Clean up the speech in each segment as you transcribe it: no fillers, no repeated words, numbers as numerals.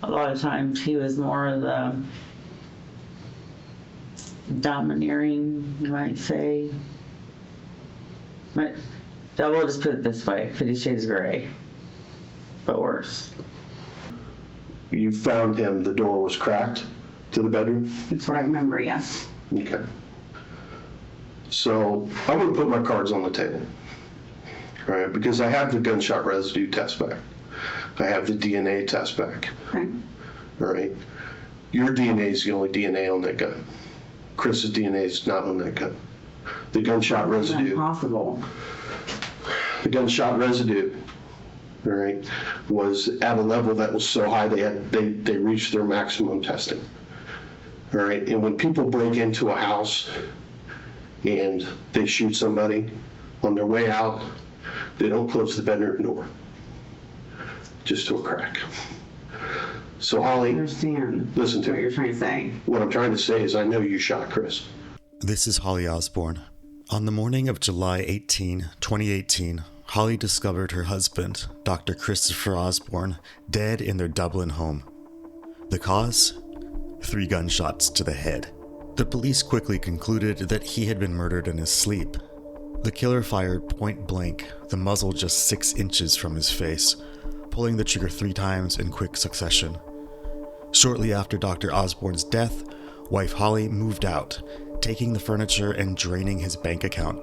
a lot of times he was more of the domineering, you might say. But I will just put it this way, 50 Shades of Grey, but worse. You found him, the door was cracked to the bedroom? That's what I remember, yes. Okay. So I'm going to put my cards on the table, all right? Because I have the gunshot residue test back. I have the DNA test back. Okay. All right? Your DNA is the only DNA on that gun. Chris's DNA is not on that gun. The gunshot residue. Impossible. The gunshot residue, all right, was at a level that was so high they reached their maximum testing. All right, and when people break into a house and they shoot somebody on their way out, they don't close the bedroom door, just to a crack. So Holly, I understand. Listen to what me. you're trying to say. What I'm trying to say is I know you shot Chris. This is Holly Osborne. On the morning of July 18, 2018, Holly discovered her husband, Dr. Christopher Osborne, dead in their Dublin home. The cause? 3 gunshots to the head. The police quickly concluded that he had been murdered in his sleep. The killer fired point blank, the muzzle just 6 inches from his face, pulling the trigger 3 times in quick succession. Shortly after Dr. Osborne's death, wife Holly moved out, taking the furniture and draining his bank account,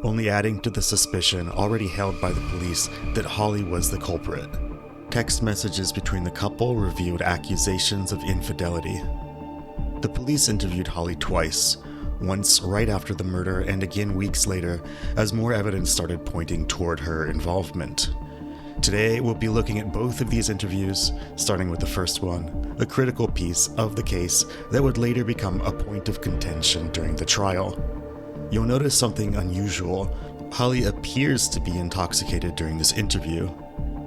only adding to the suspicion already held by the police that Holly was the culprit. Text messages between the couple revealed accusations of infidelity. The police interviewed Holly twice, once right after the murder and again weeks later, as more evidence started pointing toward her involvement. Today, we'll be looking at both of these interviews, starting with the first one, a critical piece of the case that would later become a point of contention during the trial. You'll notice something unusual. Holly appears to be intoxicated during this interview.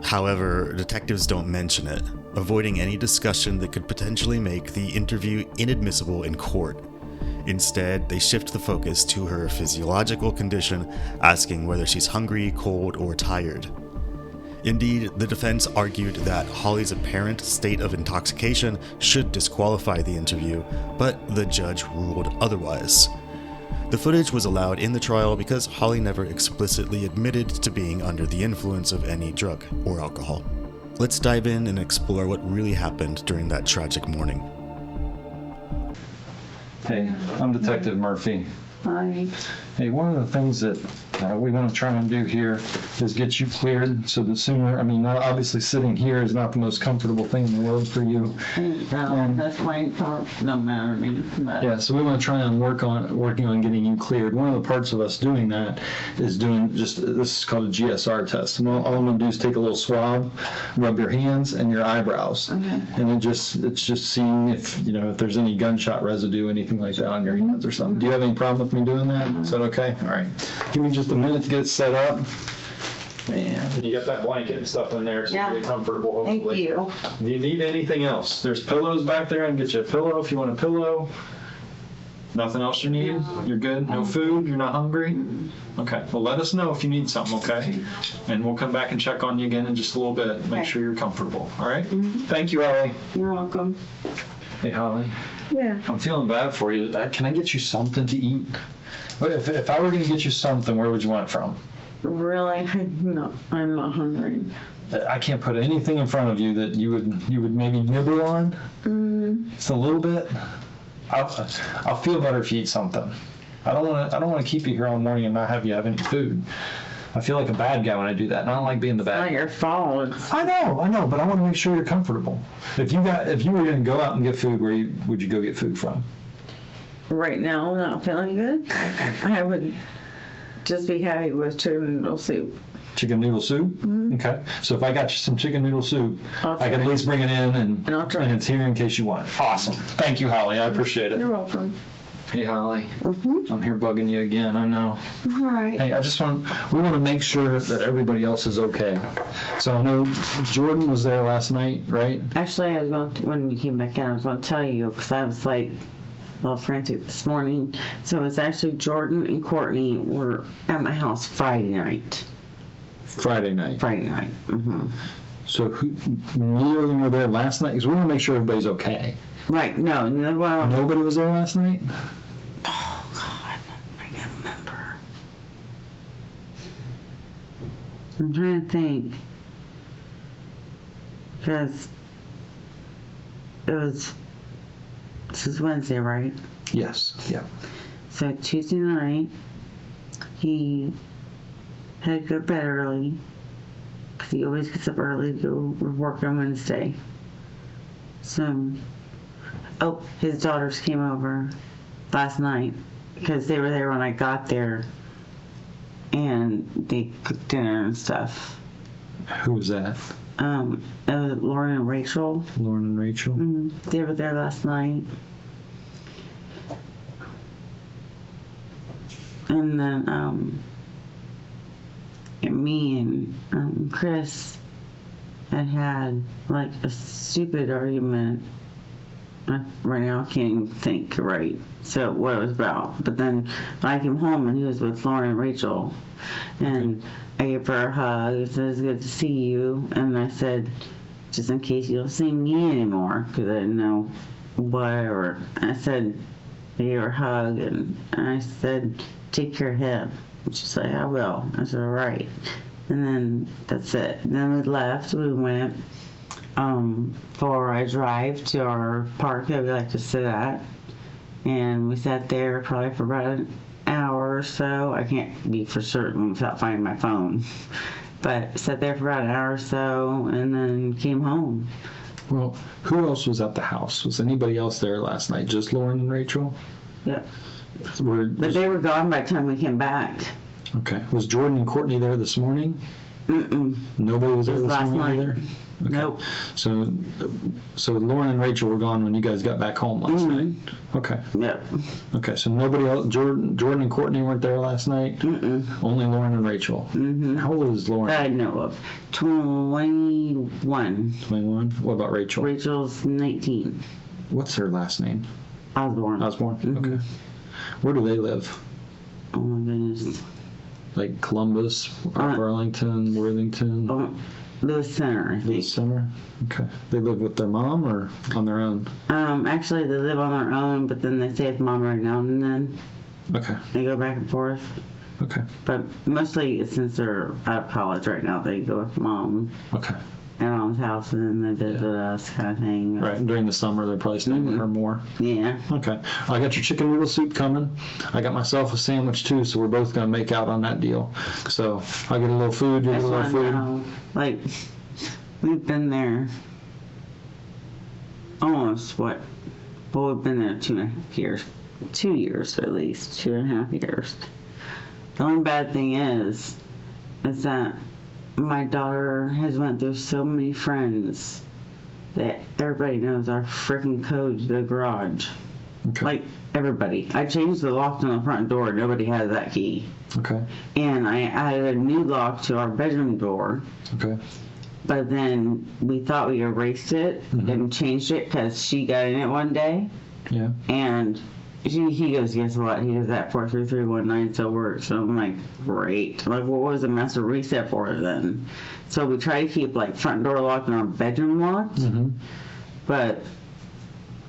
However, detectives don't mention it, avoiding any discussion that could potentially make the interview inadmissible in court. Instead, they shift the focus to her physiological condition, asking whether she's hungry, cold, or tired. Indeed, the defense argued that Holly's apparent state of intoxication should disqualify the interview, but the judge ruled otherwise. The footage was allowed in the trial because Holly never explicitly admitted to being under the influence of any drug or alcohol. Let's dive in and explore what really happened during that tragic morning. Hey, I'm Detective Murphy. Hi. Hey, one of the things that we want to try and do here is get you cleared. So the sooner, obviously sitting here is not the most comfortable thing in the world for you. No, that's my thought. No matter to me. But Yeah, so we want to try and working on getting you cleared. One of the parts of us doing that is doing this is called a GSR test. And all I'm going to do is take a little swab, rub your hands and your eyebrows. Okay. And it's just seeing if there's any gunshot residue, anything like that on your hands or something. Do you have any problem with me doing that? Is that okay? All right. Give me just a minute to get it set up. And you got that blanket and stuff in there, so Yeah. you'll be comfortable, Thank hopefully. you. Do you need anything else? There's pillows back there. I can get you a pillow if you want a pillow. Nothing else you need? You're good? No food? You're not hungry? Okay. Well, let us know if you need something, okay? And we'll come back and check on you again in just a little bit. Make Okay. sure you're comfortable. All right? Thank you, Holly. You're welcome. Hey, Holly. Yeah. I'm feeling bad for you. Can I get you something to eat? If I were going to get you something, where would you want it from? Really? No, I'm not hungry. I can't put anything in front of you that you would maybe nibble on. Just a little bit. I'll feel better if you eat something. I don't want to keep you here all morning and not have you have any food. I feel like a bad guy when I do that. And I don't like being the bad Not guy. your fault. I know, but I want to make sure you're comfortable. If you were going to go out and get food, where would you go get food from? Right now, I'm not feeling good. I would just be happy with chicken noodle soup. Chicken noodle soup? Okay. So if I got you some chicken noodle soup, I'll I can at least bring it in and I'll try. it's here in case you want it. Awesome. Thank you, Holly. I appreciate it. You're welcome. Hey, Holly. I'm here bugging you again. I know. All right. Hey, we want to make sure that everybody else is okay. So I know Jordan was there last night, right? Actually, I was going to, when you came back in, I was going to tell you because I was like a little frantic this morning. So it's actually Jordan and Courtney were at my house Friday night. Friday night. Mm-hmm. So neither of them were there last night? Because we want to make sure everybody's okay. Right, no, well, Nobody was there last night? oh God, I can't remember. I'm trying to think. Because this is Wednesday, right? Yes. Yeah. So Tuesday night, he had to go to bed early. Because he always gets up early to go work on Wednesday. So, his daughters came over last night because they were there when I got there, and they cooked dinner and stuff. Who was that? It was Lauren and Rachel. Lauren and Rachel? They were there last night. And then, me and Chris had like a stupid argument. Right now I can't even think right. So what it was about. But then I came home and he was with Lauren and Rachel. And I gave her a hug. I said, it's good to see you. And I said, just in case you don't see me anymore, because I didn't know whatever. I said, I gave her a hug and I said, take care of him. And she's like, I will. I said, all right. And then that's it. And then we left. We went for a drive to our park that we like to sit at. And we sat there probably for about an hour or so. I can't be for certain without finding my phone. But sat there for about an hour or so and then came home. Well, who else was at the house? Was anybody else there last night? Just Lauren and Rachel? Yep. But they were gone by the time we came back. Okay. Was Jordan and Courtney there this morning? Mm-mm. Nobody was there It was this last morning night. either? Okay. Nope. So Lauren and Rachel were gone when you guys got back home last night? Okay. Yep. Okay, so nobody else, Jordan and Courtney weren't there last night? Mm-mm. Only Lauren and Rachel? Mm-hmm. How old is Lauren? That I know of. 21. 21? What about Rachel? Rachel's 19. What's her last name? Osborne. Osborne? Mhm. Okay. Where do they live? Oh my goodness. Like Columbus, Burlington, Worthington? Oh, Lewis Center, I The think. center? Okay. They live with their mom or on their own? Actually, they live on their own, but then they stay with mom right now and then. Okay. They go back and forth. Okay. But mostly, since they're out of college right now, they go with mom Okay. at mom's house and then they visit us, kind of thing. Right. During the summer, they're probably staying with her more. Yeah. Okay. I got your chicken noodle soup coming. I got myself a sandwich too, so we're both going to make out on that deal. So I'll get a little food, you I get a just little want to food. know, like, we've been there almost, we've been there 2.5 years. 2 years at least, 2.5 years. The only bad thing is that my daughter has went through so many friends that everybody knows our freaking code to the garage. Okay. Like, everybody. I changed the lock on the front door. Nobody has that key. Okay. And I added a new lock to our bedroom door. Okay. But then we thought we erased it and changed it because she got in it one day. Yeah. And he goes, guess what? He goes, that 43319 still works. So I'm like, great. Like, what was the master reset for then? So we try to keep, like, front door locked and our bedroom locked. Mm-hmm. But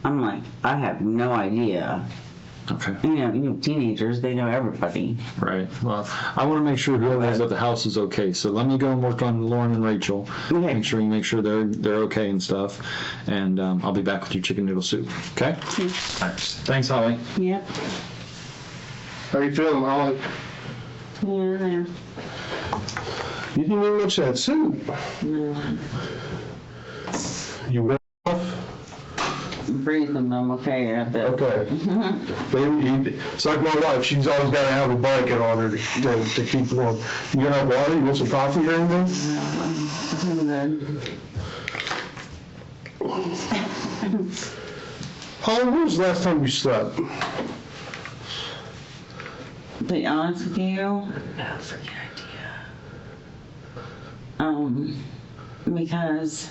I'm like, I have no idea. Okay. You know, teenagers, they know everybody. Right. Well, I want to make sure whoever is at the house is okay. So let me go and work on Lauren and Rachel. Okay. Make sure they're okay and stuff. And I'll be back with your chicken noodle soup. Okay. Thanks. Thanks, Holly. Yep. How you feeling, Holly? Yeah, there. You didn't eat much of that soup. No. You went off? Breathing, I'm okay a bit. Okay. Baby, it's like my wife. She's always got to have a blanket on her to keep warm. You gonna have water? You want some coffee or anything? I'm good. Holly, when was the last time you slept? To be honest with you, no freaking idea. Because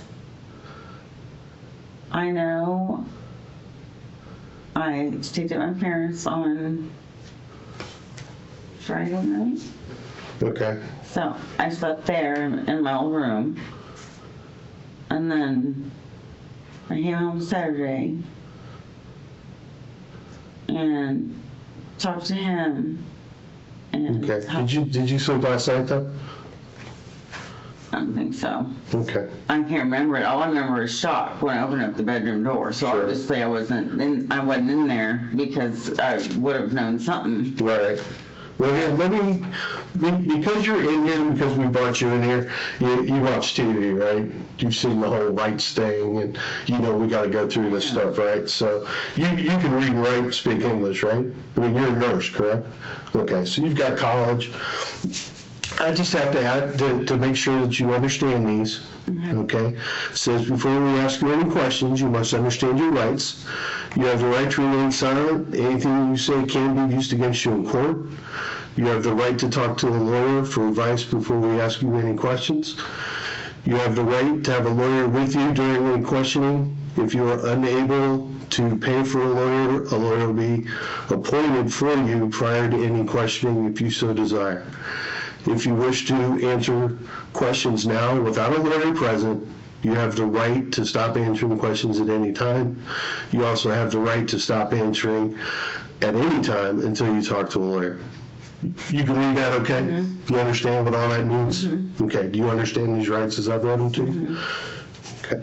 I know I stayed at my parents on Friday night. Okay. So I slept there in my old room. And then I came home Saturday and talked to him. And Okay. Did you sleep last night then? I don't think so. Okay. I can't remember it. All I remember is shock when I opened up the bedroom door. So Sure. obviously I wasn't in there because I would have known something. Right. Well, here, because you're in here, because we brought you in here, you watch TV, right? You've seen the whole rights thing, and you know we got to go through this stuff, right? So you can read and write, speak English, right? I mean, you're a nurse, correct? Okay, so you've got college. I just have to add to make sure that you understand these, okay? It says, before we ask you any questions, you must understand your rights. You have the right to remain silent. Anything you say can be used against you in court. You have the right to talk to a lawyer for advice before we ask you any questions. You have the right to have a lawyer with you during any questioning. If you are unable to pay for a lawyer will be appointed for you prior to any questioning if you so desire. If you wish to answer questions now without a lawyer present, you have the right to stop answering questions at any time. You also have the right to stop answering at any time until you talk to a lawyer. You can read that, okay? Mm-hmm. You understand what all that means? Mm-hmm. Okay, do you understand these rights as I've read them to you? Mm-hmm. Okay.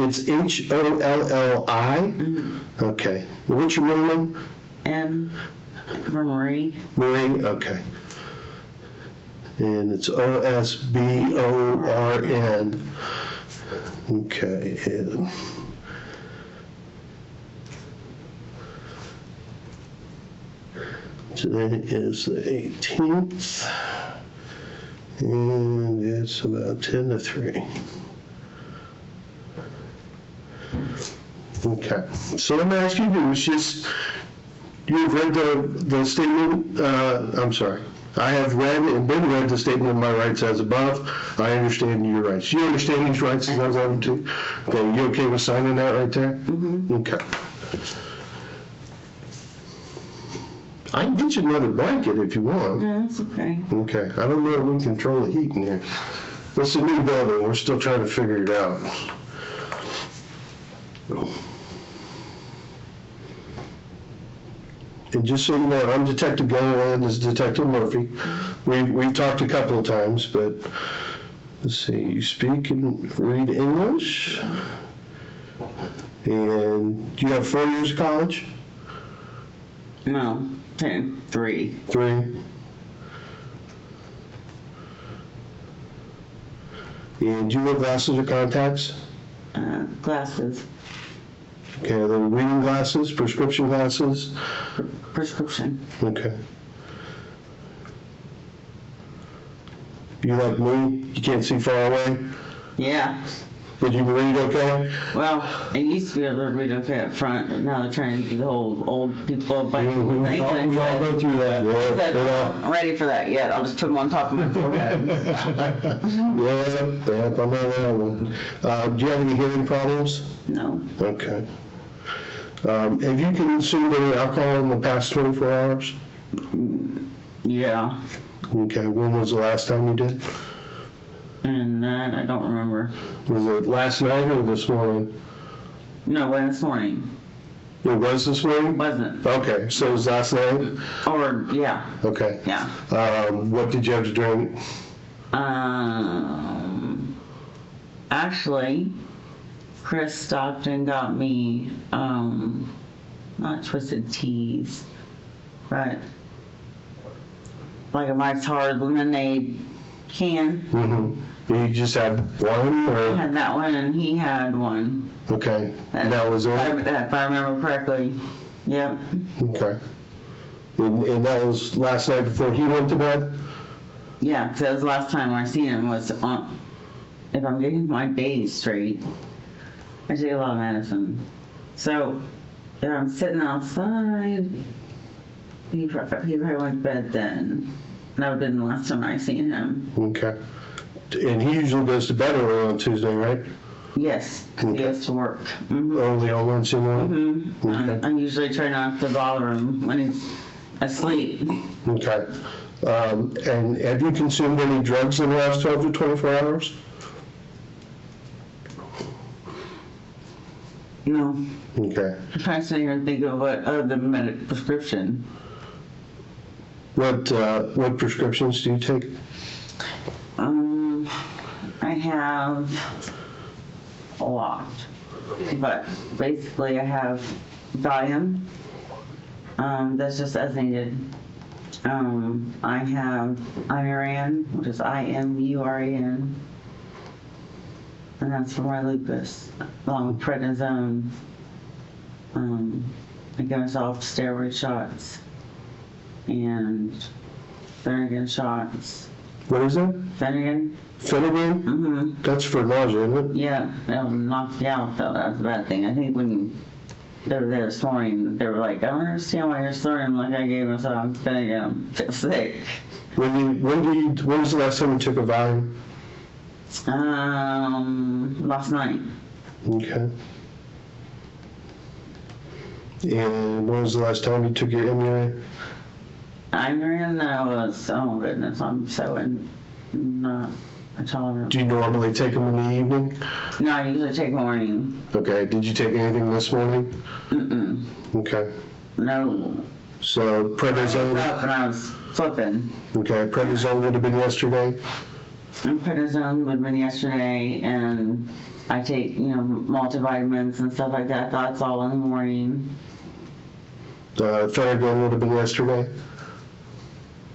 It's H-O-L-L-I? Mm-hmm. Okay. What's your middle name? M. For Marie. Marie, okay. And it's O-S-B-O-R-N. Okay. And today is the 18th. And it's about 10 to 3. Okay. So let me ask you, you've read the statement, I'm sorry. I have read and been read the statement of my rights as above. I understand your rights. You understand these rights as I read them too? Okay, you okay with signing that right there? Mm-hmm. Okay. I can get you another blanket if you want. Yeah, that's okay. Okay, I don't know if we can control the heat in here. This is a new building, we're still trying to figure it out. And just so you know, I'm Detective Gilliland, this is Detective Murphy. We've talked a couple of times, but let's see, you speak and read English. And do you have 4 years of college? No, 10, 3. 3. And do you wear glasses or contacts? Glasses. Okay, are they reading glasses, prescription glasses? Prescription. Okay. You like me? You can't see far away? Yeah. Did you read okay? Well, it used to be able to read okay up front, but now they're trying to do the whole old people bicycle thing. We all go through that. Yeah, I'm ready for that yet. I'll just put them on top of my forehead. yeah, I'm on that one. Do you have any hearing problems? No. Okay. Have you consumed any alcohol in the past 24 hours? Yeah. Okay, when was the last time you did? And that I don't remember. Was it last night or this morning? No, when this morning. It was this morning? Wasn't. Okay, so it was last night? Or, yeah. Okay. Yeah. What did you have to drink? Actually, Chris stopped and got me, not twisted teas, but like a nice hard lemonade can. Mm-hmm. You just had one, I or? had that one and he had one. Okay, and that was it? If I remember correctly. Yep. Okay. And that was last night before he went to bed? Yeah, because that was the last time I seen him was on, if I'm getting my days straight, I take a lot of medicine. So, if I'm sitting outside, he probably went to bed then. That would have been the last time I seen him. Okay. And he usually goes to bed early on Tuesday, right? Yes, 'cause he Okay. goes to work. Mm-hmm. Early on Wednesday morning? Mm-hmm. I usually try not to bother him when he's asleep. Okay. And have you consumed any drugs in the last 12 to 24 hours? No. Okay. I'm trying to sit here and think of what other than prescription. What prescriptions do you take? I have a lot, but basically I have Valium. That's just as needed. I have Imuran, which is IMURAN, and that's for my lupus, along with prednisone. I give myself steroid shots and Phenergan shots. What is that? Phenergan? Phenergan? Mm-hmm. That's for nausea, isn't it? Yeah, that'll knock you out though. That's a bad thing. I think when they were there snoring, they were like, I don't understand why you're snoring like I gave myself Phenergan. I'm sick. When was the last time you took a Valium? Last night. Okay. And when was the last time you took your Imuran? Imuran, that was, oh goodness, I'm so not intolerant. Do you normally take them in the evening? No, I usually take morning. Okay. Did you take anything this morning? Mm-mm. Okay. No. So I woke prednisone. up and I was flipping. Okay. Prednisone would have been yesterday. And prednisone would have been yesterday, and I take, multivitamins and stuff like that. That's all in the morning. Phenergan would have been yesterday.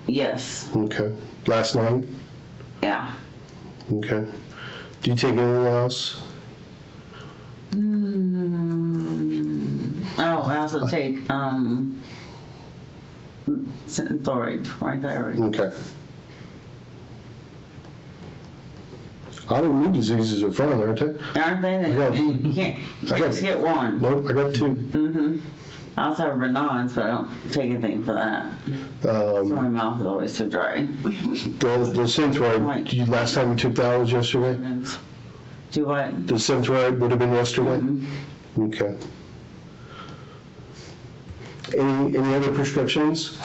Yes. Okay. Last night. Yeah. Okay. Do you take anything else? Oh, I also take Synthroid for my thyroid. Okay. Autoimmune diseases are fun, aren't they? Aren't they? Yeah. You can't just get one. Nope, I got two. I also have Renons, but I don't take anything for that. So my mouth is always too dry. The Synthroid, last time you took that was yesterday? Do what? The Synthroid would have been yesterday? Okay. Any other prescriptions?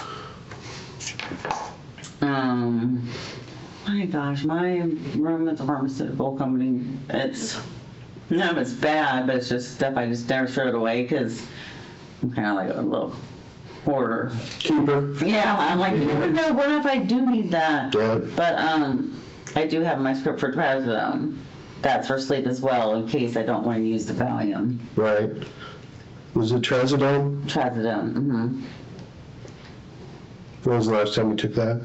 My gosh, my room at the pharmaceutical company, it's bad, but it's just stuff I just never throw it away because I'm kind of like a little hoarder. Keeper? Yeah, I'm like, you never know, what if I do need that? Yeah. But I do have my script for trazodone. That's for sleep as well, in case I don't want to use the Valium. Right. Was it trazodone? Trazodone, When was the last time you took that?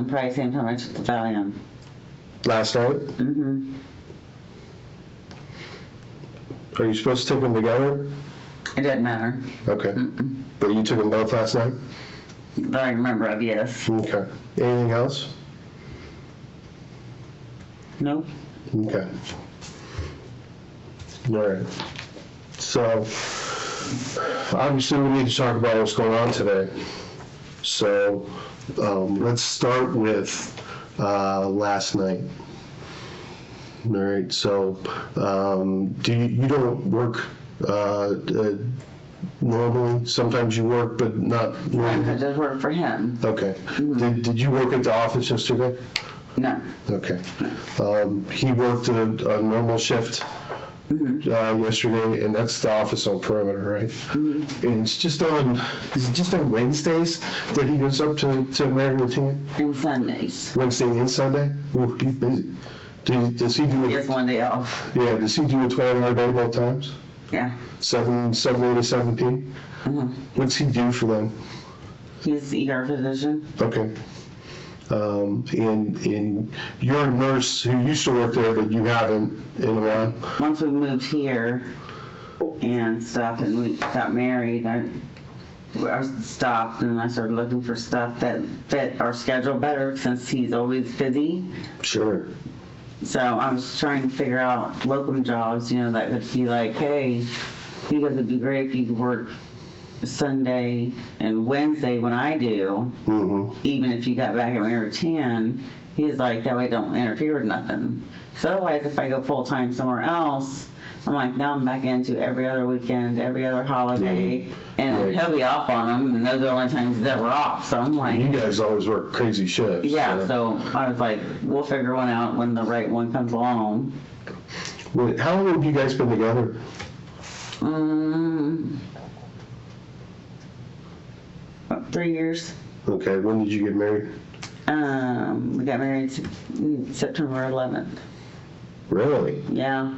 probably same time I took the Valium. Last night? Are you supposed to take them together? It doesn't matter. Okay. But you took them both last night? That I remember of, yes. Okay. Anything else? Nope. Okay. All right. So, obviously we need to talk about what's going on today. So, let's start with last night. All right. So, you don't work normally? Sometimes you work, but not I normally? just work for him. Okay. Did you work at the office yesterday? No. Okay. He worked a normal shift yesterday, and that's the office on Perimeter, right? And is it just on Wednesdays that he goes up to Marital? And Sundays. Wednesday and Sunday? Ooh, he's busy. Does he do He has one day off. Yeah, does he do a 12-hour day both times? Yeah. 7 A to 7 P? What's he do for them? He's the ER physician. Okay. And you're a nurse who used to work there, but you haven't in a while. Once we moved here and stuff, and we got married, I stopped and I started looking for stuff that fit our schedule better since he's always busy. Sure. So I was trying to figure out locum jobs, that could be like, hey, you guys would be great if you could work Sunday and Wednesday when I do, even if you got back at Mary 10, he's like, that way don't interfere with nothing. So otherwise, if I go full-time somewhere else, I'm like, now I'm back into every other weekend, every other holiday, and he'll be off on them, and those are the only times that we're off. So I'm like, you guys always work crazy shifts. yeah, so I was like, we'll figure one out when the right one comes along. How long have you guys been together? About 3 years. Okay, when did you get married? We got married September 11th. Really? Yeah,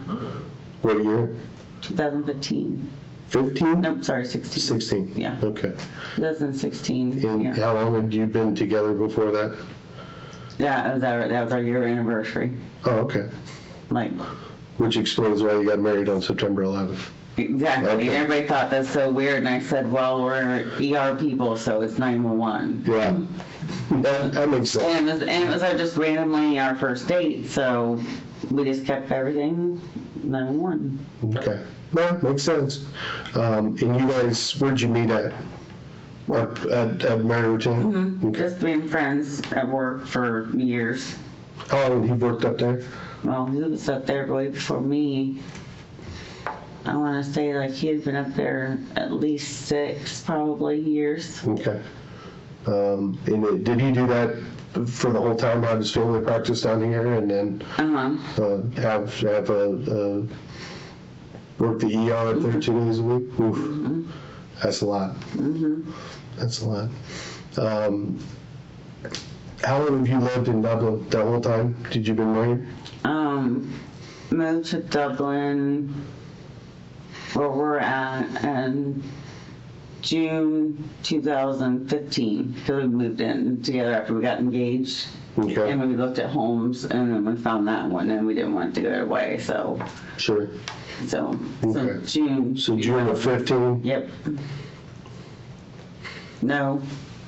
What year? 2015. 15? Nope, sorry, 16. 16? Yeah. Okay. 2016. And Yeah, how long had you been together before that? that was our year anniversary. Oh, okay. Like, Which explains why you got married on September 11th. exactly. Okay. Everybody thought that's so weird, and I said, well, we're ER people, so it's 911. Yeah. That makes sense. And it was just randomly our first date, so we just kept everything 911. Okay. No, makes sense. And you guys, where'd you meet at? At Marital? Okay. Just being friends at work for years. How long had he worked up there? Well, he was up there way before me. I want to say like he had been up there at least 6 probably years. Okay. Did he do that for the whole time out of his family practice down here, and then have work the ER up there 2 days a week? Oof. That's a lot. That's a lot. How long have you lived in Dublin that whole time? Did you been married? Moved to Dublin, where we're at, in June 2015, because we moved in together after we got engaged. Okay. And we looked at homes, and then we found that one, and we didn't want to go that way, so Sure. Okay. June. So June of 15? Yep. No,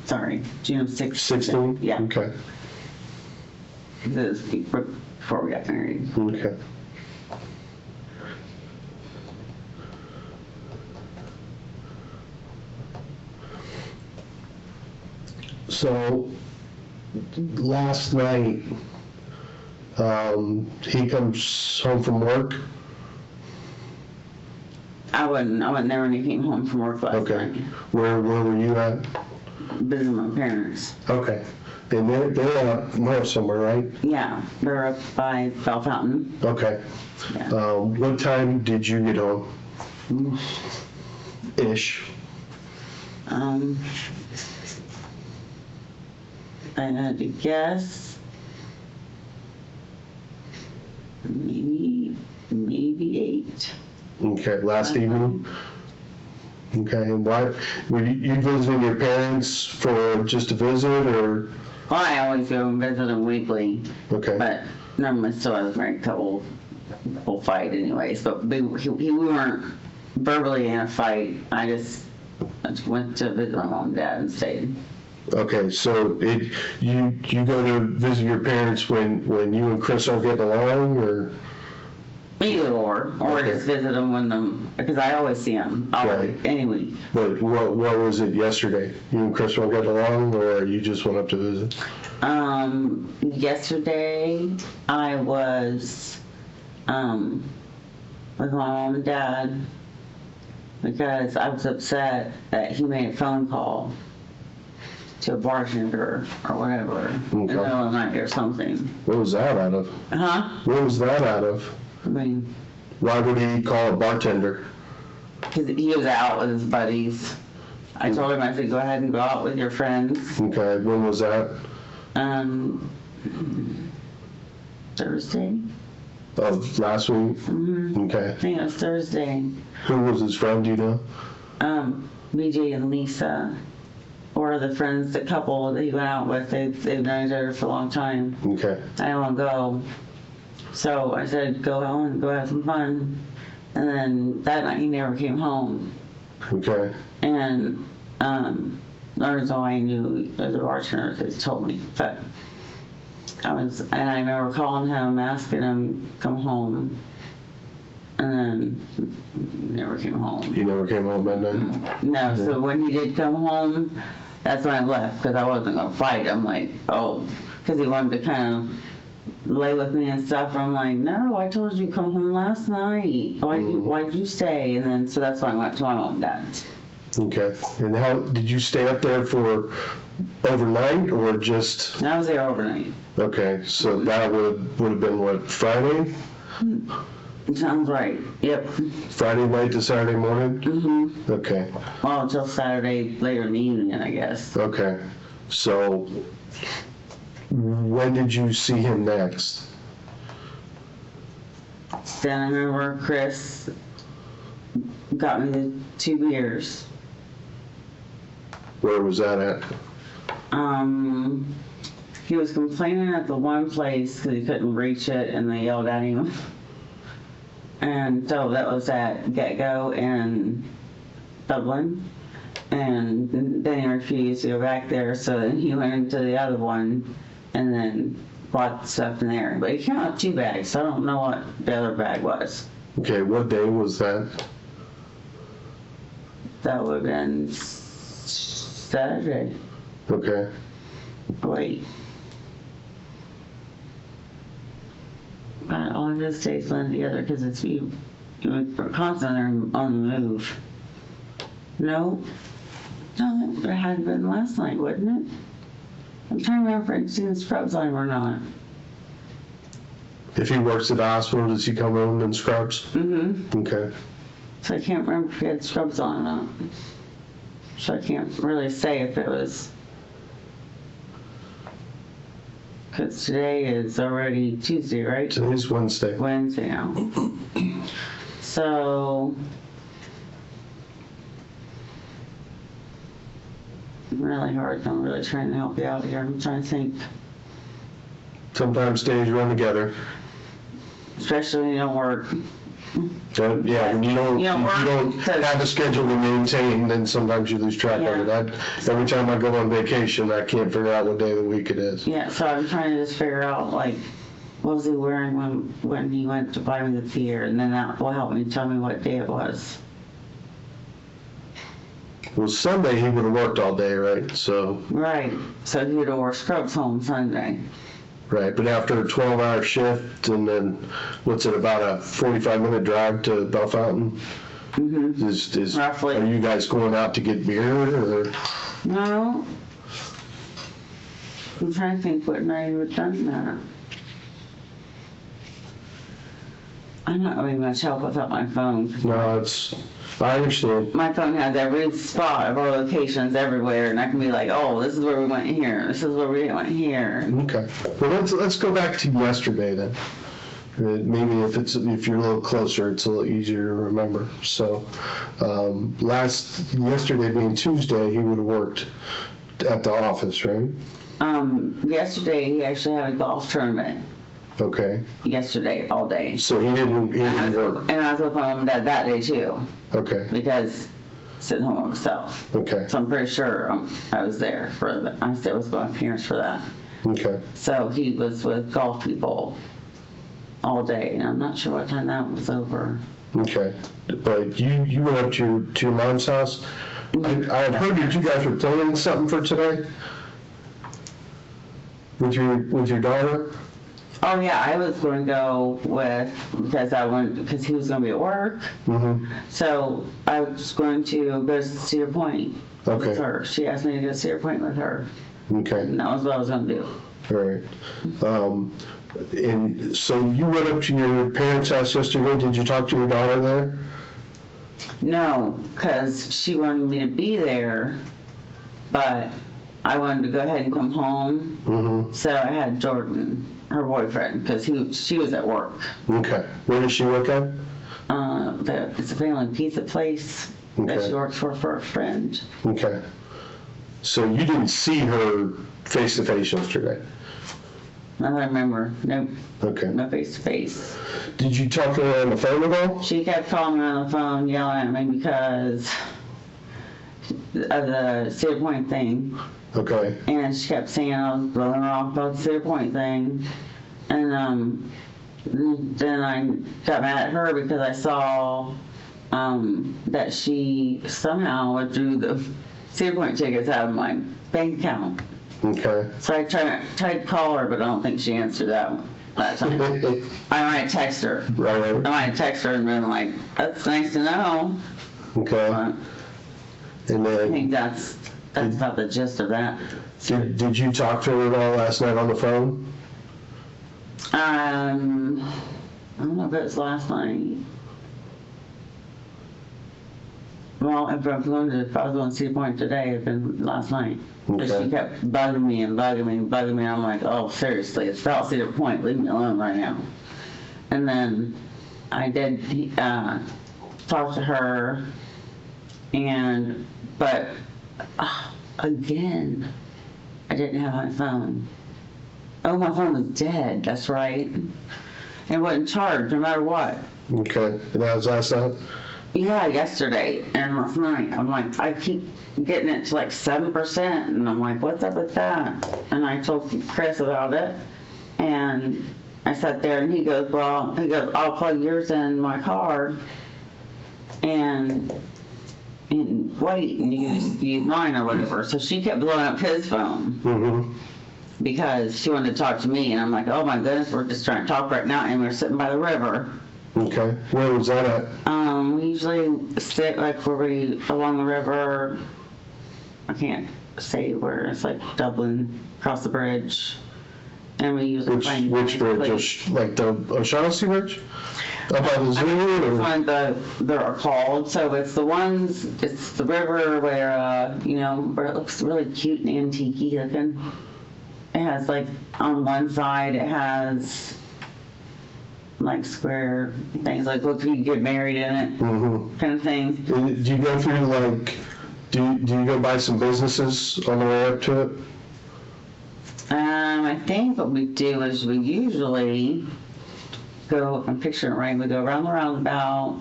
sorry, June of 16. 16? Yeah, Okay. this was before we got married. Okay. So, last night, he comes home from work. I wasn't there when he came home from work last Okay. night. Where were you at? Visiting my parents. Okay. And they're up north somewhere, right? Yeah, they're up by Bell Fountain. Okay. Yeah. What time did you get home? Ish. I had to guess maybe 8. Okay, last evening? Okay, and why, were you visiting your parents for just a visit, or? Well, I always go and visit them weekly, Okay, but normally still has a married couple will fight anyways. But we weren't verbally in a fight. I just went to visit my mom and dad and stayed. okay, so you go to visit your parents when you and Chris aren't getting along, or? Either or Okay. just visit them because I always see them, always, Right. anyway. But what was it yesterday? You and Chris weren't getting along, or you just went up to visit? Yesterday I was with my mom and dad because I was upset that he made a phone call to a bartender or whatever in the middle of the night or something. What was that out of? Huh? What was that out of? I mean, Why would he call a bartender? because he was out with his buddies. I told him, I said, go ahead and go out with your friends. Okay, when was that? Thursday? Oh, last week? Okay. I think it was Thursday. Who was his friend, do you know? BJ and Lisa, or the friends, the couple that he went out with. They've known each other for a long time. Okay. I don't want to go. So I said, go out and go have some fun. And then that night he never came home. Okay. And that's all I knew as a bartender that told me. But I remember calling him, asking him to come home. And then he never came home. He never came home that night? No, so when he did come home, that's when I left because I wasn't going to fight. I'm like, oh, because he wanted to kind of lay with me and stuff. I'm like, no, I told you to come home last night. Why'd you stay? And then, so that's why I went to my mom and dad's. Okay. And how, did you stay up there for overnight or just? And I was there overnight. Okay, so that would have been what, Friday? Sounds right. Yep. Friday night to Saturday morning? Mm-hmm. Okay, Well, until Saturday later in the evening, I guess. okay. So when did you see him next? Then I remember Chris got me the 2 beers. Where was that at? He was complaining at the one place because he couldn't reach it and they yelled at him. And so that was at Get Go in Dublin. And then he refused to go back there, so then he went into the other one and then bought stuff in there. But he came out 2 bags, so I don't know what the other bag was. Okay, what day was that? That would have been Saturday. Okay. Wait. All of this stays blended together because it's you constantly on the move. No, it had been last night, wouldn't it? I'm trying to remember if I'd seen scrubs on him or not. If he works at the hospital, does he come home in scrubs? Mm-hmm. Okay. So I can't remember if he had scrubs on or not. So I can't really say if it was. Because today is already Tuesday, right? Today's Wednesday. Wednesday now. So really hard. I'm really trying to help you out here. I'm trying to think, Sometimes days run together. especially when you don't work. Yeah, when you don't work, have a schedule to maintain, then sometimes you lose track of it. Every time I go on vacation, I can't figure out what day of the week it is. Yeah, so I'm trying to just figure out, like, what was he wearing when he went to buy me the beer, and then that will help me tell me what day it was. Well, Sunday he would have worked all day, right? So, Right, so he would have wore scrubs home Sunday. right, but after a 12-hour shift and then, what's it, about a 45-minute drive to Bell Fountain? Mm-hmm. Is Roughly. Are you guys going out to get beer or? No. I'm trying to think what night he would have done that. I'm not really much help without my phone. No, I understand. My phone has every spot of our locations everywhere, and I can be like, oh, this is where we went here, this is where we went here. Okay. Well, let's go back to yesterday then. Maybe if you're a little closer, it's a little easier to remember. So, yesterday being Tuesday, he would have worked at the office, right? Yesterday he actually had a golf tournament. Okay. Yesterday, all day. So he didn't work. And I was with my mom and dad that day too, Okay. because sitting home himself. Okay. So I'm pretty sure I was there I stayed with my parents for that. Okay. So he was with golf people all day, and I'm not sure what time that was over. Okay. But you went up to your mom's house. I had heard that you guys were planning something for today with your daughter. Oh yeah, I was going to go because he was going to be at work. Mm-hmm. So I was going to go to Cedar Point Okay. with her. She asked me to go to Cedar Point with her, Okay. and that was what I was going to do. All right. And so you went up to your parents' house yesterday. Did you talk to your daughter there? No, because she wanted me to be there, but I wanted to go ahead and come home. Mm-hmm. So I had Jordan, her boyfriend, because she was at work. Okay. Where does she work at? It's a family pizza place that Okay. she works for a friend. Okay. So you didn't see her face to face yesterday? Not that I remember. Nope. Okay. No face to face. Did you talk to her on the phone at all? She kept calling me on the phone, yelling at me because of the Cedar Point thing. Okay. And she kept saying I was blowing her off about the Cedar Point thing. And then I got mad at her because I saw that she somehow withdrew the Cedar Point tickets out of my bank account. Okay. So I tried to call her, but I don't think she answered that time. I might text her. Right. I might text her and been like, that's nice to know. Okay. But And I then think that's about the gist of that. did you talk to her at all last night on the phone? I don't know if it was last night. Well, if I was going to Cedar Point today, it'd been last night. But Okay. she kept bugging me and bugging me and bugging me. I'm like, oh, seriously, it's South Cedar Point. Leave me alone right now. And then I did talk to her, but again, I didn't have my phone. Oh, my phone was dead. That's right. It wasn't charged no matter what. Okay, and that was last night? Yeah, yesterday and last night. I'm like, I keep getting it to like 7%, and I'm like, what's up with that? And I told Chris about it, and I sat there, and he goes, I'll plug yours in my car, and wait, and use mine or whatever. So she kept blowing up his phone. Mm-hmm. Because she wanted to talk to me, and I'm like, oh my goodness, we're just trying to talk right now, and we're sitting by the river. Okay, where was that at? We usually sit like along the river. I can't say where. It's like Dublin, across the bridge, and we usually find Which bridge? Like the O'Shaughnessy Bridge? Up by the zoo? Or? Find they're called. So it's the river where where it looks really cute and antique-y looking. It has like on one side it has like square things like look you get married in it kind of thing. Do you go through like do you go by some businesses on the way up to it? I think what we do is we usually go, I'm picturing it right, we go around the roundabout.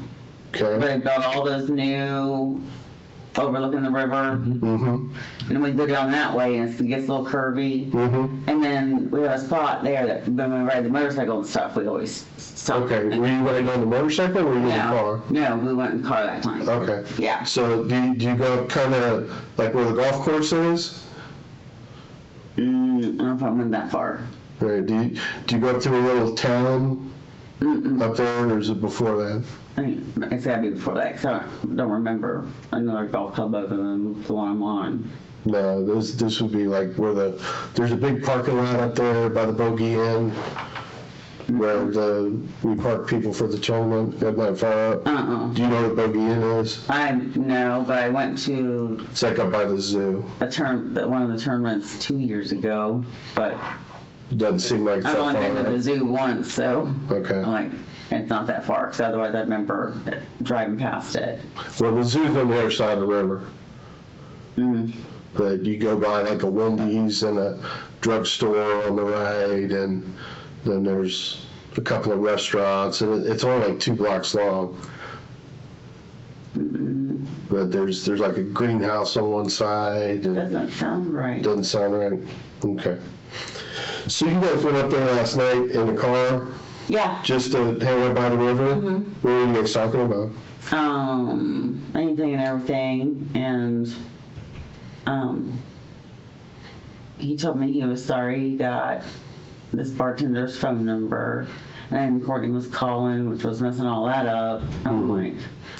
Okay. They've got all those new overlooking the river. Mm-hmm. And we go down that way, and it gets a little curvy. Mm-hmm. And then we have a spot there that when we ride the motorcycle and stuff, we always stop. Okay, were you riding on the motorcycle or were you in the car? No, we went in the car that time. Okay. Yeah. So do you go kind of like where the golf course is? I don't know if I went that far. Right. Do you go up to a little town up there, or is it before that? I mean, it's gotta be before that, 'cause I don't remember another golf club other than the one I'm on. No, this would be like where there's a big parking lot up there by the Bogey Inn where we park people for the tournament. That might far up. Do you know what Bogey Inn is? I know, but I went to It's like up by the zoo. one of the tournaments 2 years ago, but Doesn't seem like it's I've that only been to far. the zoo once, so Okay. I'm like, it's not that far, because otherwise I remember driving past it. Well, the zoo's on the other side of the river. But you go by like a Wendy's and a drugstore on the right, and then there's a couple of restaurants, and it's only like 2 blocks long. But there's like a greenhouse on one side. And Doesn't sound right. doesn't sound right. Okay. So you guys went up there last night in the car Yeah. just to hang out by the river? What were you guys talking about? Anything and everything, and he told me he was sorry he got this bartender's phone number, and Courtney was calling, which was messing all that up. I'm like,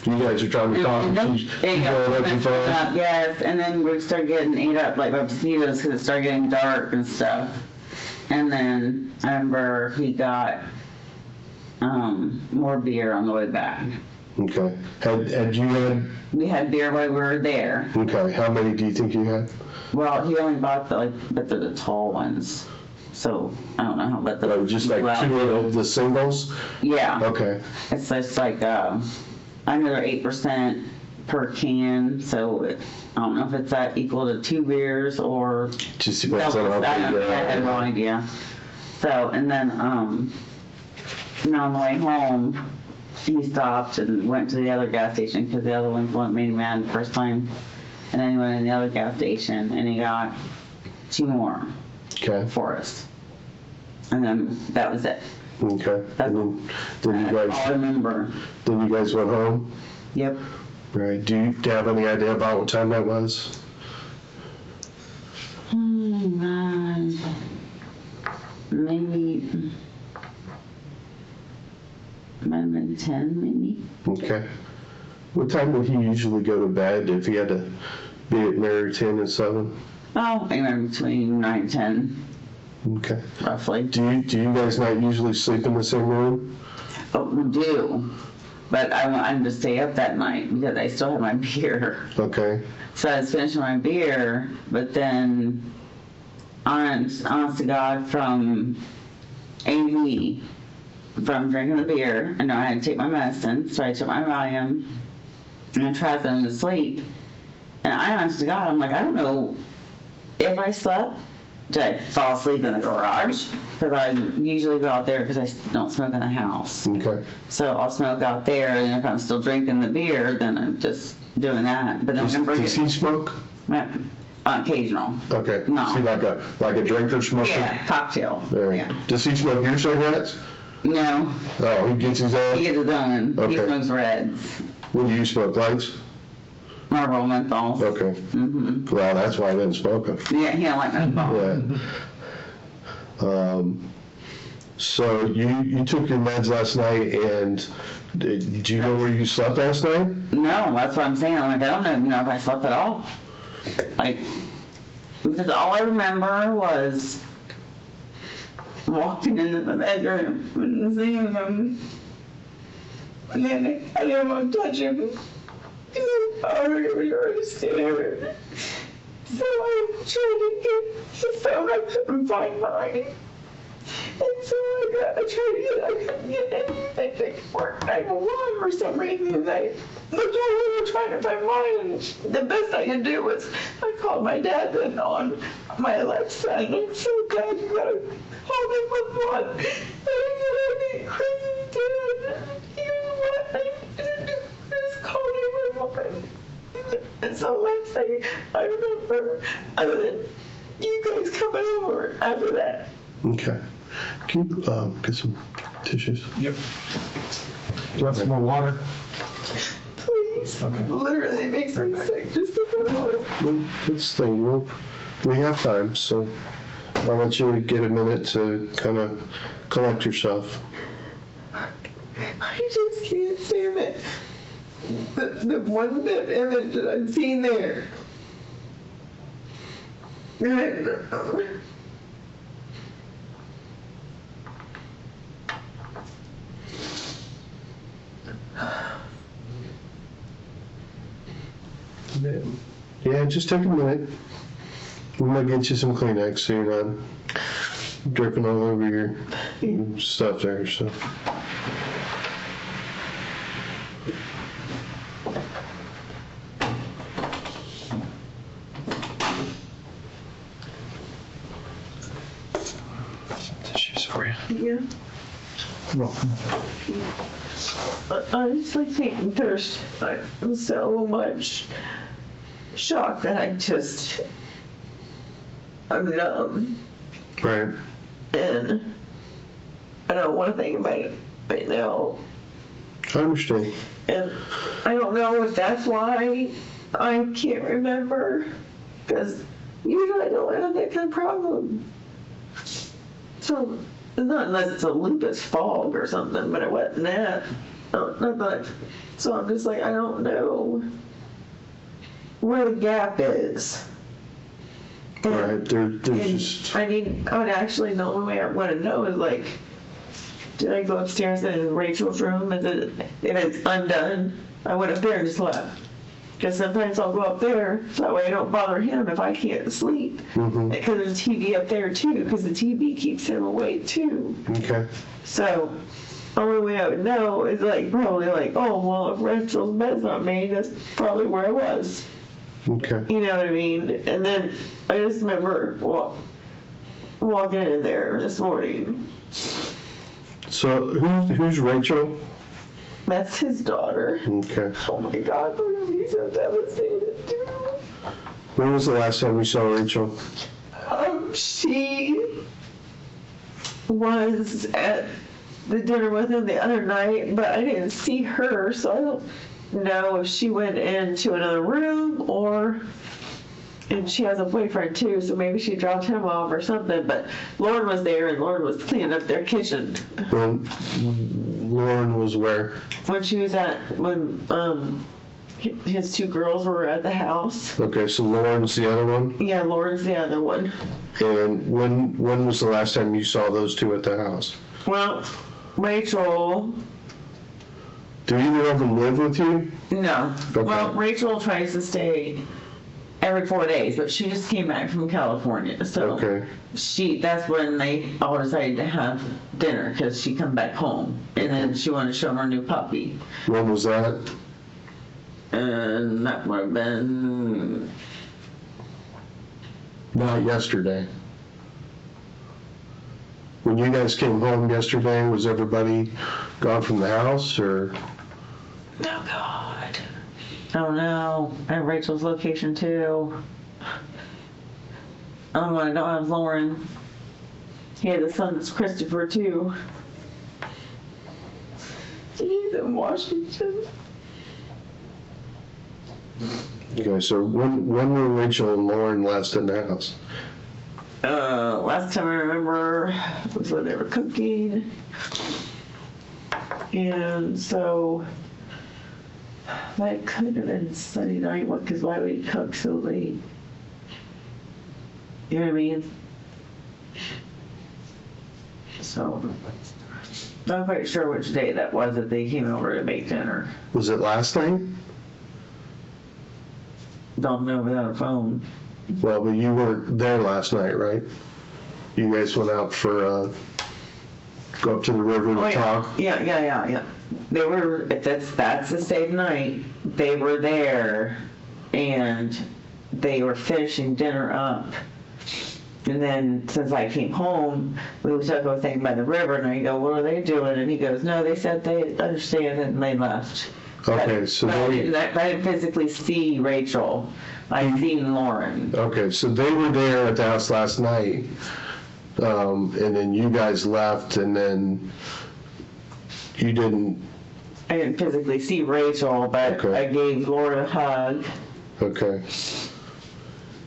You guys are trying to talk. and then- She's going up and phone. yes, and then we started getting ate up like by mosquitoes because it started getting dark and stuff. And then I remember he got more beer on the way back. Okay. Had you had? We had beer while we were there. Okay. How many do you think you had? Well, he only bought but they're the tall ones. So I don't know how, but Just like 2 of the singles? Yeah. Okay. It's just like under 8% per can. So I don't know if it's that equal to 2 beers or. Just depends on how I big had no idea. So, and then, on the way home, he stopped and went to the other gas station because the other ones made him mad the first time. And then he went in the other gas station and he got 2 more Okay. for us. And then that was it. Okay. And then you That's all I remember. guys went home? Yep. Right. Do you have any idea about what time that was? Maybe, might have been 10, maybe. Okay. What time would he usually go to bed if he had to be at Marital at 7? Oh, anywhere between 9 and 10, Okay. roughly. Do you guys not usually sleep in the same room? do. But I wanted to stay up that night because I still had my beer. Okay. So I was finishing my beer, but then, honest to God, from AV, from drinking the beer, I know I had to take my medicine, so I took my Valium, and I tried them to sleep. And honest to God, I'm like, I don't know if I slept. Did I fall asleep in the garage? Because I usually go out there because I don't smoke in the house. Okay. So I'll smoke out there, and if I'm still drinking the beer, then I'm just doing that. But then Does he smoke? Occasional. Okay. No. See, like a drinker smoker? Yeah, cocktail. There. Yeah. Does he smoke your cigarettes? No, Oh, he gets his he own? gets his own. He Okay. smokes reds. What do you smoke, lights? Marlboro menthol. Okay. Mm-hmm. Well, that's why I didn't smoke them. Yeah, he don't like menthol. Yeah. So you took your meds last night, and do you know where you slept last night? No, that's what I'm saying. I'm like, I don't even know if I slept at all. Like, because all I remember was walking into the bedroom and seeing him. And then I didn't want to touch him. I already seen everything. So I tried to get the phone. I couldn't find mine. And so I tried to I couldn't get anything to work 911 for some reason. And I looked all over trying to find mine. And the best I could do was I called my dad then on my left side. I'm so glad you got to hold him with one. And I get crazy dad. He was what I just called him with one. And so last thing I remember, other than you guys coming over after that. Okay. Can you get some tissues? Yep. Do you want some more water? Please. Okay. Literally it makes me sick just to put on. Well, this thing, we have time, so I'll let you get a minute to kind of collect yourself. I just can't stand it. The one bit image that I've seen there. And, Yeah, just take a minute. We might get you some Kleenex so you're not dripping all over your stuff there. So. Tissues for you. yeah. Welcome. I just like taking thirst. I'm so much shocked that I'm numb. Right. And I don't want to think about it right now. I understand. And I don't know if that's why I can't remember. Because usually I don't have that kind of problem. So, not unless it's a lupus fog or something, but it wasn't that. No, not that. So I'm just like, I don't know where the gap is. And- Right. There's and just. I would actually, the only way I want to know is like, did I go upstairs in Rachel's room and if it's undone, I went up there and just left. Because sometimes I'll go up there so that way I don't bother him if I can't sleep. Mhm. Because there's a TV up there too, because the TV keeps him awake too. Okay. So, only way I would know is like probably like, oh well, if Rachel's bed's not made, that's probably where I was. Okay. You know what I mean? And then I just remember walking in there this morning. So who's Rachel? That's his daughter. Okay. Oh my God, we're gonna be so devastated too. When was the last time we saw Rachel? She was at the dinner with him the other night, but I didn't see her, so I don't know if she went into another room and she has a boyfriend too, so maybe she dropped him off or something, but Lauren was there and Lauren was cleaning up their kitchen. When Lauren was where? When his two girls were at the house. Okay, so Lauren's the other one? Yeah, Lauren's the other one. And when was the last time you saw those two at the house? Well, Rachel Do either of them live with you? No. Okay. Well, Rachel tries to stay every 4 days, but she just came back from California, so Okay. that's when they all decided to have dinner, because she come back home, and then she wanted to show her new puppy. When was that? And that would have been, Not yesterday. When you guys came home yesterday, was everybody gone from the house, or? oh God. Oh no, I have Rachel's location too. Oh my, I don't have Lauren. He had the son that's Christopher too. He's in Washington. Okay, so when were Rachel and Lauren last in the house? Last time I remember was when they were cooking. And so that could have been Sunday night, because why would he cook so late? You know what I mean? So, not quite sure which day that was that they came over to make dinner. Was it last night? Don't know without a phone. Well, but you weren't there last night, right? You guys went out for, go up to the river to talk? Yeah. They were, that's the same night. They were there and they were finishing dinner up. And then since I came home, we was up over thing by the river, and I go, what are they doing? And he goes, no, they said they understand, and they left. Okay, so But I didn't physically see Rachel. I seen Lauren. Okay, so they were there at the house last night, and then you guys left, and then you didn't. I didn't physically see Rachel, but Okay. I gave Laura a hug. Okay.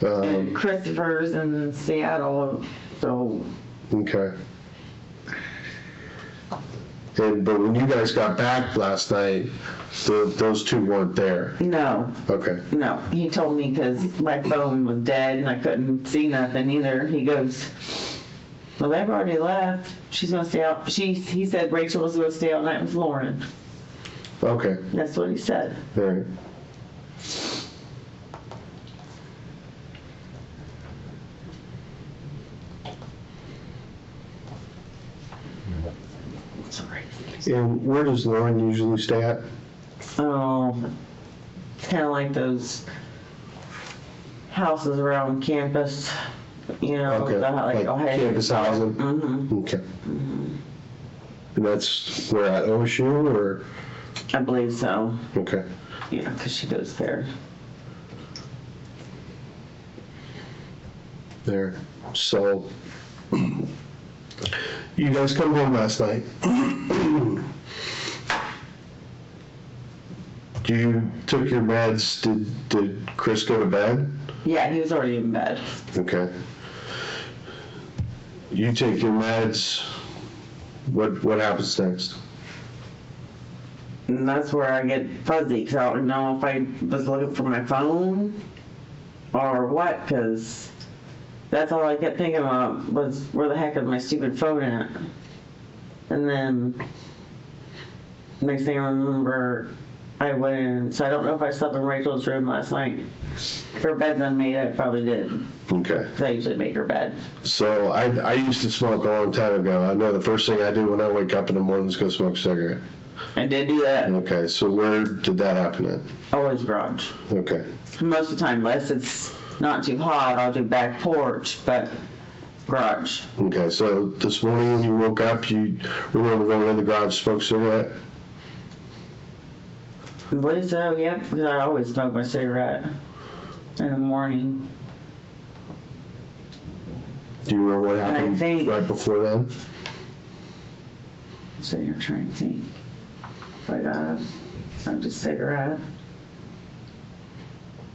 And Christopher's in Seattle, so Okay. But when you guys got back last night, those two weren't there. no. Okay. No, he told me because my phone was dead and I couldn't see nothing either. He goes, well, they've already left. She's gonna stay out. He said Rachel was gonna stay all night with Lauren. Okay. That's what he said. All right. Sorry. And where does Lauren usually stay at? Oh, kind of like those houses around campus, you know, Okay. Like Ohio. campus housing? Mm-hmm. Okay. And that's where at OSU, or? I believe so. Okay. Yeah, because she goes there. There. So, you guys come home last night. You took your meds. Did Chris go to bed? Yeah, he was already in bed. Okay. You take your meds. What happens next? And that's where I get fuzzy, because I don't know if I was looking for my phone or what, because that's all I kept thinking about was where the heck is my stupid phone at? And then next thing I remember, I went in, so I don't know if I slept in Rachel's room last night. If her bed's unmade, I probably did, Okay. because I usually make her bed. So I used to smoke a long time ago. I know the first thing I do when I wake up in the morning is go smoke a cigarette. I did do that. Okay, so where did that happen at? Always garage. Okay. Most of the time, unless it's not too hot, I'll do back porch, but garage. Okay, so this morning when you woke up, you remember going in the garage, smoke a cigarette? I believe so, yep, because I always smoke my cigarette in the morning. Do you remember what happened I think- right before then? So you're trying to think. If I got a cigarette.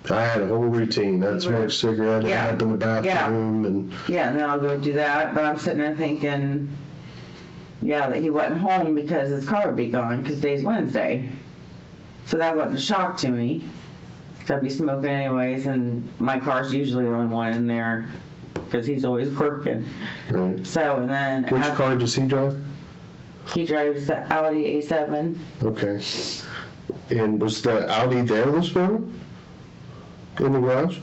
I had a whole routine. I'd smoke a cigarette, I Yeah. had in the bathroom, and Yeah, and then I'll go do that, but I'm sitting there thinking, yeah, that he wasn't home because his car would be gone, because today's Wednesday. So that wasn't a shock to me, because I'd be smoking anyways, and my car's usually the only one in there, because he's always working. right. So, and then. Which car does he drive? He drives the Audi A7. Okay. And was the Audi there this morning? In the garage?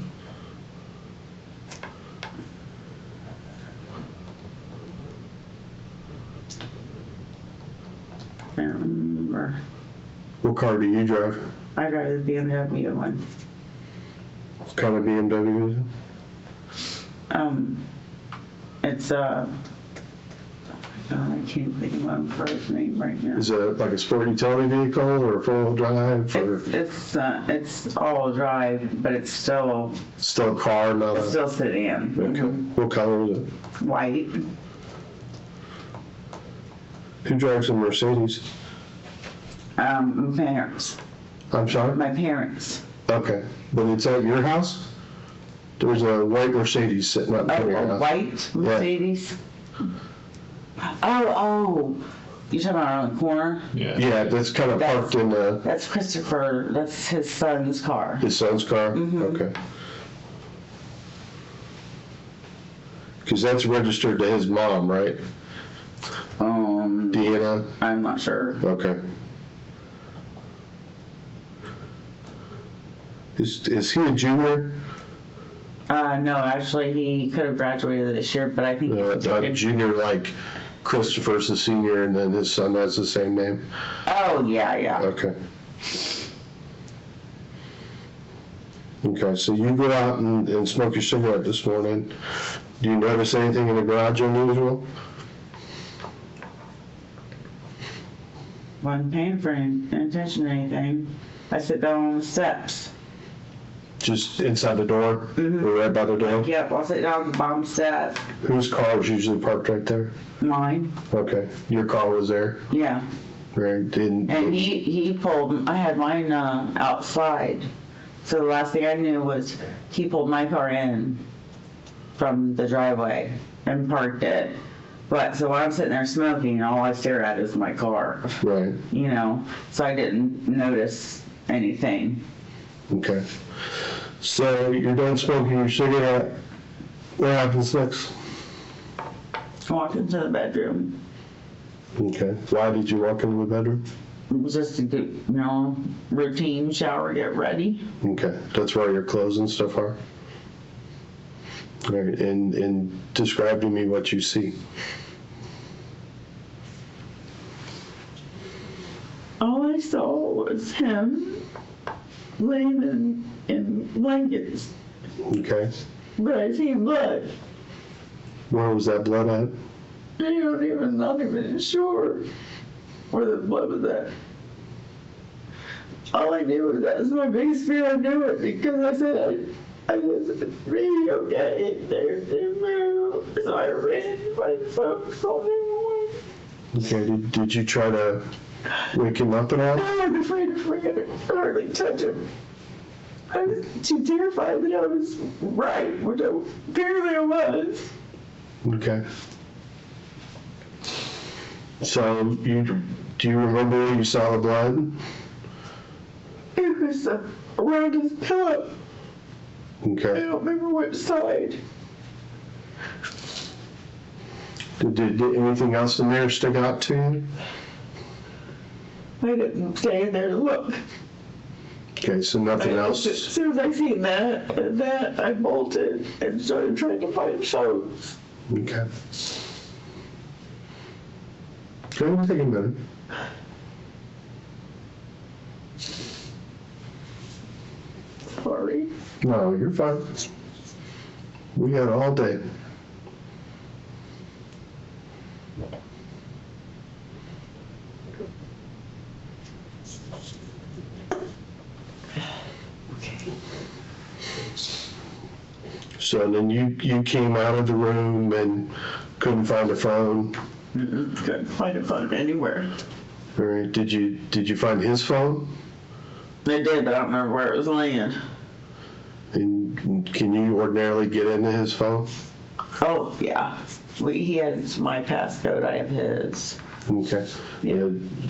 I don't remember. What car do you drive? I drive the BMW one. What kind of BMW is it? It's oh my God, I can't think of my first name right now. Is it like a sport utility vehicle or four-wheel drive? Or It's all drive, but it's still still a car, not a... still sedan. Okay. What color is it? White. Who drives a Mercedes? My parents. I'm sorry? My parents. Okay. But it's at your house? There's a white Mercedes sitting up Oh, in your a house. white Mercedes. Oh, you talking about on the corner? Yeah, that's kind of parked in the... That's Christopher. That's his son's car. His son's car? Okay. Because that's registered to his mom, right? Deanna? I'm not sure. Okay. Is he a junior? No, actually, he could have graduated this year, but I think A junior like Christopher's a senior and then his son has the same name? Oh, yeah. Okay. Okay, so you go out and smoke your cigarette this morning. Do you notice anything in the garage unusual? Wasn't paying for any attention to anything. I sit down on the steps. Just inside the door? Or right by the door? Yep, I'll sit down on the bottom step. Whose car is usually parked right there? Mine. Okay, your car was there? Yeah. Right, And he pulled, I had mine outside. So the last thing I knew was he pulled my car in from the driveway and parked it. But so while I'm sitting there smoking, all I stare at is my car. Right. You know, so I didn't notice anything. Okay. So you're done smoking your cigarette. What happens next? Walked into the bedroom Okay. Why did you walk into the bedroom? just to do, routine shower, get ready. Okay. That's where your clothes and stuff are? All right. And describe to me what you see. All I saw was him laying in blankets, Okay. but I seen blood. Where was that blood at? Not even sure where the blood was at. All I knew was that was my biggest fear. I knew it because I said I was really okay. So I ran to my phone, called 911. Okay. Did you try to wake him up at all? I was afraid to forget hardly touch him. I was too terrified that I was right, which apparently I was. Okay. So do you remember where you saw the blood? It was around his pillow. I Okay. don't remember which side. Did anything else in there stick out to you? I didn't stay there to look. Okay, so nothing As else. soon as I seen that I bolted and started trying to find shows. Okay. Go ahead and take a minute. Sorry. No, you're fine. We had all day. So then you came out of the room and couldn't find a phone. Couldn't find a phone anywhere. All right. Did you find his phone? I did, but I don't remember where it was laying. And can you ordinarily get into his phone? Oh, yeah. He has my passcode, I have his. Okay. Yeah.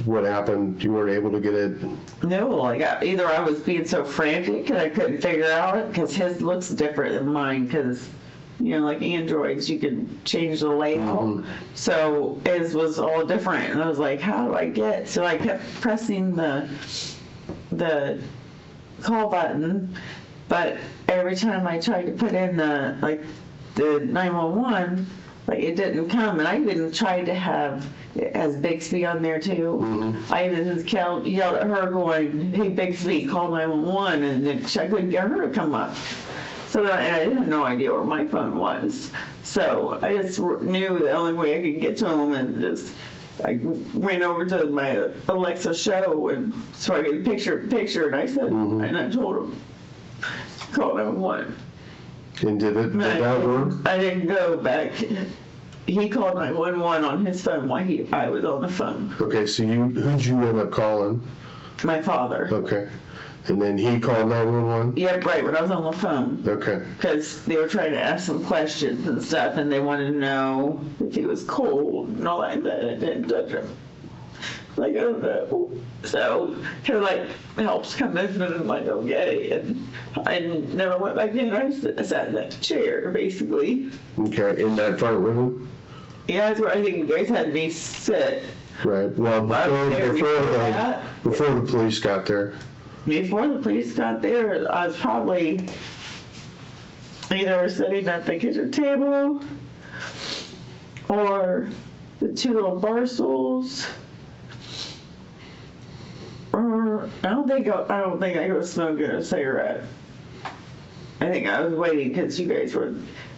What happened? You weren't able to get it? No, either I was being so frantic and I couldn't figure out it, because his looks different than mine, because like Androids, you could change the layout. So his was all different, and I was like, how do I get? So I kept pressing the call button, but every time I tried to put in the 911, it didn't come. And I even tried to have it has Bixby on there too. I even yelled at her going, "Hey Bixby, call 911," and then I couldn't get her to come up. So then I had no idea where my phone was. So I just knew the only way I could get to him, and I went over to my Alexa show, and so I could picture, and I said, and I told him, call 911. And did that work? I didn't go back. He called 911 on his phone while I was on the phone. Okay, so who'd you end up calling? My father. Okay. And then he called 911? Yeah, right, when I was on the phone. Okay. Because they were trying to ask some questions and stuff, and they wanted to know if he was cold and all like that. I didn't touch him. I don't know. So, helps come in, and I'm like, okay. And I never went back in. I sat in that chair, basically. Okay, in that front room? Yeah, that's where I think you guys had me sit. Right. Well, before the police got there. Before the police got there, I was probably either sitting at the kitchen table or the two little bar stools. Or I don't think I was smoking a cigarette. I think I was waiting because you guys were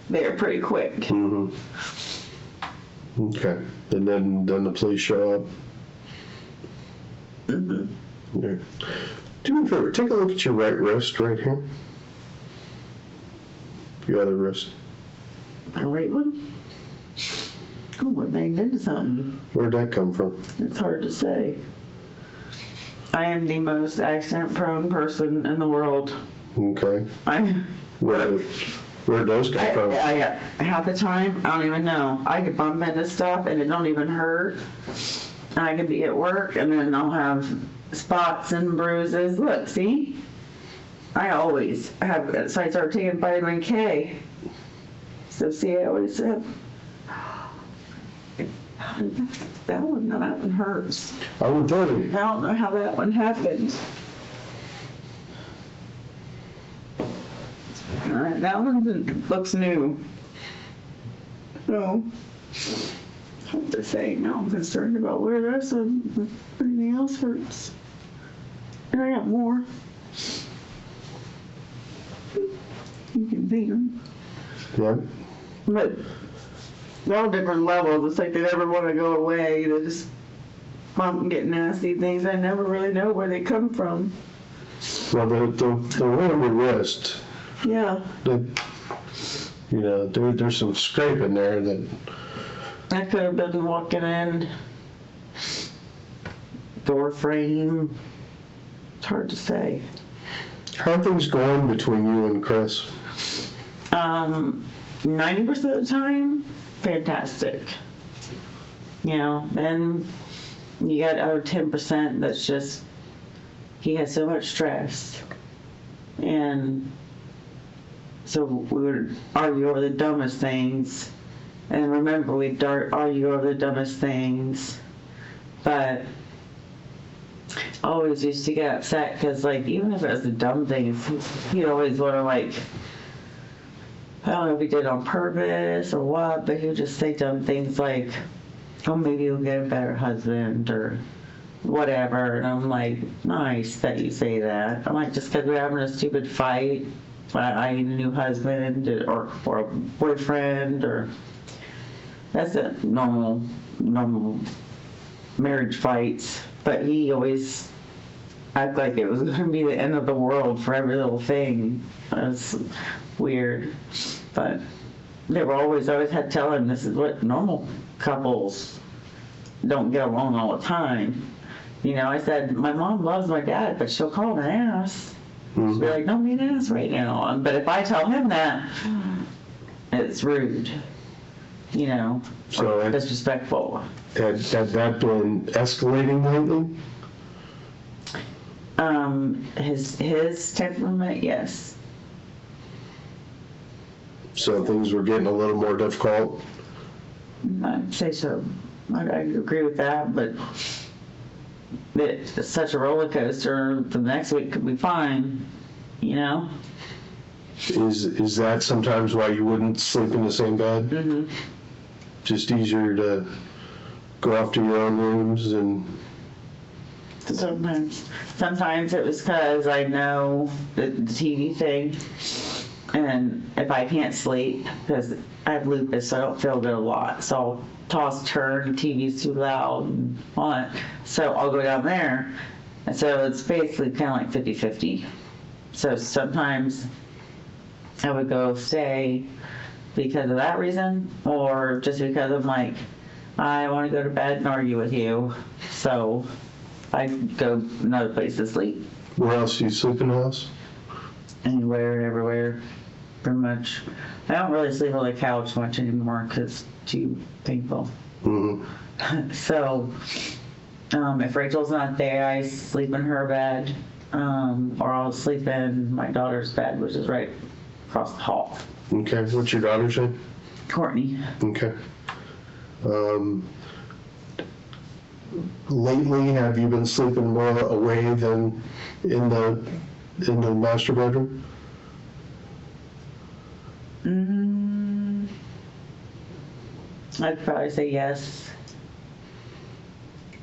there pretty quick. Mm-hmm. Okay. And then the police show up. Mm-hmm. Okay. Do me a favor, take a look at your right wrist right here. Your other wrist. My right one? Oh, it banged into something. Where'd that come from? It's hard to say. I am the most accident-prone person in the world. Okay. Where'd those come from? Half the time, I don't even know. I could bump into stuff and it don't even hurt. And I could be at work and then I'll have spots and bruises. Look, see? I always have, so I started taking vitamin K. So see, I always have, that one hurts. I would tell you. I don't know how that one happened. That one looks new. So, I have to say, now I'm concerned about where the rest of everything else hurts. And I got more. You can see them. Yeah. But they're all different levels. It's like they never want to go away. They just bump and get nasty things. I never really know where they come from. Well, the one on your wrist. Yeah. There's some scraping there that. I could have been walking in. Door frame. It's hard to say. How are things going between you and Chris? 90% of the time, fantastic. Then you got other 10% that's just, he has so much stress. And so we would argue over the dumbest things. And remember, we'd argue over the dumbest things. But I always used to get upset because, even if it was the dumb things, he'd always want to, I don't know if he did it on purpose or what, but he would just say dumb things like, oh, maybe you'll get a better husband or whatever. And I'm like, nice that you say that. I'm like, just because we're having a stupid fight, I need a new husband or a boyfriend, or that's a normal marriage fights. But he always acted like it was going to be the end of the world for every little thing. That's weird. But they were always had to tell him this is what normal couples don't get along all the time. I said, my mom loves my dad, but she'll call him an ass. Mm-hmm. She'll be like, don't be an ass right now. But if I tell him that, it's rude. So disrespectful. Has that been escalating lately? His temperament, yes. So things were getting a little more difficult. I'd say so. I agree with that, but it's such a roller coaster. The next week could be fine, you know? Is that sometimes why you wouldn't sleep in the same bed? Mm-hmm. Just easier to go off to your own rooms and... Sometimes it was because I know the TV thing, and if I can't sleep, because I have lupus, so I don't feel good a lot, so I'll toss, turn, the TV's too loud, and all that, so I'll go down there, and so it's basically kind of like 50-50. So sometimes I would go stay because of that reason, or just because I'm like, I want to go to bed and argue with you, so I go another place to sleep. Where else do you sleep in the house? Anywhere, everywhere, pretty much. I don't really sleep on the couch much anymore because it's too painful. Mm-hmm. So, if Rachel's not there, I sleep in her bed, or I'll sleep in my daughter's bed, which is right across the hall. Okay, what's your daughter's name? Courtney. Okay. Lately, have you been sleeping more away than in the master bedroom? I'd probably say yes.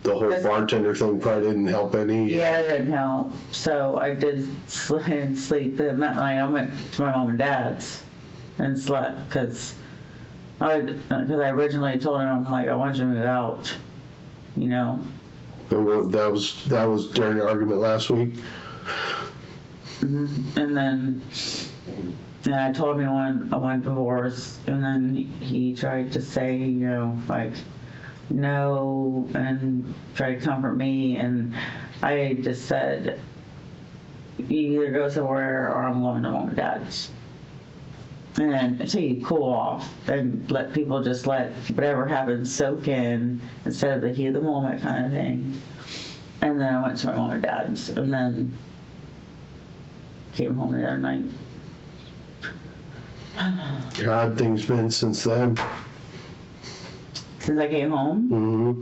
The whole bartender thing probably didn't help any. Yeah, it didn't help. So I did sleep. That night I went to my mom and dad's and slept because I originally told him, I'm like, I want you to move out, you know. That was during the argument last week. And then I told him I want a divorce, and then he tried to say, you know, like, no, and try to comfort me, and I just said, you either go somewhere or I'm going to mom and dad's. And until you cool off and let people just let whatever happens soak in instead of the heat of the moment kind of thing. And then I went to my mom and dad's, and then came home the other night. How have things been since then? Since I came home, Mm-hmm.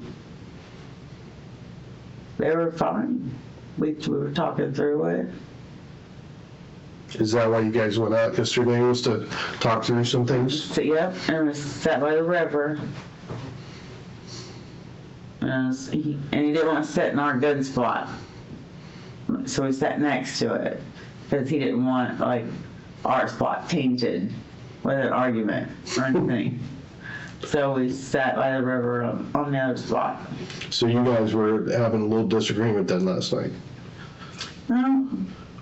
they were fine. We were talking through it. Is that why you guys went out yesterday, was to talk through some things? So, yep, and we sat by the river. And he didn't want to sit in our good spot. So we sat next to it because he didn't want, like, our spot tainted with an argument or anything. So we sat by the river on the other spot. So you guys were having a little disagreement then last night? No.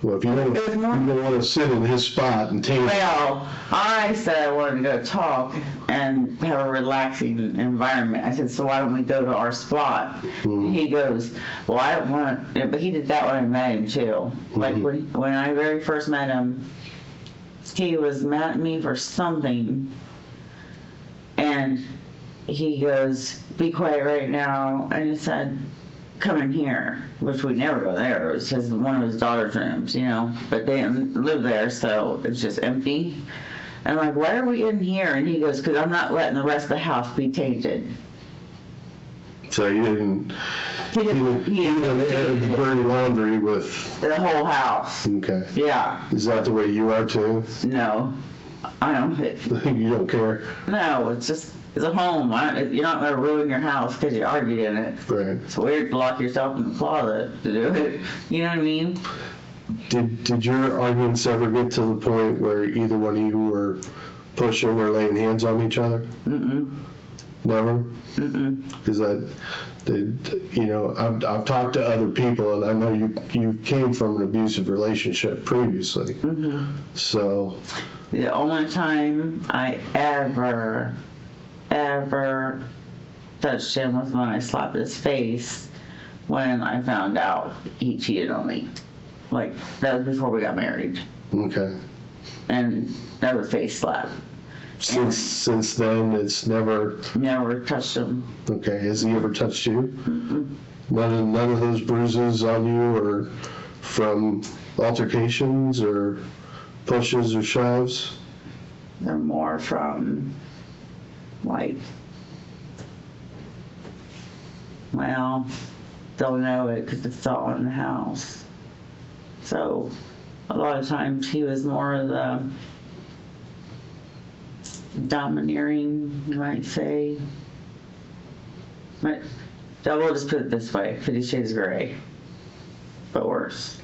Well, if you don't want to sit in his spot and taint. Well, I said I wanted to go talk and have a relaxing environment. I said, so why don't we go to our spot? He goes, well, I don't want to, but he did that when I met him too. Like when I very first met him, he was mad at me for something, and he goes, be quiet right now. And he said, come in here, which we never go there. It was one of his daughter's rooms, you know, but they didn't live there, so it's just empty. And I'm like, why are we in here? And he goes, because I'm not letting the rest of the house be tainted. So you didn't He air the dirty laundry with. the whole house. Okay. Yeah. Is that the way you are too? No, I don't. You don't care? No, it's a home. You're not going to ruin your house because you argued in it. Right. It's weird to lock yourself in the closet to do it. You know what I mean? Did your arguments ever get to the point where either one of you were pushing or laying hands on each other? Never? Because I've talked to other people, and I know you came from an abusive relationship previously. So. The only time I ever touched him was when I slapped his face when I found out he cheated on me. Like, that was before we got married. Okay. And that was face slap. Since then, it's never touched him. Okay. Has he ever touched you? None of those bruises on you are from altercations or pushes or shoves? they're more from, like, well, they'll know it because it's all in the house. So a lot of times he was more of the domineering, you might say. But I will just put it this way, 50 Shades of Grey, but worse.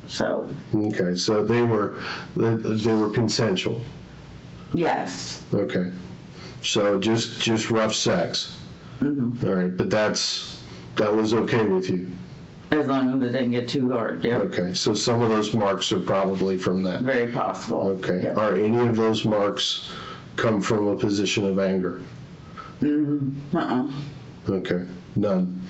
So, Okay, so they were consensual. yes. Okay, so just rough sex. Mm-hmm. All right, but that was okay with you. As long as it didn't get too hard, yeah. Okay, so some of those marks are probably from that. Very possible. Okay, Yeah. are any of those marks come from a position of anger? Okay, none.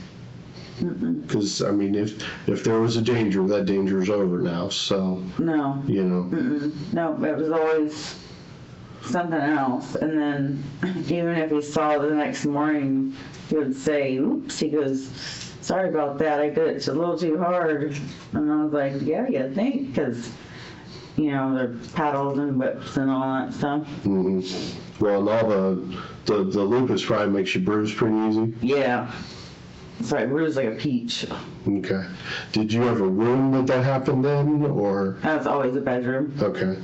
Because, I mean, if there was a danger, that danger's over now, so, No. you know. No, it was always something else. And then even if he saw it the next morning, he would say, oops, he goes, sorry about that, I did it a little too hard. And I was like, yeah, you think, because, you know, they're paddles and whips and all that stuff. Well, and all the lupus probably makes you bruise pretty easy. Yeah. So I bruised like a peach. Okay. Did you have a room that happened in, or? That was always the bedroom. Okay.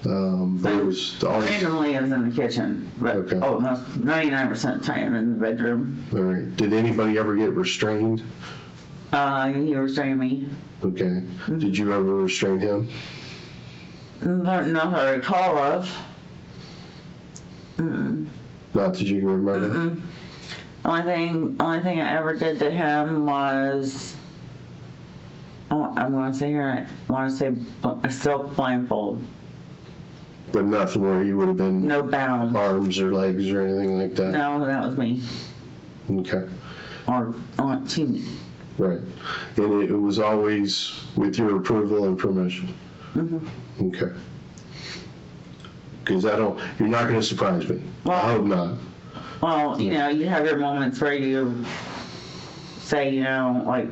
But it was always, Randomly, I was in the kitchen, but Okay. almost 99% of the time in the bedroom. all right. Did anybody ever get restrained? He restrained me. Okay. Did you ever restrain him? Not that I recall of. Not that you can remember? Only thing I ever did to him was, I'm going to say here, I want to say a silk blindfold. But nothing where you would have been No bound. arms or legs or anything like that? No, that was me. Okay. Or to me. Right. And it was always with your approval and permission? Okay. Because you're not going to surprise me. Well, I hope not. Well, you know, you have your moments where you say, you know, like,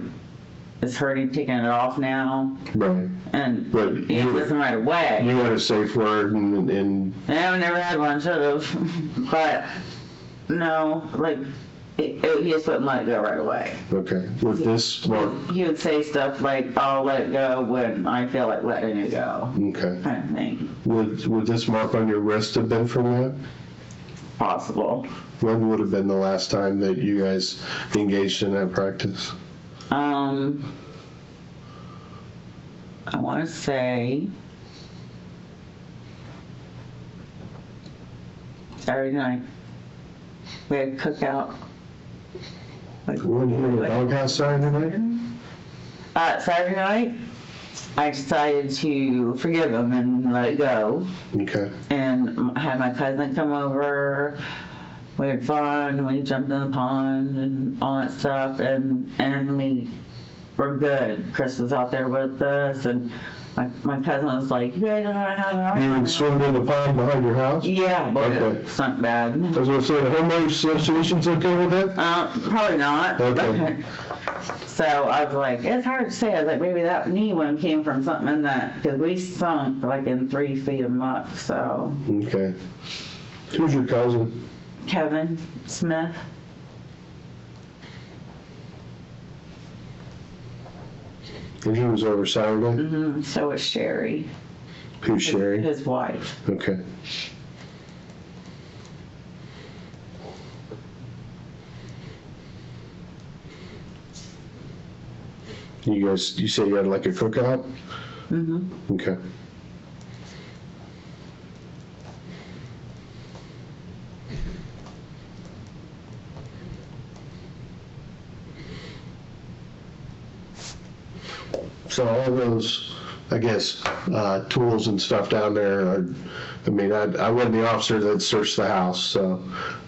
it's hurting, taking it off now. Right. And But it wasn't right away. You had a safe word and I never had one, should have. But, no, like, he just wouldn't let it go right away. okay. With this mark, He would say stuff like, I'll let it go when I feel like letting it go, okay. kind of thing. Would this mark on your wrist have been from that? Possible. When would have been the last time that you guys engaged in that practice? I want to say Saturday night. We had a cookout. When you were in the doghouse Saturday night? Saturday night, I decided to forgive him and let it go. Okay. And had my cousin come over. We had fun. We jumped in the pond and all that stuff. And we were good. Chris was out there with us, and my cousin was like, "You guys don't know how to." You would swim in the pond behind your house? Yeah, but Okay. it stunk bad. I was going to say, the homeowners association's okay with that? Probably not. Okay. So I was like, it's hard to say. I was like, maybe that knee one came from something in that, because we sunk like in 3 feet of muck. So Okay. Who's your cousin? Kevin Smith. And he was over Saturday? So was Sherry, Who's Sherry? his wife. Okay. You say you had like a cookout? Okay. So all those, I guess, tools and stuff down there are, I mean, I wasn't the officer that searched the house, so,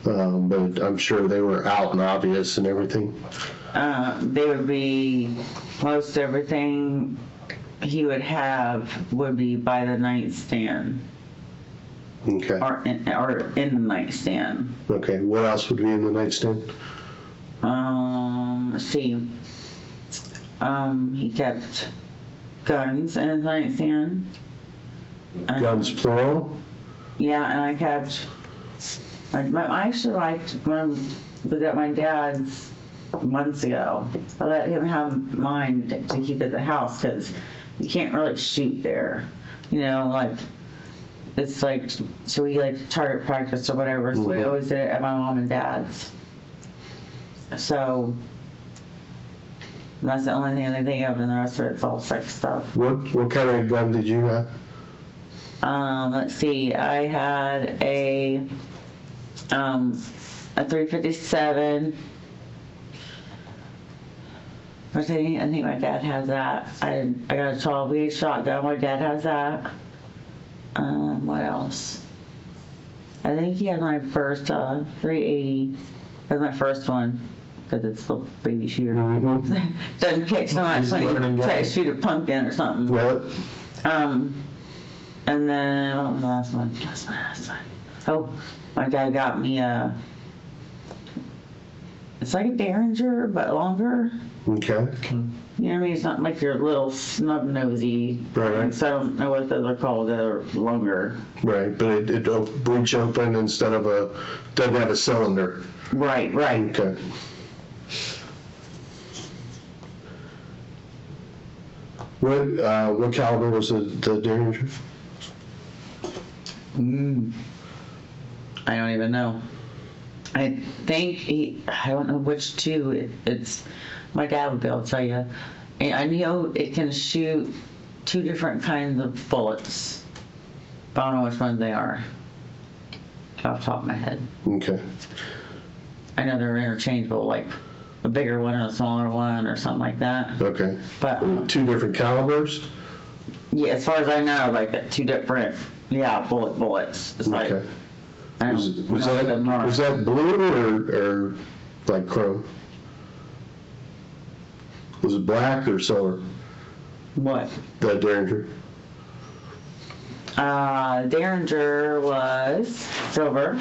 but I'm sure they were out and obvious and everything. They would be, most everything he would have would be by the nightstand. Okay. Or in the nightstand. Okay, what else would be in the nightstand? Let's see. He kept guns in his nightstand. Guns plural? Yeah, and I kept, I actually liked when I was at my dad's months ago. I let him have mine to keep at the house because you can't really shoot there. You know, like, it's like, so we like target practice or whatever, so we always did it at my mom and dad's. So, that's the only thing I can think of, and the rest of it's all sex stuff. What kind of gun did you have? Let's see, I had a 357. I think my dad has that. I got a 12 gauge shotgun. My dad has that. What else? I think he had my first 380. That's my first one because it's a baby shooter. Doesn't kick so much when you try to shoot a pumpkin or something. What? And then what was the last one? That's my last one. Oh, my dad got me it's like a Derringer but longer. Okay. You know what I mean? It's not like your little snub nosy. Right. So I don't know what those are called. They're longer. Right, but it breach open instead of doesn't have a cylinder. Right. Okay. What caliber was the Derringer? I don't even know. I think I don't know which two. It's my dad would be able to tell you. And I know it can shoot 2 different kinds of bullets. But I don't know which ones they are. Off the top of my head. Okay. I know they're interchangeable, like a bigger one and a smaller one or something like that. Okay. But 2 different calibers? yeah, as far as I know, like 2 different bullets. It's like, Okay. I don't Was know what them are. that blue or like chrome? Was it black or silver? What? That Derringer? Derringer was silver.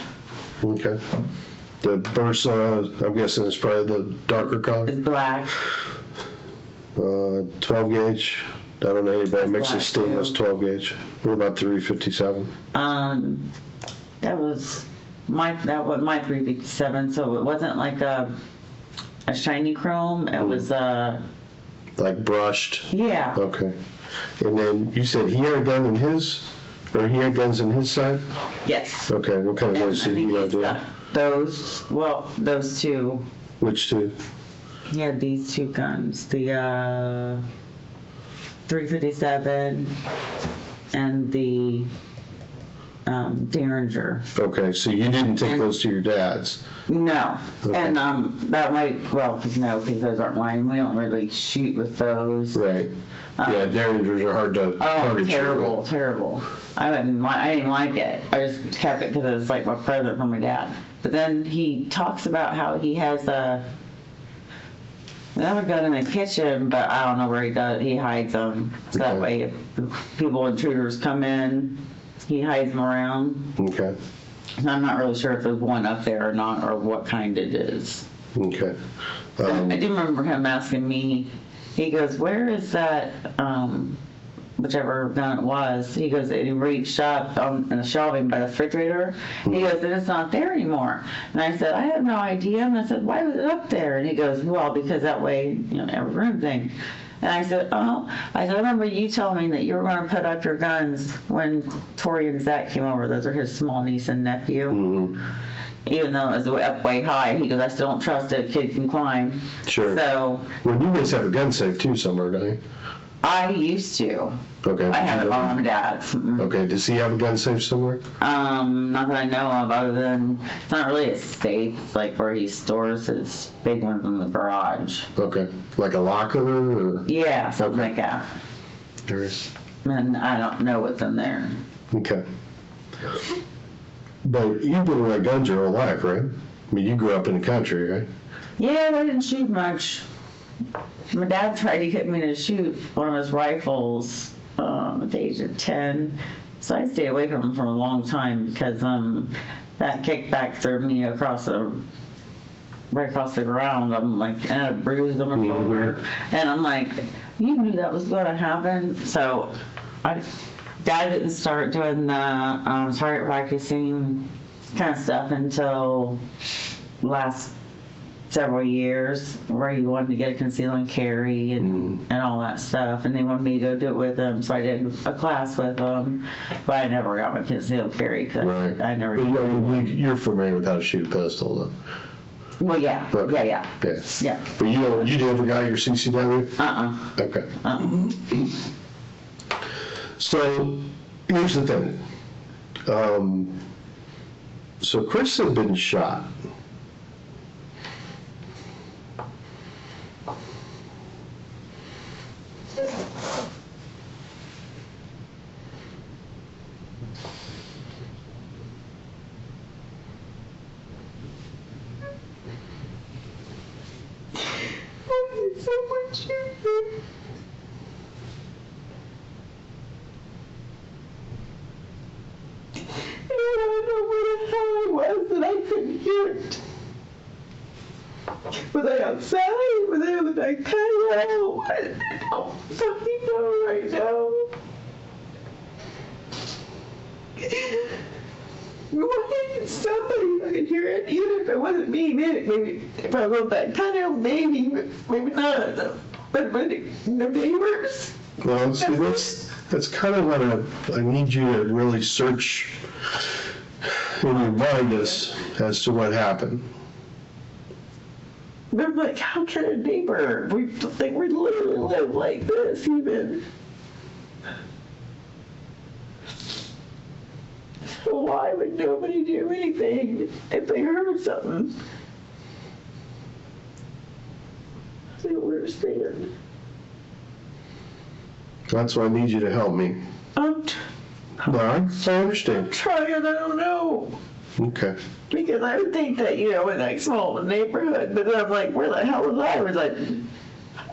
Okay. The Bursa, I'm guessing it's probably the darker color. It's black. 12 gauge. I don't know anybody mixes Black, stainless too. 12 gauge. What about 357? That was my 357. So it wasn't like a shiny chrome. It was Like brushed? yeah. Okay. And then you said he had a gun in his, or he had guns in his side? Yes. Okay, what kind of guns did he have? Those 2. Which 2? He had these 2 guns. The 357 and the Derringer. Okay, so you didn't take those to your dad's? No. Okay. And that might, no, because those aren't mine. We don't really shoot with those. Right. Yeah, Derringers are hard to target. Terrible. I didn't like it. I just kept it because it was like my present from my dad. But then he talks about how he has another gun in the kitchen, but I don't know where he hides them. So that way if intruders come in, he hides them around. Okay. And I'm not really sure if there's one up there or not, or what kind it is. Okay. I do remember him asking me, he goes, where is that, whichever gun it was? He goes, and he reached up in the shelving by the refrigerator. He goes, and it's not there anymore. And I said, I have no idea. And I said, why was it up there? And he goes, well, because that way, every room thing. And I said, I remember you telling me that you were going to put up your guns when Tori and Zach came over. Those are his small niece and nephew. Mm-hmm. Even though it was up way high, he goes, I still don't trust it. Kids can climb. Sure. So. Well, you guys have a gun safe too somewhere, don't you? I used to. Okay. I have it by mom and dad. Okay. Does he have a gun safe somewhere? Not that I know of, other than it's not really a safe. It's like where he stores his big ones in the garage. Okay. Like a locker or? Yeah, something Okay. like that. There is. And I don't know what's in there. Okay. But you've been around guns your whole life, right? I mean, you grew up in the country, right? Yeah, I didn't shoot much. My dad tried to get me to shoot one of his rifles at the age of 10. So I stayed away from him for a long time because that kickback threw me right across the ground. I'm like, and I bruised him over. And I'm like, you knew that was going to happen. So I Dad didn't start doing the target practicing kind of stuff until last several years, where he wanted to get a conceal and carry and all that stuff, and they wanted me to go do it with him, so I did a class with him, but I never got my conceal and carry because Right. I never. But you're familiar with how to shoot a pistol, though. Well, yeah, But- yeah. Yeah. But you never got your CCW? Okay. So here's the thing. So Chris had been shot. So much. I don't know where the hell I was that I couldn't hear it. Was I outside? Was I on the back patio? I don't fucking know right now. Why didn't somebody I could hear it? Even if it wasn't me, maybe if I was on that patio, maybe not. But the neighbors. Well, see, that's kind of what I need you to really search in your mind as to what happened. I'm like, how can a neighbor? We literally live like this even. So why would nobody do anything if they heard something? I don't understand. That's why I need you to help me. I'm No, I understand. trying, I don't know. Okay. Because I would think that, in like small neighborhood, but then I'm like, where the hell was I? I was like,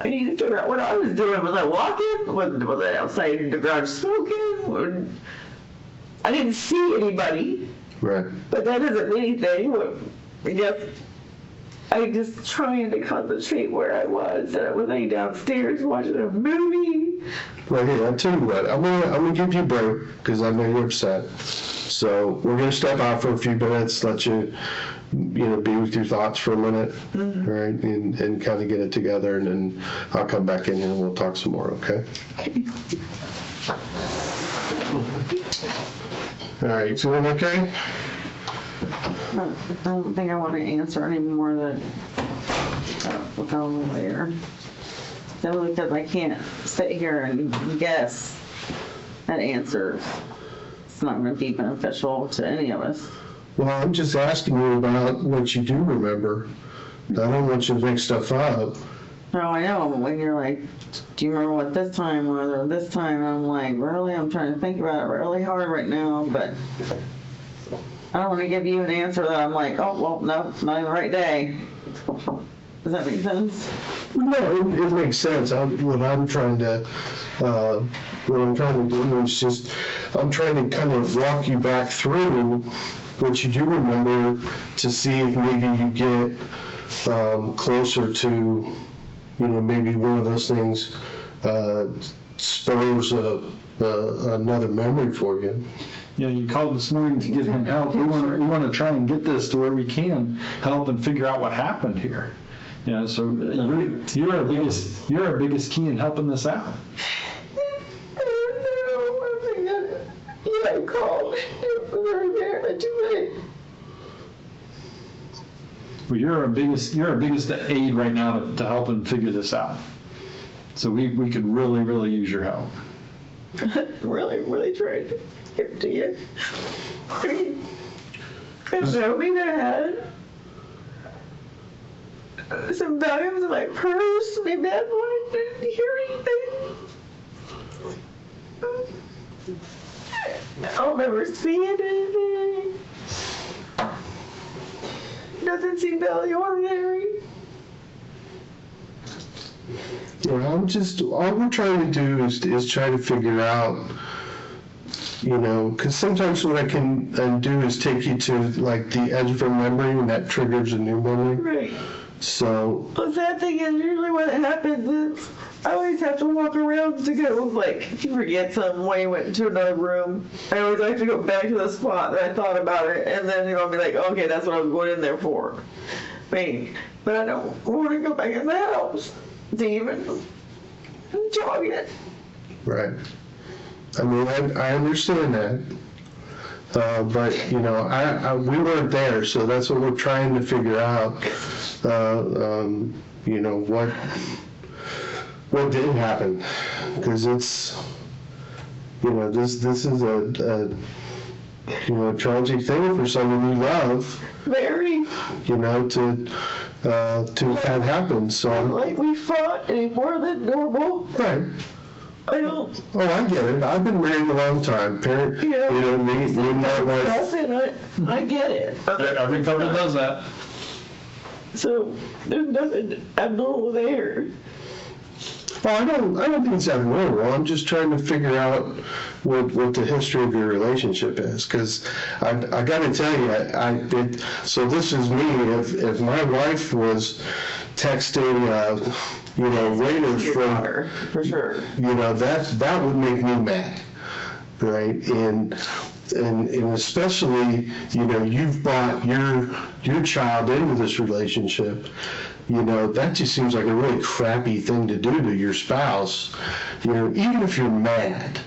I need to figure out what I was doing. Was I walking? Was I outside in the garage smoking? I didn't see anybody, Right. but that doesn't mean anything. I guess I'm just trying to concentrate where I was. And I was laying downstairs watching a movie. Well, here, I'll tell you what. I'm gonna give you a break because I know you're upset. So we're gonna step out for a few minutes, let you, be with your thoughts for a minute, all right, and kind of get it together, and then I'll come back in here and we'll talk some more, okay? All right, feeling okay? I don't think I want to answer any more that will go later. Simply because I can't sit here and guess that answer. It's not going to be beneficial to any of us. Well, I'm just asking you about what you do remember. I don't want you to make stuff up. Oh, I know. When you're like, do you remember what this time was or this time? I'm like, really? I'm trying to think about it really hard right now, but I don't want to give you an answer that I'm like, oh, well, no, not even the right day. Does that make sense? No, it makes sense. What I'm trying to do is just, I'm trying to kind of walk you back through what you do remember to see if maybe you get closer to, maybe one of those things spurs another memory for you. You called this morning to get him help. We want to try and get this to where we can help and figure out what happened here. So you're our biggest key in helping this out. I don't know. I called. It was very, very too late. Well, you're our biggest aid right now to helping figure this out. So we could really, really use your help. Really, really tried to get to you. I mean, showed me that I had some valuables in my purse. My dad wanted to hear anything. I don't remember seeing anything. Nothing seemed out of the ordinary. All we're trying to do is try to figure out, because sometimes what I can do is take you to like the edge of a memory and that triggers a new memory. Right. So. The sad thing is usually what happens is I always have to walk around to go, like, if you forget something when you went into another room, I always have to go back to the spot that I thought about it, and then I'll be like, okay, that's what I was going in there for. But I don't want to go back in the house to even enjoy it. Right. I mean, I understand that. But, you know, we weren't there, so that's what we're trying to figure out. You know, what did happen? Because it's, you know, this is a you know, a tragic thing for someone you love. Very. You know, to have happened. So Like we fought any more than normal. right. I don't. Oh, I get it. I've been married a long time. Parent, Yeah. you know, me and my wife. Nothing. I get it. Every couple does that. So there's nothing abnormal there. Well, I don't think it's abnormal. I'm just trying to figure out what the history of your relationship is, because I got to tell you, so this is me. If my wife was texting, you know, waiters Your from, daughter, for sure. you know, that would make me mad, right? And especially, you know, you've brought your child into this relationship. You know, that just seems like a really crappy thing to do to your spouse. You know, even if you're mad,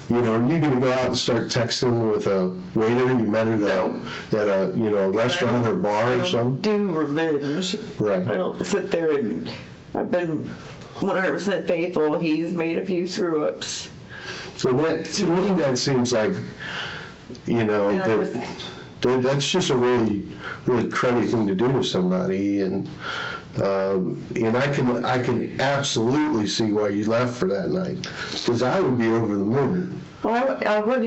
you know, are you going to go out and start texting with a waiter you met at a you know, a restaurant or bar or something? Do revenge. Right. I don't sit there and I've been 100% faithful. He's made a few screw ups. So that, to me, that seems like, you know, that's just a really, really cruddy thing to do to somebody, and I can absolutely see why you left for that night, because I would be over the moon. Well, I wasn't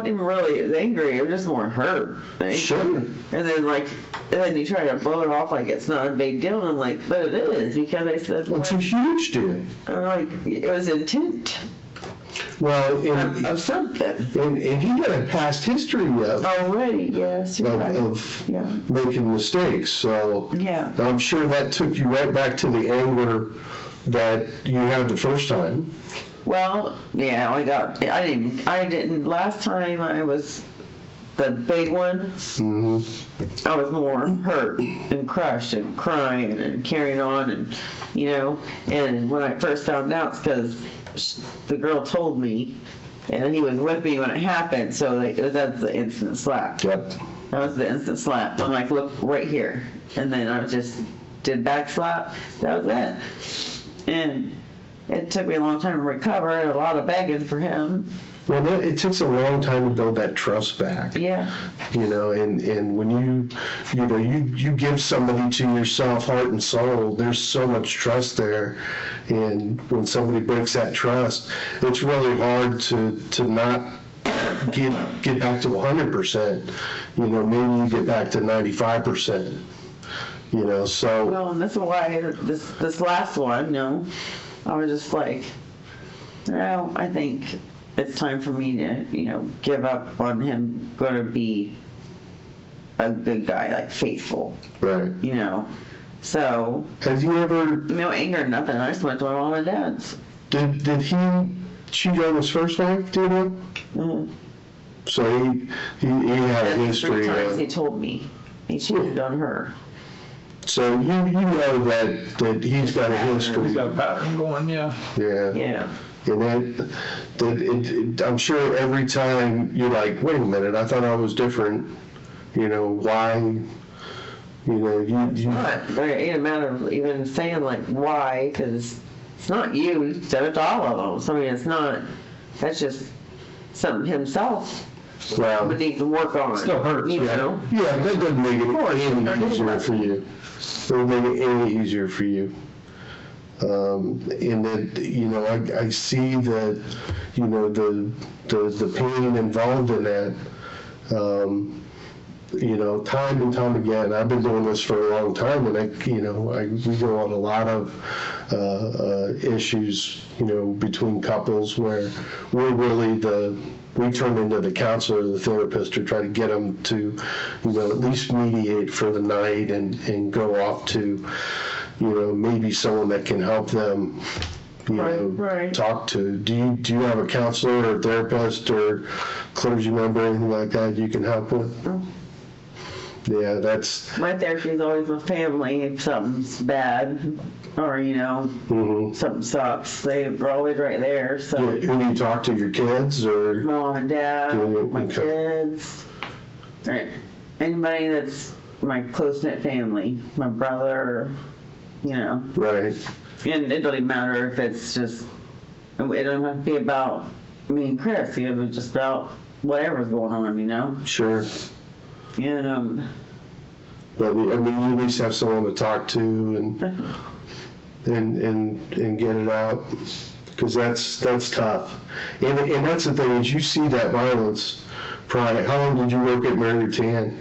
even really angry. I was just more hurt. Sure. And then you try to blow it off like it's not a big deal. And I'm like, but it is, because I said, It's a huge deal. I'm like, it was intent Well, of something. and he got a past history of Already, yes, you're right. Yeah. making mistakes, so Yeah. I'm sure that took you right back to the anger that you had the first time. Well, yeah, I didn't, last time I was the big one, Mm-hmm. I was more hurt and crushed and crying and carrying on, and, you know, and when I first found out, because the girl told me, and he was with me when it happened, so that's the instant slap. Yep. That was the instant slap. I'm like, look, right here. And then I just did back slap. That was it. And it took me a long time to recover, and a lot of begging for him. Well, it takes a long time to build that trust back. Yeah. You know, and when you give somebody to yourself, heart and soul, there's so much trust there. And when somebody breaks that trust, it's really hard to not get back to 100%. You know, maybe you get back to 95%. You know, so. Well, and that's why this last one, you know, I was just like, no, I think it's time for me to, you know, give up on him going to be a good guy, like faithful, Right. you know. So, Have you ever, no anger, nothing. I just went to my mom and dad's. did he cheat on his first wife, do you know? Mm-hmm. So he had a And history 3 times he of, told me he cheated on her. so you know that he's got a history. He's got a pattern going, yeah. Yeah. Yeah. And I'm sure every time you're like, wait a minute, I thought I was different. You know, why? You know, you But it ain't a matter of even saying like why, because it's not you. You said it to all of them. So I mean, it's not. That's just something himself well, would need to work on. Still hurts, you know. yeah, that doesn't make it any easier for you. It doesn't make it any easier for you. In that, you know, I see that, you know, the pain involved in that. You know, time and time again. I've been doing this for a long time, and we go on a lot of issues, you know, between couples where we turn into the counselor or the therapist to try to get them to, you know, at least mediate for the night and go off to, maybe someone that can help them, Right. talk to. Do you have a counselor or a therapist or clergy member or anything like that you can help with? Mm. Yeah, that's. My therapy is always with family if something's bad or, Mhm. something sucks. They're always right there. So Who do you talk to? Your kids or? mom and dad, my Okay. kids, or anybody that's my close-knit family, my brother, Right. and it doesn't matter if it's just, it don't have to be about me and Chris, it was just about whatever's going on, Sure. and But I mean, you at least have someone to talk to and get it out, because that's tough. And that's the thing, is you see that violence. Probably, how long did you work at Mary Tan?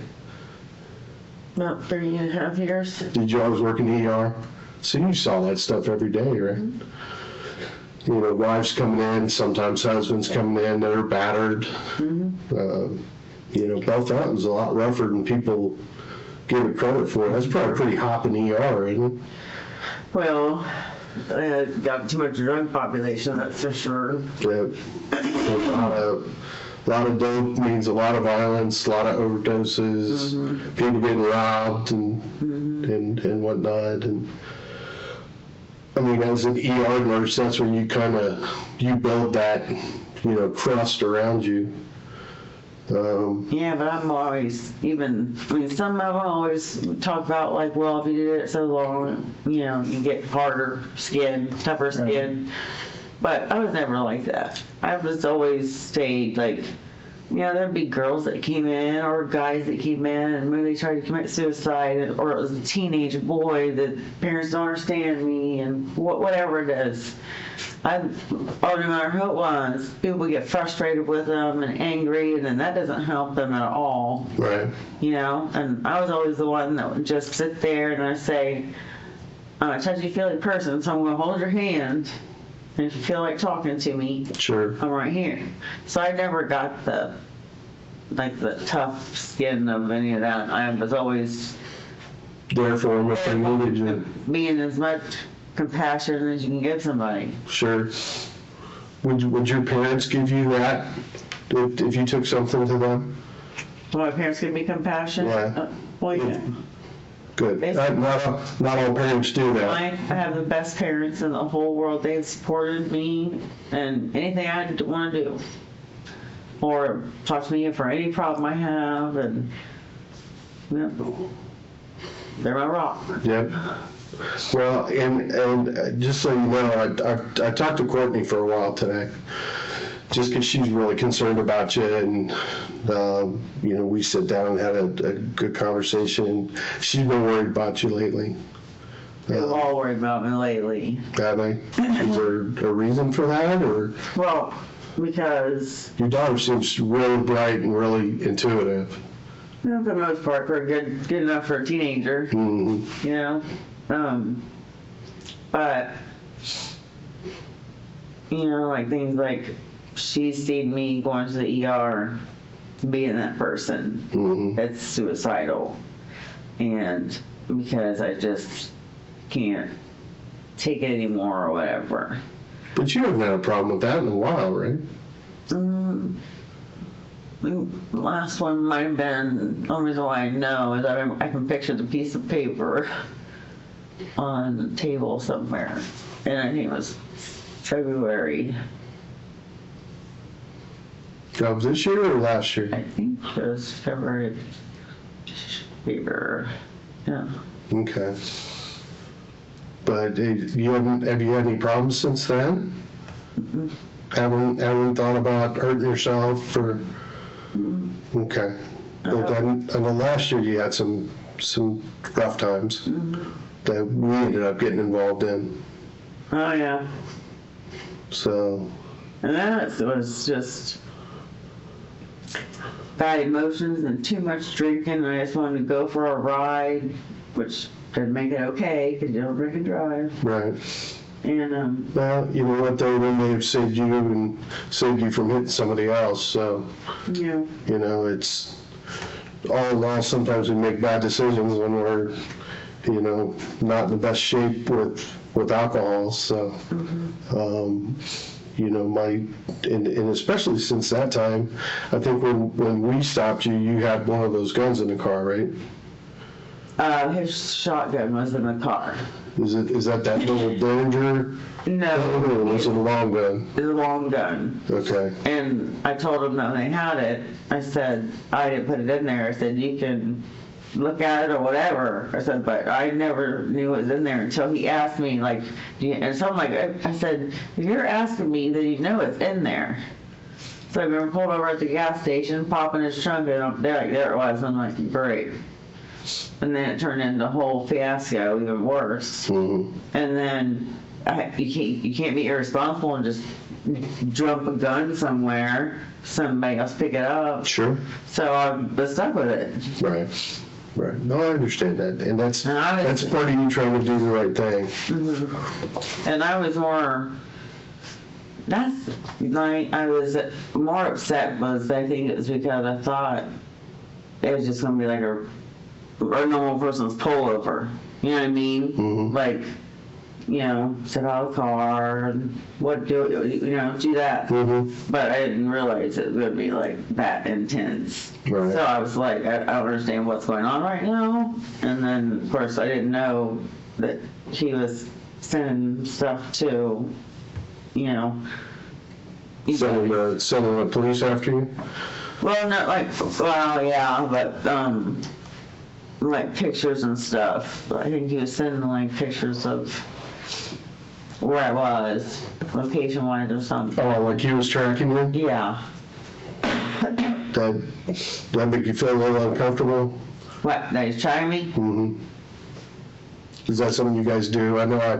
about 3.5 years. Did you always work in the ER? So you saw that stuff every day, right? Wives coming in, sometimes husbands coming in that are battered. Both that was a lot rougher than people give it credit for. That's probably pretty hop in the ER, isn't it? Well, I got too much drug population, that's for sure. Yeah. A lot of dope means a lot of violence, a lot of overdoses, people getting robbed and whatnot. And I mean, as an ER nurse, that's where you build that, crust around you. Yeah, but I'm always, some of them always talk about like, well, if you did it so long, you get harder skin, tougher skin. But I was never like that. I was always stayed like, there'd be girls that came in or guys that came in and maybe they tried to commit suicide, or it was a teenage boy that parents don't understand me and whatever it is. No matter who it was, people get frustrated with them and angry, and then that doesn't help them at all. Right. And I was always the one that would just sit there and I say, I'm a touchy-feely person, so I'm going to hold your hand. And if you feel like talking to me, Sure. I'm right here. So I never got the tough skin of any of that. I was always Therefore, if they needed you. being as much compassion as you can give somebody. Sure. Would your parents give you that if you took something to them? So my parents give me compassion? Yeah. Well, yeah. Good. Basically- Not all parents do that. I have the best parents in the whole world. They've supported me and anything I want to do. Or talk to me for any problem I have, and they're my rock. Yep. Well, and just so you know, I talked to Courtney for a while today, just because she's really concerned about you, and we sat down and had a good conversation. She's been worried about you lately. They've all worried about me lately. Have they? Is there a reason for that, or Well, because your daughter seems really bright and really intuitive? for the most part, we're good enough for a teenager. Mm-hmm. But like things like she's seen me going to the ER, being that person that's suicidal, and because I just can't take it anymore or whatever. But you haven't had a problem with that in a while, right? The last one might have been, the only reason why I know is I can picture the piece of paper on the table somewhere, and I think it was February. Of this year or last year? I think it was February. Yeah. Okay. But have you had any problems since then? Haven't thought about hurting yourself or? Okay. But then, I know last year you had some rough times that we ended up getting involved in. Oh yeah. So. And that was just bad emotions and too much drinking, and I just wanted to go for a ride, which didn't make it okay because you don't drink and drive. Right. And Well, you know what, though, they may have saved you and saved you from hitting somebody else, so, yeah. it's all in all, sometimes we make bad decisions when we're not in the best shape with alcohol. So, and especially since that time, I think when we stopped you, you had one of those guns in the car, right? His shotgun was in the car. Is that little Derringer? No, Or was it a long gun? it's a long gun. Okay. And I told him that when they had it, I said, I didn't put it in there. I said, you can look at it or whatever. I said, but I never knew it was in there until he asked me, like, and so I'm like, I said, if you're asking me, then you know it's in there. So I remember pulled over at the gas station, popping his trunk, and there it was. I'm like, great. And then it turned into a whole fiasco, even worse. Mm-hmm. And then you can't be irresponsible and just drop a gun somewhere. Somebody else pick it up. Sure. So I was stuck with it. Right. Right. No, I understand that, and that's And part of you trying to do the right thing. And I was more. That's like I was more upset. Was I think it was because I thought it was just gonna be like a normal person's pullover. You know what I mean? Mm-hmm. Like, sit out of the car and do that. Mm-hmm. But I didn't realize it would be like that intense. Right. So I was like, I don't understand what's going on right now. And then, of course, I didn't know that he was sending stuff to, Sending the police after you? Well, yeah, but like pictures and stuff. I think he was sending like pictures of where I was, location-wise or something. Oh, like he was tracking you? Yeah. That make you feel a little uncomfortable? What? That he's trying me? Mm-hmm. Is that something you guys do? I know I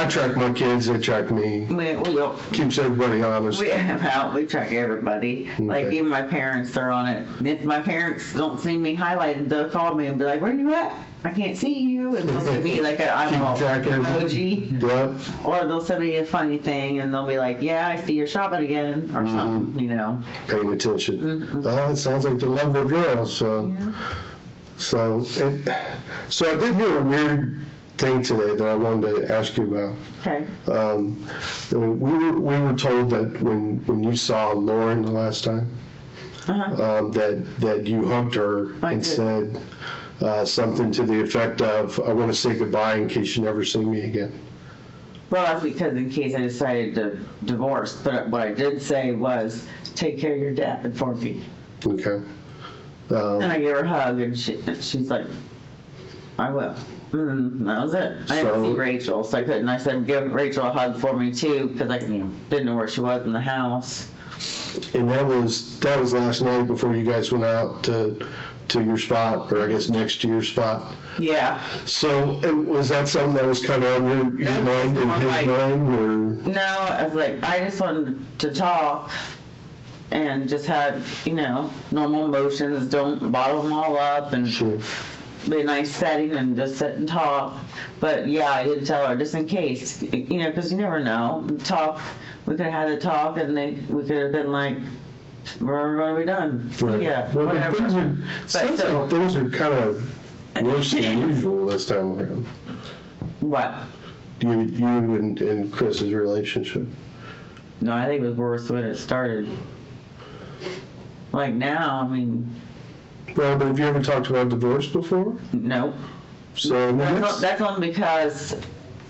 track my kids, they track me. We don't. Keeps everybody honest. We track everybody. Okay. Like even my parents, they're on it. If my parents don't see me highlighted, they'll call me and be like, "Where you at? I can't see you." And they'll send me like an eyeball emoji. Yep. Or they'll send me a funny thing and they'll be like, "Yeah, I see you're shopping again," or something, Paying attention. Oh, it sounds like the lovely girl. So, so I did hear a weird thing today that I wanted to ask you about. Okay. We were told that when you saw Lauren the last time, that you hugged her and said something to the effect of, "I want to say goodbye in case you never see me again." Well, that's because in case I decided to divorce. But what I did say was, take care of your dad for me. Okay. And I gave her a hug, and she's like, I will. That was it. I didn't see Rachel, so I couldn't. I said, give Rachel a hug for me too, because I didn't know where she was in the house. And that was last night before you guys went out to your spot, or I guess next to your spot. Yeah. So was that something that was kind of on your mind and his mind, or? No, I was like, I just wanted to talk and just had, normal emotions. Don't bottle them all up and Sure. be a nice setting and just sit and talk. But yeah, I did tell her just in case, because you never know. We could have had a talk and we could have been like, we're going to be done. Right. Yeah, Well, whatever. Sounds like things are kind of worse than usual this time around. What? You and Chris's relationship. No, I think it was worse when it started. Like now, Well, but have you ever talked about divorce before? no. So That's only because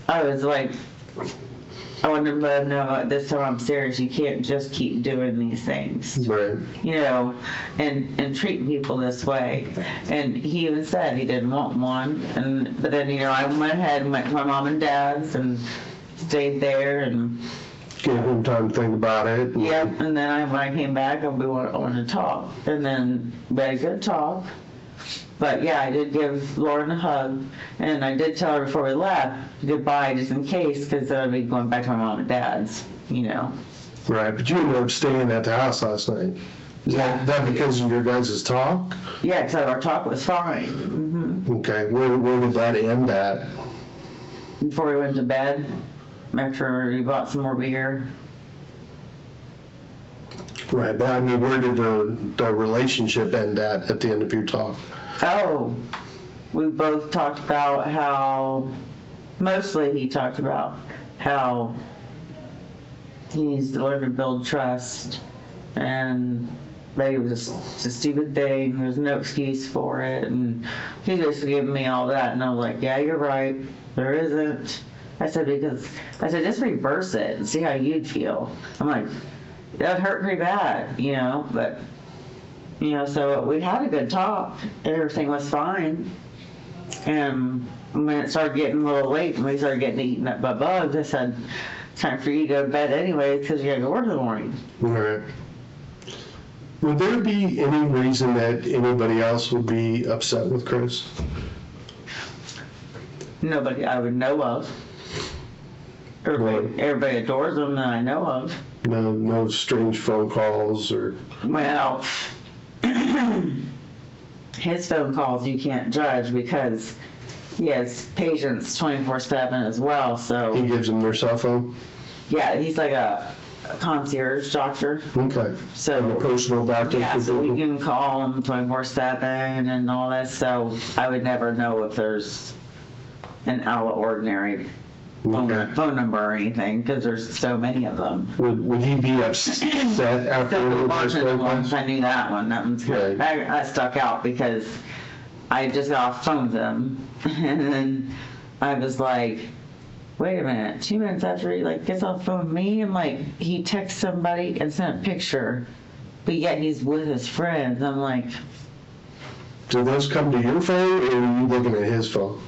I was like, I wanted to let him know this time I'm serious. You can't just keep doing these things, right. and treating people this way. And he even said he didn't want one. But then, I went ahead and went to my mom and dad's and stayed there and. Give him time to think about it. Yep. And then when I came back, we wanted to talk, and then we had a good talk. But yeah, I did give Lauren a hug, and I did tell her before we left goodbye, just in case, because I'd be going back to my mom and dad's, Right, but you ended up staying at the house last night. Is that because of your guys' talk? Yeah, because our talk was fine. Mm-hmm. Okay, where did that end at? Before we went to bed, after we bought some more beer. Right, but where did the relationship end at the end of your talk? Oh, we both talked about how, mostly he talked about how he needs to learn to build trust, and that it was just a stupid thing, there's no excuse for it, and he just gave me all that, and I was like, yeah, you're right, there isn't. I said, just reverse it and see how you'd feel. I'm like, that hurt pretty bad, but, so we had a good talk, everything was fine, and when it started getting a little late, and we started getting eaten up by bugs, I said, it's time for you to go to bed anyway, because you gotta go work in the morning. All right. Would there be any reason that anybody else would be upset with Chris? Nobody I would know of. Everybody adores him that I know of. No strange phone calls or... Well, his phone calls you can't judge because he has patients 24/7 as well, so... He gives them their cell phone? Yeah, he's like a concierge doctor. Okay. So... A personal doctor? Yeah, so we can call him 24/7 and all that, so I would never know if there's an out of the ordinary phone number or anything, because there's so many of them. Would he be upset after one of those phone calls? I knew that one. That one's Right. I stuck out because I just got off the phone with him, and then I was like, wait a minute, 2 minutes after he gets off the phone with me, I'm like, he texts somebody and sent a picture, but yet he's with his friends. I'm like, Do those come to your phone, or are you looking at his phone?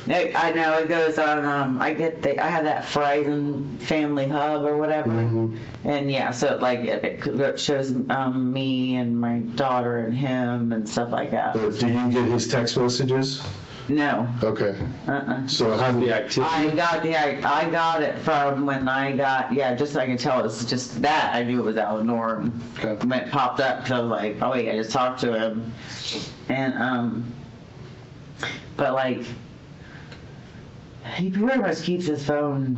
I know it goes on. I have that Verizon Family Hub or whatever, and yeah, so it shows me and my daughter and him and stuff like that. Do you get his text messages? No. Okay. So how do The activity. I got it from when I got just so I can tell it's just that I knew it was Eleanor, and when it popped up because I was like, oh wait, I just talked to him, and but he pretty much keeps his phone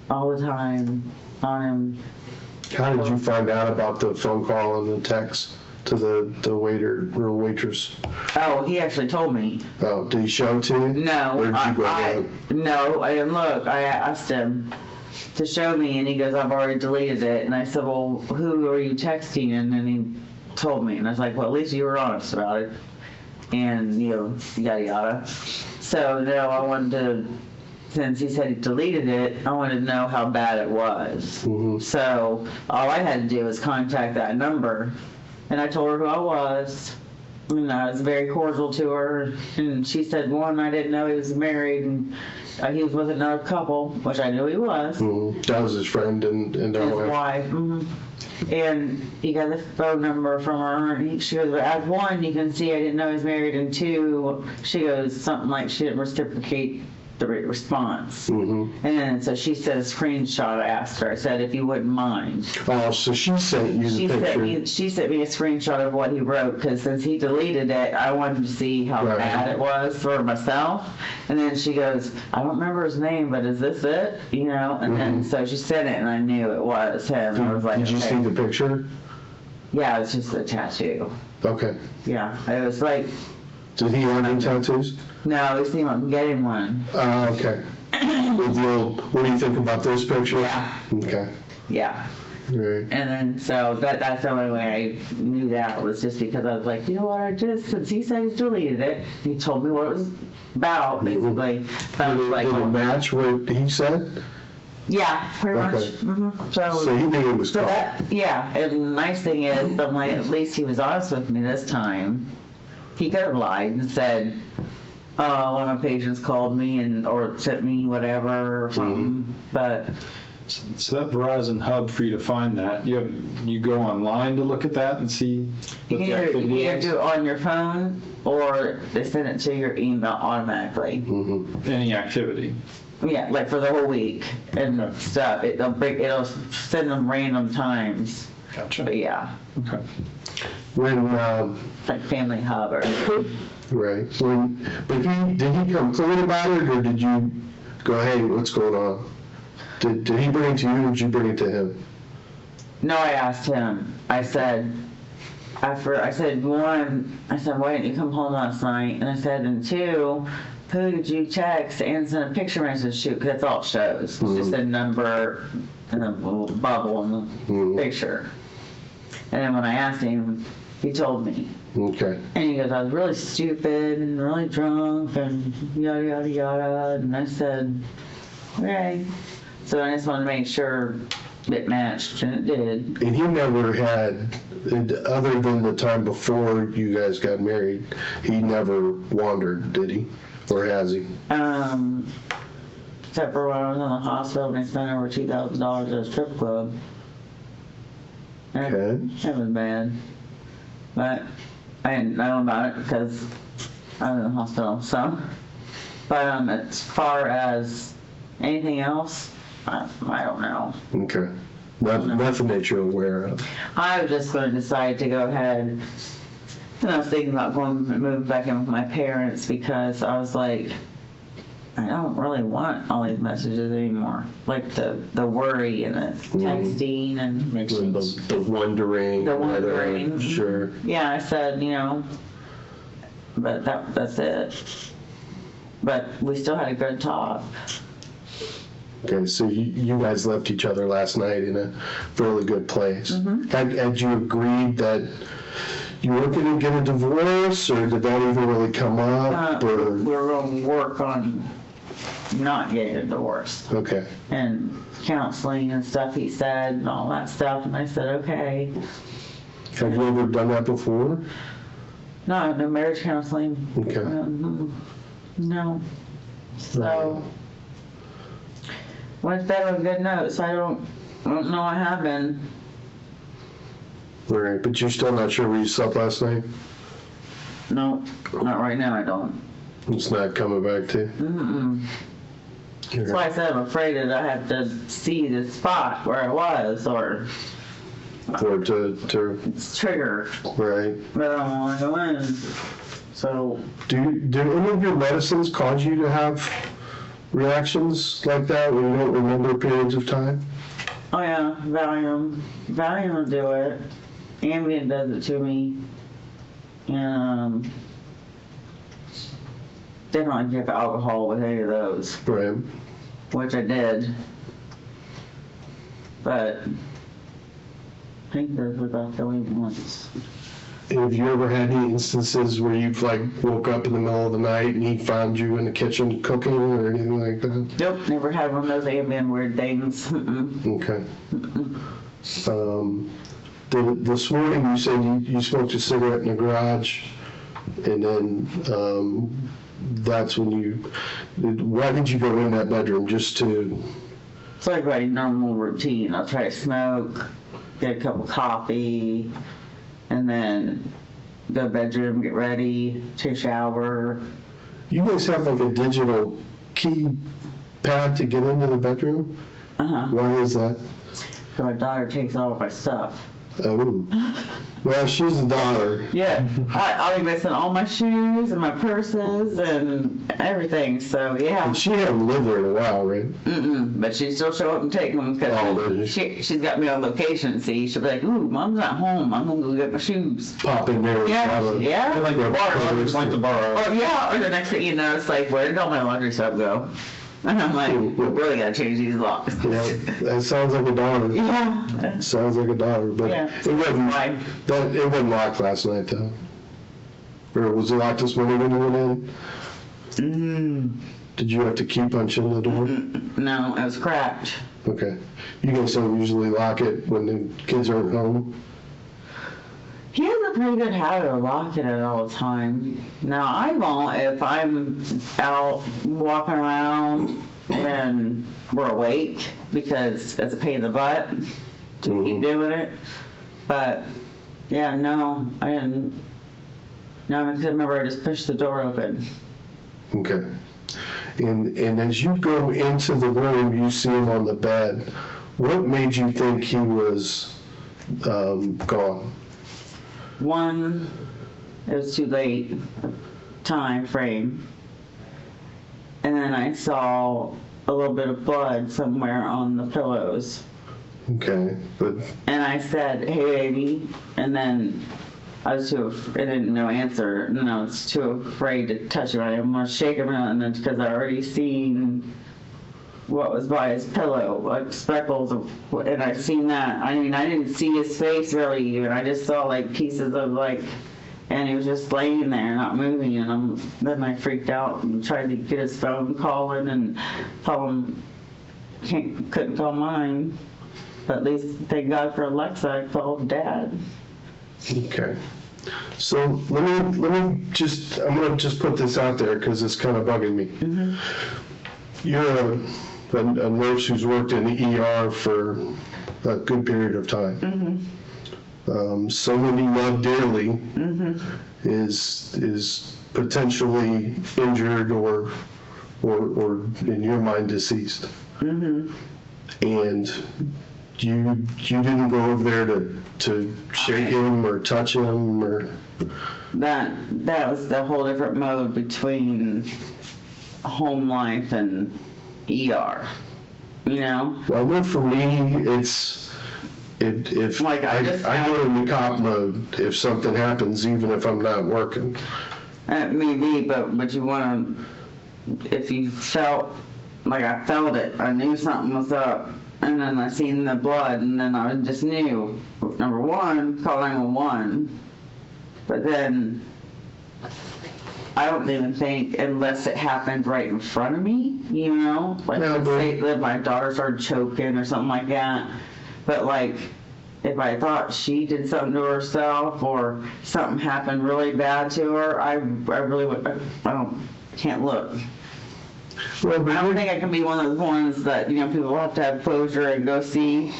all the time on him. How did you find out about the phone call and the text to the waiter or waitress? Oh, he actually told me. Oh, did he show it to you? No, Or did you go no, I didn't look. I asked him to show me, and he goes, I've already deleted it. And I said, well, who are you texting? And then he told me, and I was like, well, at least you were honest about it. And, yada yada. So, no, I wanted to, since he said he deleted it, I wanted to know how bad it was. So, all I had to do was contact that number, and I told her who I was, and I was very cordial to her, and she said, one, I didn't know he was married, and he was with another couple, which I knew he was. That was his friend and their His wife. wife. And he got the phone number from her, and she goes, as one, you can see I didn't know he was married, and two, she goes something like she didn't reciprocate the response. And then so she said a screenshot. I asked her, I said, if you wouldn't mind. Oh, so she sent you the picture. She sent me a screenshot of what he wrote, because since he deleted it, I wanted to see how bad it was for myself. And then she goes, I don't remember his name, but is this it? And then so she sent it, and I knew it was him. I was like, Did you see the picture? Yeah, it was just a tattoo. Okay. Yeah, it was like, Did he have any tattoos? no, we seen him getting one. Okay. What do you think about this picture? Yeah. Okay. Yeah. Right. And then, so that's the only way I knew that was just because I was like, you know what, since he said he deleted it, he told me what it was about, basically. So I was like, Did it match what he said? yeah, pretty much. Okay. So So he knew it was so caught. that, yeah, and the nice thing is, I'm like, at least he was honest with me this time. He could have lied and said, one of my patients called me or sent me whatever or something, but So that Verizon hub for you to find that, you go online to look at that and see you what the can activity either is? do it on your phone or they send it to your email automatically. Any activity. Yeah, like for the whole week and stuff. It'll send them random times. Gotcha. But yeah, Okay. When, like Family Hub or right. But did he come clean about it, or did you go, hey, what's going on? Did he bring it to you, or did you bring it to him? no, I asked him. I said, I said, one, why didn't you come home last night? And I said, and two, who did you text and send a picture message to? Because that's all it shows. It's just a number and a little bubble in the picture. And then when I asked him, he told me. Okay. And he goes, I was really stupid and really drunk and yada, yada, yada. And I said, okay. So I just wanted to make sure it matched, and it did. And he never had, other than the time before you guys got married, he never wandered, did he? Or has he? Except for when I was in the hospital and I spent over $2,000 at a strip club. Okay. That was bad. But I didn't know about it because I was in the hospital, so. But as far as anything else, I don't know. Okay. Nothing that you're aware of. I was just going to decide to go ahead. And I was thinking about moving back in with my parents because I was like, I don't really want all these messages anymore. Like the worry and the texting and The wondering. the wondering. whether- Sure. Yeah, I said, but that's it. But we still had a good talk. Okay, so you guys left each other last night in a fairly good place. Had you agreed that you were going to get a divorce, or did that even really come up? We Or were going to work on not getting a divorce. okay, And counseling and stuff, he said, and all that stuff. And I said, okay. have you ever done that before? No marriage counseling. Okay. No. So, went to bed on a good note, so I don't know what happened. All right, but you're still not sure where you slept last night? No, not right now, I don't. It's not coming back to you? That's why I said I'm afraid that I have to see the spot where I was, or Or to trigger, right. but I don't want to go in. So, Do any of your medicines cause you to have reactions like that when you don't remember periods of time? oh yeah, Valium will do it. Ambien does it to me. And definitely give alcohol with any of those, Right. which I did. But I think those were about the only ones. Have you ever had any instances where you've like woke up in the middle of the night and he found you in the kitchen cooking or anything like that? Nope, never had one of those Ambien weird things. Okay. This morning you said you smoked a cigarette in the garage, and then that's when why did you go in that bedroom? Just to... It's like my normal routine. I'll try to smoke, get a cup of coffee, and then go to the bedroom, get ready, take a shower. You guys have like a digital key pad to get into the bedroom? Uh-huh. Why is that? So my daughter takes all of my stuff. Oh. Well, she's a daughter. Yeah, I'll be missing all my shoes and my purses and everything, so yeah. And she hadn't lived there in a while, right? But she'd still show up and take them Oh, because really? she's got me on location, see. She'll be like, ooh, Mom's not home. I'm going to go get my shoes. Pop in there. and Yeah, grab a- yeah. Like the bar, just like the bar. Or yeah, or the next thing you know, it's like, where did all my laundry stuff go? And I'm like, we really gotta change these locks. Yeah, that sounds like a daughter. Yeah. Sounds like a daughter, but Yeah. it wasn't. Fine. It wasn't locked last night, though. Or was it locked this morning when you went in? Did you have to key punch in the door? No, it was cracked. Okay. You guys don't usually lock it when the kids aren't home? He has a pretty good habit of locking it all the time. Now, I won't if I'm out walking around and we're awake because it's a pain in the butt to keep doing it. But, yeah, no, I didn't. No, because I remember I just pushed the door open. Okay. And as you go into the room, you see him on the bed. What made you think he was gone? One, it was too late time frame. And then I saw a little bit of blood somewhere on the pillows. Okay, but And I said, hey, baby. And then I was too, I didn't know answer, and I was too afraid to touch him. I didn't want to shake him, and then because I already seen what was by his pillow, like speckles, and I seen that. I mean, I didn't see his face really even. I just saw like pieces of like, and he was just laying there, not moving. And then I freaked out and tried to get his phone calling and tell him couldn't call mine. But at least thank God for Alexa, I called Dad. Okay. So let me just, I'm gonna just put this out there because it's kind of bugging me. Mm-hmm. You're a nurse who's worked in the ER for a good period of time. Mm-hmm. Someone you love dearly Mm-hmm. is potentially injured or in your mind deceased. Mm-hmm. And you didn't go over there to shake him or touch him or... That was the whole different mode between home life and ER. You know? Well, I know for me, it's if Like, I go in the cop mode if something happens, even if I'm not working. Maybe, but you want to, if you felt, like I felt it, I knew something was up, and then I seen the blood, and then I just knew, number one, call 911, but then I don't even think, unless it happened right in front of me, you know, like Yeah, say that my daughter started choking or something like that, but like, if I thought she did something to herself or something happened really bad to her, I really would, can't look. Well, but I don't think I can be one of those ones that, you know, people have to have closure and go see,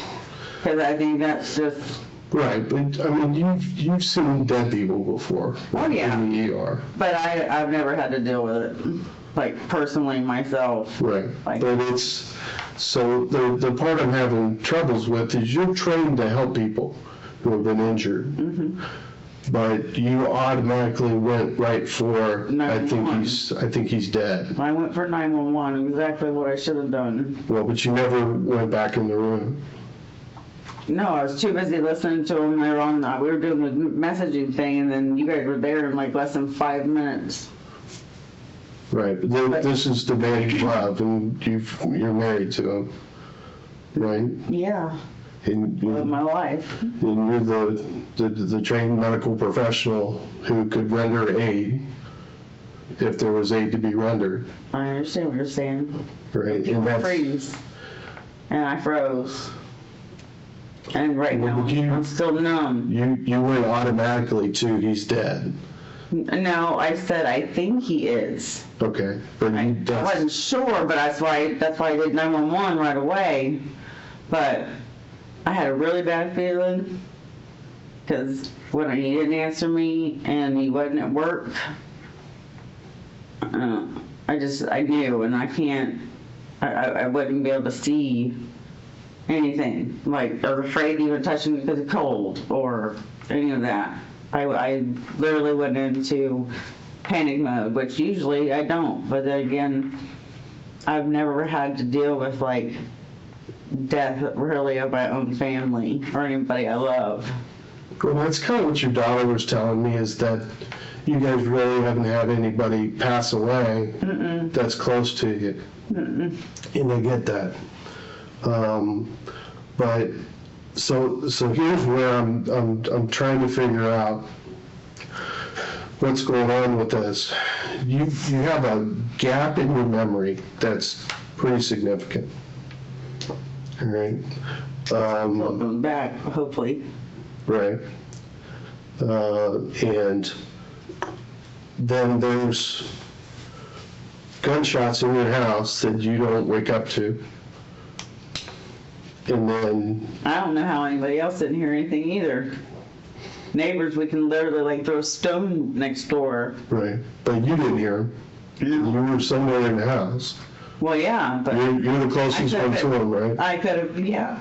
because I think that's just, right, but I mean, you've seen dead people before. Oh, yeah. In the ER. but I've never had to deal with it, like personally myself. Right, Like- but it's, so the part I'm having troubles with is you're trained to help people who have been injured. Mm-hmm. But you automatically went right for, I think 911. he's dead. I went for 911, exactly what I should have done. Well, but you never went back in the room. No, I was too busy listening to them. They were on, we were doing the messaging thing, and then you guys were there in like less than 5 minutes. Right, but this is the man you love and you're married to him, right? Yeah, And of my life. you're the trained medical professional who could render aid if there was aid to be rendered, I understand what you're saying. right? People And that's, freeze, and I froze. And right Well, now, would you- I'm still numb. you went automatically to he's dead. No, I said I think he is. Okay, but I wasn't sure, but that's why I did 911 right away. But I had a really bad feeling because when he didn't answer me and he wasn't at work, I knew, and I wouldn't be able to see anything. Like, I was afraid to even touch him because of cold or any of that. I literally went into panic mode, which usually I don't. But then again, I've never had to deal with like death really of my own family or anybody I love. Well, that's kind of what your daughter was telling me, is that you guys really haven't had anybody pass away that's close to you. And I get that. But so here's where I'm trying to figure out what's going on with this. You have a gap in your memory that's pretty significant. All right. Welcome back, hopefully. Right. And then there's gunshots in your house that you don't wake up to. And then, I don't know how anybody else didn't hear anything either. Neighbors, we can literally like throw a stone next door. right, but you didn't hear them. No. You were somewhere in the house. Well, yeah, but You're the closest I one took to it. them, right? I could have, yeah.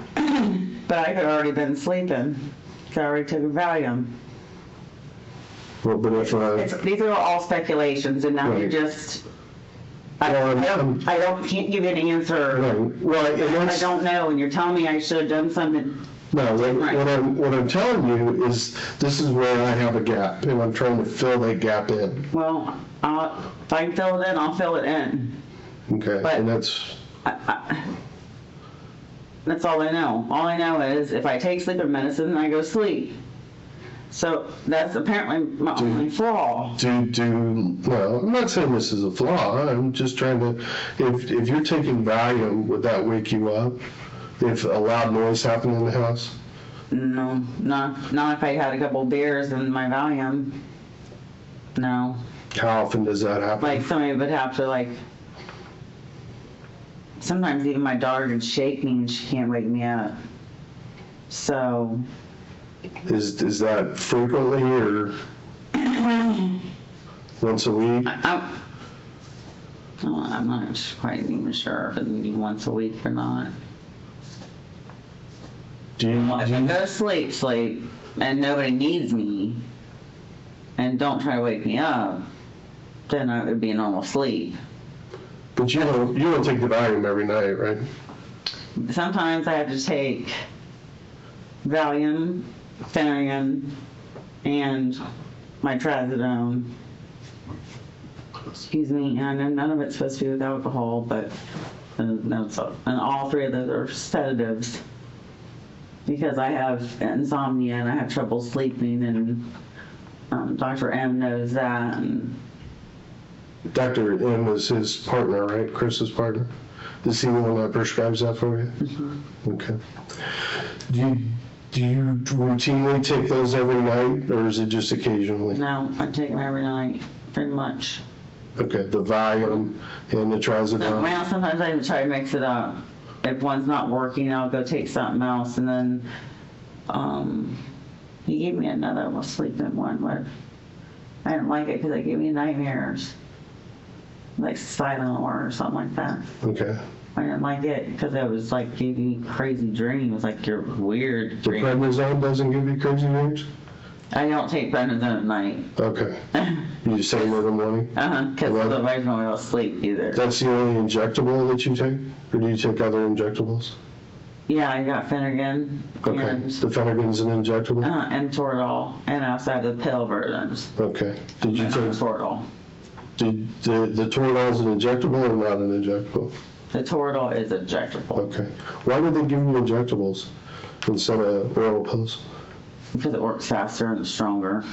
But I could have already been sleeping. So I already took a Valium. Well, but if, These are all speculations, and now you're Right. just. Well, I can't give you an answer. right, well, and I that's, don't know, and you're telling me I should have done something No, what I'm telling you is this is where I have a gap, and I'm trying to fill that gap in. Well, if I can fill it in, I'll fill it in. Okay, But- and that's, That's all I know. All I know is if I take sleeping medicine, I go to sleep. So that's apparently my only flaw. well, I'm not saying this is a flaw. I'm just trying to, if you're taking Valium, would that wake you up? If a loud noise happened in the house? No, not if I had a couple beers and my Valium. No. How often does that happen? Like somebody would have to like. Sometimes even my daughter can shake me and she can't wake me up. So. Is that frequently or once a week? I'm not quite even sure if it'd be once a week or not. If I go to sleep, and nobody needs me, and don't try to wake me up, then it would be a normal sleep. But you don't take the Valium every night, right? Sometimes I have to take Valium, Phenergan, and my trazodone. Excuse me, and none of it's supposed to be with alcohol, but and all three of those are sedatives because I have insomnia and I have trouble sleeping, and Dr. M knows that. And Dr. M is his partner, right? Chris's partner? Is he the one that prescribes that for you? Mm-hmm. Okay. Do you routinely take those every night, or is it just occasionally? no, I take them every night, pretty much. Okay, the Valium and the trazodone. Well, sometimes I even try to mix it up. If one's not working, I'll go take something else, and then he gave me another sleeping one, but I didn't like it because it gave me nightmares, like silent or something like that. Okay. I didn't like it because it was like gave you crazy dreams, like your weird The dreams. prednisone doesn't give you crazy dreams? I don't take prednisone at night. Okay. You just take it in the morning? Because Well, otherwise I won't sleep either. That's the only injectable that you take? Or do you take other injectables? Yeah, I got Phenergan Okay. and The Phenergan's an injectable? and Toradol, and I also have the pill versions. Okay. Did you take, Toradol. did the Toradol's an injectable or not an injectable? The Toradol is injectable Okay. Why did they give you injectables instead of oral pills? because it works faster and stronger.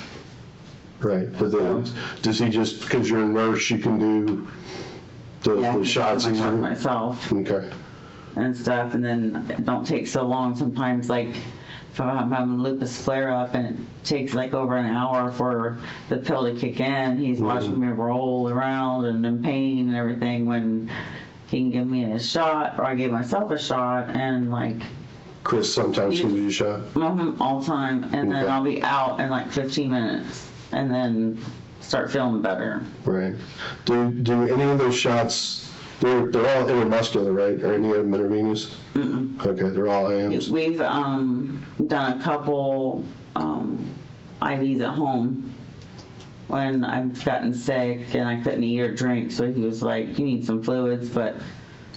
Right, but then, does he just, because you're a nurse, you can do the shots I and work you? myself Okay, and stuff, and then it don't take so long. Sometimes, like if I'm having a lupus flare up and it takes like over an hour for the pill to kick in, he's watching me roll around and in pain and everything. When he can give me a shot, or I give myself a shot, and like. Chris sometimes gives you a shot? All the time, and then Okay. I'll be out in like 15 minutes, and then start feeling better. Right. Do any of those shots, they're all intramuscular, right? Or any of them intravenous? Okay, they're all IMs? We've done a couple IVs at home when I've gotten sick and I couldn't eat or drink, so he was like, "You need some fluids," but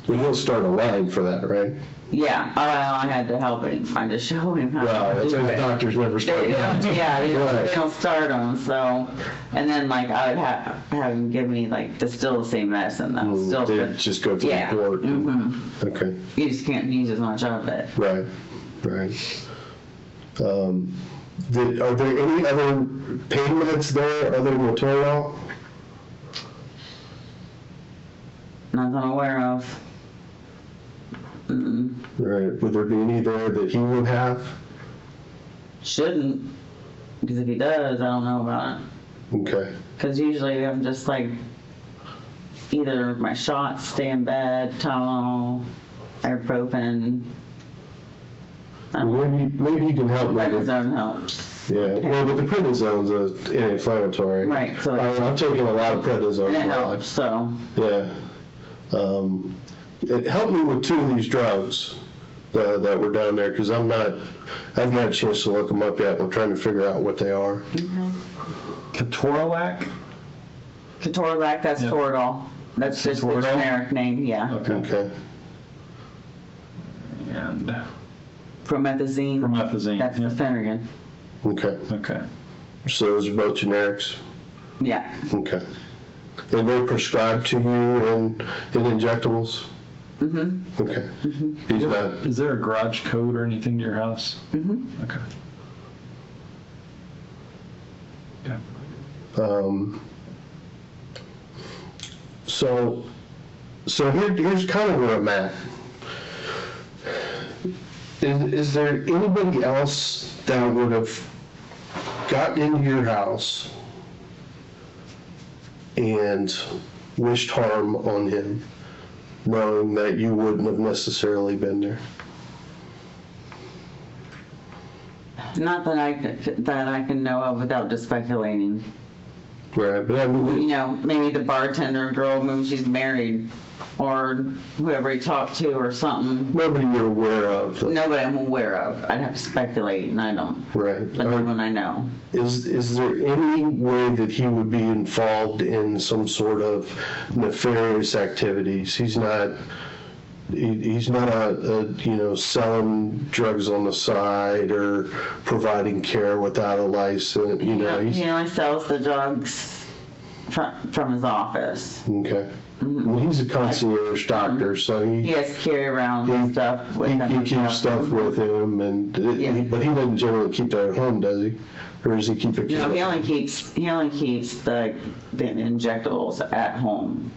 Well, he'll start a line for that, right? yeah, I had to help him. I just show him how Well, to that's do why the it. doctors never start. They don't Right. start them, so, and then like I would have him give me like still the same medicine though, still They good. just go through Yeah. the board. Mm-hmm. Okay, You just can't use as much of it. right. Are there any other pain meds there other than the Toradol? Nothing I'm aware of. Mm-mm. Right, would there be any there that he would have? Shouldn't, because if he does, I don't know about it. Okay, Because usually I'm just like, either my shots, stay in bed, Tylenol, ibuprofen. maybe you can help me with, Prednisone helps. yeah, well, but the prednisone's an anti-inflammatory. Right, so I'm taking a lot of prednisone. and it in my life. helps, so. Yeah. It helped me with two of these drugs that were down there, because I haven't had a chance to look them up yet. We're trying to figure out what they are. Ketorolac? Ketorolac, that's Yeah. Toradol. That's just the Toradol? generic name, yeah. Okay. And Promethazine. Promethazine. That's Yeah. the Phenergan. Okay. Okay. So those are both generics? Yeah. Okay. And they're prescribed to you in injectables? Mm-hmm. Okay. He's not, Is there a garage code or anything to your house? Mm-hmm. Okay. Okay. so here's kind of where I'm at. Is there anybody else that would have gotten into your house and wished harm on him, knowing that you wouldn't have necessarily been there? Not that I can know of without just speculating. Right, but I mean, You know, maybe the bartender girl, maybe she's married, or whoever he talked to, or something. nobody you're aware of. Nobody I'm aware of. I'd have to speculate, and I don't. Right. But no one I know. Is there any way that he would be involved in some sort of nefarious activities? He's not selling drugs on the side or providing care without a license. He only sells the drugs from his office. Okay. Well, he's a concierge doctor, so He has to carry around stuff with him. he keeps stuff with him, but he doesn't generally keep that at home, does he? Or does he keep it? No, he only keeps the injectables at home.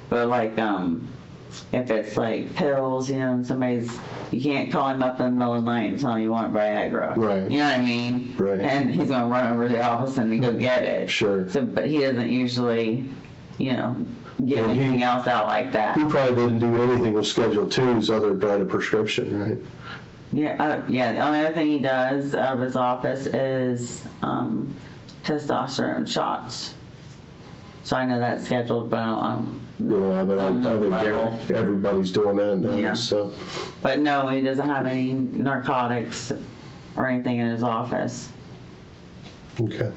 But like if it's like pills, you can't call him up in the middle of the night and tell him you want Viagra. Right. You know what I mean? Right. And he's gonna run over to the office and go get it. Sure. So, but he doesn't usually, give And anything else out like that. He probably didn't do anything with Schedule 2s other than write a prescription, right? Yeah, the only other thing he does out of his office is testosterone shots. So I know that's scheduled, but I think everybody's doing that now, Yeah. so. But no, he doesn't have any narcotics or anything in his office. Okay.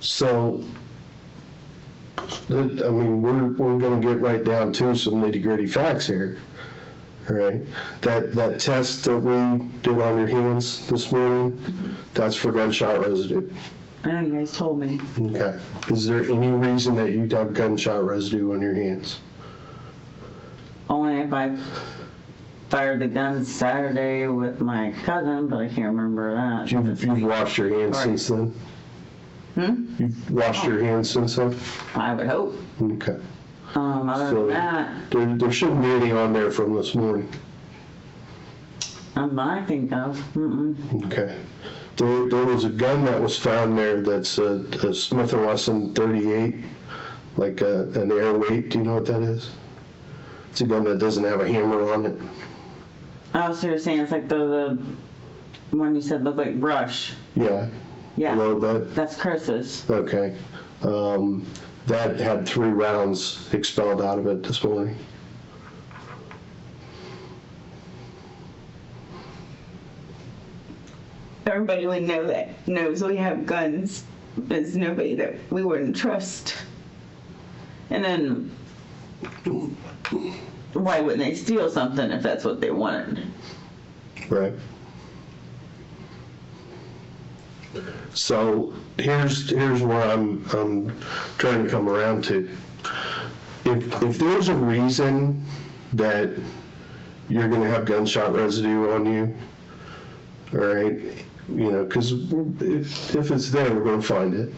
So, we're gonna get right down to some nitty-gritty facts here. All right? That test that we did on your hands this morning, that's for gunshot residue. I know you guys told me. Okay. Is there any reason that you'd have gunshot residue on your hands? Only if I fired the gun Saturday with my cousin, but I can't remember that. You've washed your hands Right. since then? You've washed your hands since then? I would hope. Okay. Other So- than that, There shouldn't be any on there from this morning. that I think of. Okay. There was a gun that was found there that's a Smith & Wesson 38, like an air weight. Do you know what that is? It's a gun that doesn't have a hammer on it. Oh, so you're saying it's like the one you said looked like brush. Yeah. Yeah. A little bit. That's Chris's. Okay. That had 3 rounds expelled out of it this morning. Everybody we know that knows we have guns. There's nobody that we wouldn't trust. And then, why wouldn't they steal something if that's what they wanted? Right. So here's where I'm trying to come around to. If there's a reason that you're going to have gunshot residue on you, all right, because if it's there, we're going to find it,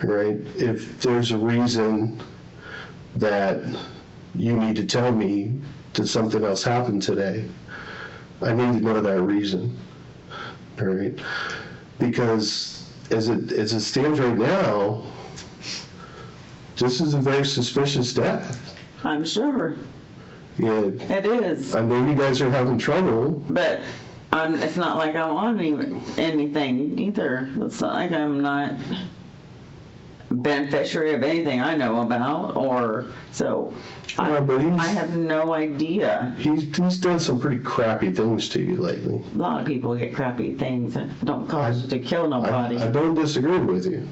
all right? If there's a reason that you need to tell me that something else happened today, I need to know that reason, all right? Because as it stands right now, this is a very suspicious death. I'm sure. Yeah, It is. I know you guys are having trouble. But it's not like I'm on anything either. It's not like I'm not beneficiary of anything I know about, or so. Yeah, but I have no idea. He's done some pretty crappy things to you lately. A lot of people get crappy things that don't cause you to kill nobody. I don't disagree with you.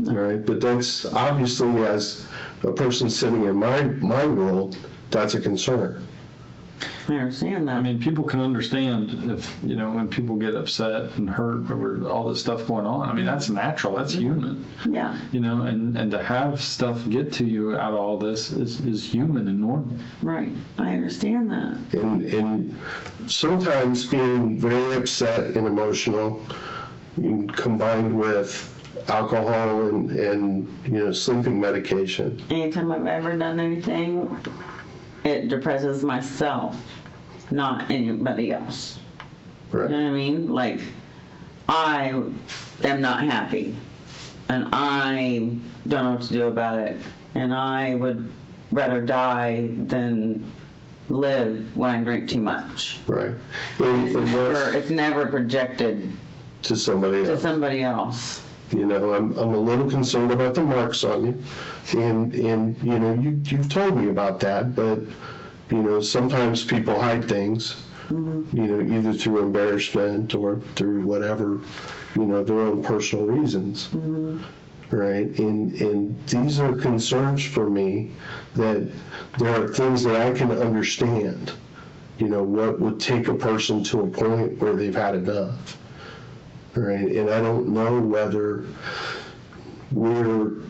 All right, but that's obviously, as a person sitting in my world, that's a concern. I understand that. I mean, people can understand if, when people get upset and hurt over all this stuff going on. I mean, that's natural. That's human. Yeah. And to have stuff get to you out of all this is human and normal. Right. I understand that. And sometimes being very upset and emotional, combined with alcohol and sleeping medication. Anytime I've ever done anything, it depresses myself, not anybody else. Right. You know what I mean? Like, I am not happy, and I don't know what to do about it, and I would rather die than live when I drink too much. Right. And It's never projected to somebody to else. somebody else. I'm a little concerned about the marks on you, and you've told me about that, but sometimes people hide things, either through embarrassment or through whatever, their own personal reasons, right? And these are concerns for me, that there are things that I can understand, what would take a person to a point where they've had enough. Right, and I don't know whether we're,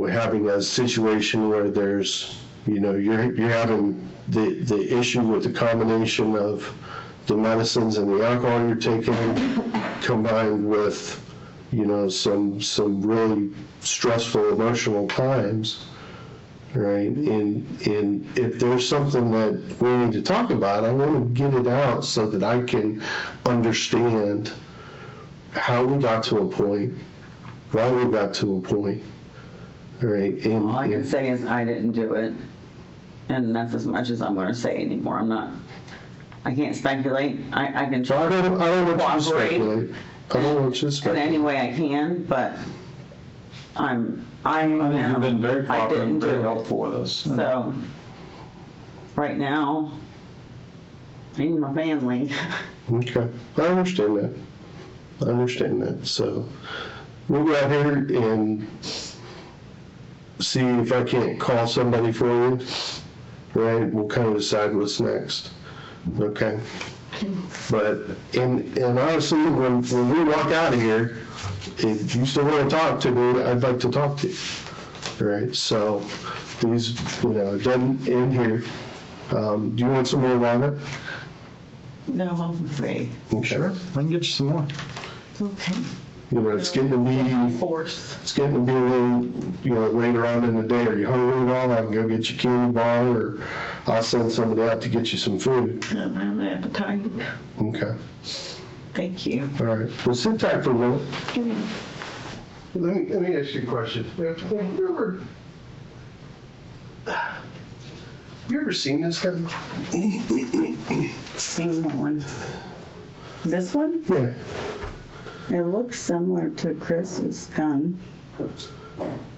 having a situation where there's, you're having the issue with the combination of the medicines and the alcohol you're taking, combined with, some really stressful emotional times, right? And if there's something that we need to talk about, I want to get it out so that I can understand how we got to a point, why we got to a point, right? And, All I can say is I didn't do it, and that's as much as I'm going to say anymore. I can't speculate. I can try I don't want you to cooperate speculate. I don't want you to in speculate. any way I can, but I think you've been very I cooperative didn't and very do it. helpful with us. So, right now, I need my family. Okay, I understand that. So we'll go out here and see if I can't call somebody for you, right? We'll kind of decide what's next, okay? But, and honestly, when we walk out of here, if you still want to talk to me, I'd like to talk to you, right? So please, it doesn't end here. Do you want some more water? No, I'm afraid. Sure. I can get you some more. Okay. It's getting to be, Force. it's getting to be a little, later on in the day. Are you hungry at all? I can go get you a candy bar, or I'll send somebody out to get you some food. I don't have an appetite. Okay. Thank you. All right. Well, sit tight for a minute. Let me ask you a question. You ever seen this guy? Same one. This one? Yeah. It looks similar to Chris's gun.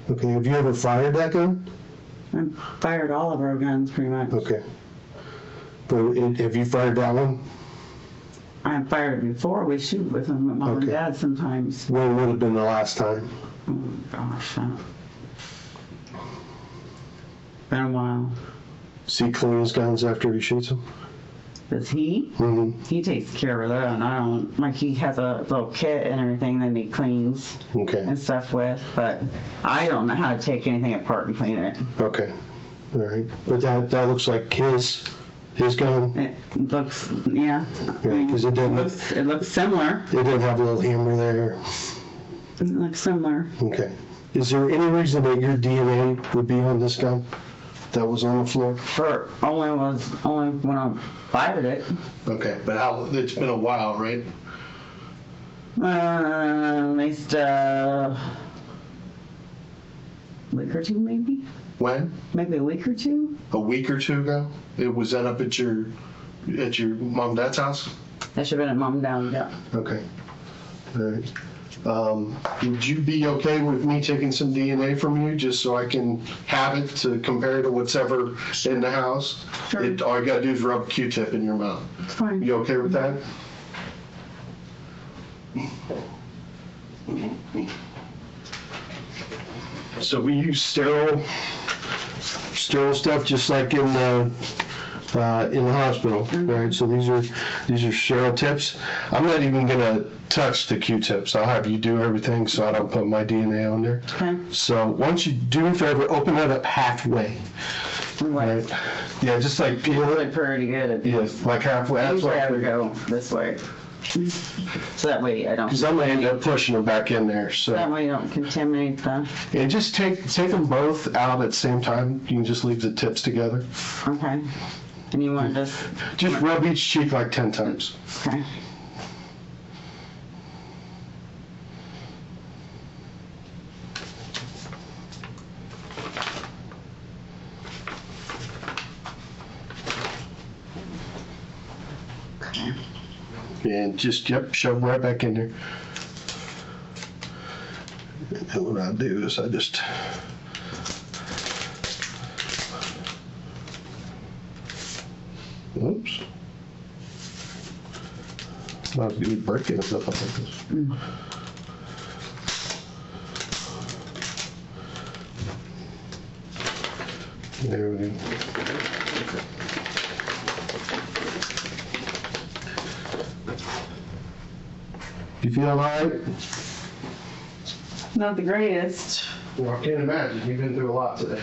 Okay. Have you ever fired that gun? I fired all of our guns pretty much. Okay. But have you fired that one? I fired it before. We shoot with them, mom and Okay. dad sometimes. When would have been the last time? Oh gosh. Been a while. Does he clean his guns after he shoots them? Does he? Mm-hmm. He takes care of that, and I don't. Like, he has a little kit and everything that he cleans Okay. and stuff with, but I don't know how to take anything apart and clean it. Okay. All right. But that looks like his gun. It looks, yeah. Yeah, 'cause it didn't- It looks similar. It didn't have a little hammer there. It looks similar. Okay. Is there any reason that your DNA would be on this gun that was on the floor? For only when I fired it. Okay, but it's been a while, right? At least a week or two, maybe. When? Maybe a week or two. A week or two ago? Was that up at your mom and dad's house? That should have been at mom and dad. Yeah. Okay. All right. Would you be okay with me taking some DNA from you just so I can have it to compare to what's ever in the house? Sure. All you gotta do is rub a Q-tip in your mouth. It's fine. You okay with that? So we use sterile stuff just like in the in the hospital. Right. So these are sterile tips. I'm not even gonna touch the Q-tips. I'll have you do everything so I don't put my DNA on there. Okay. So once you do me a favor, open that up halfway. Right. Yeah, just like peel Really it. pretty good. Yeah, like halfway. That's Usually I would what. go this way. So that way I don't. Because I'm gonna end up pushing them back in there. So. That way you don't contaminate the. And just take them both out at the same time. You can just leave the tips together. Okay. And you want this? Just rub each cheek like 10 times. Okay. Okay. And just, yep, shove them right back in there. And what I do is I just... Oops. Not a good break-in stuff like this. There we go. You feel all right? Not the greatest. Well, I can't imagine. You've been through a lot today.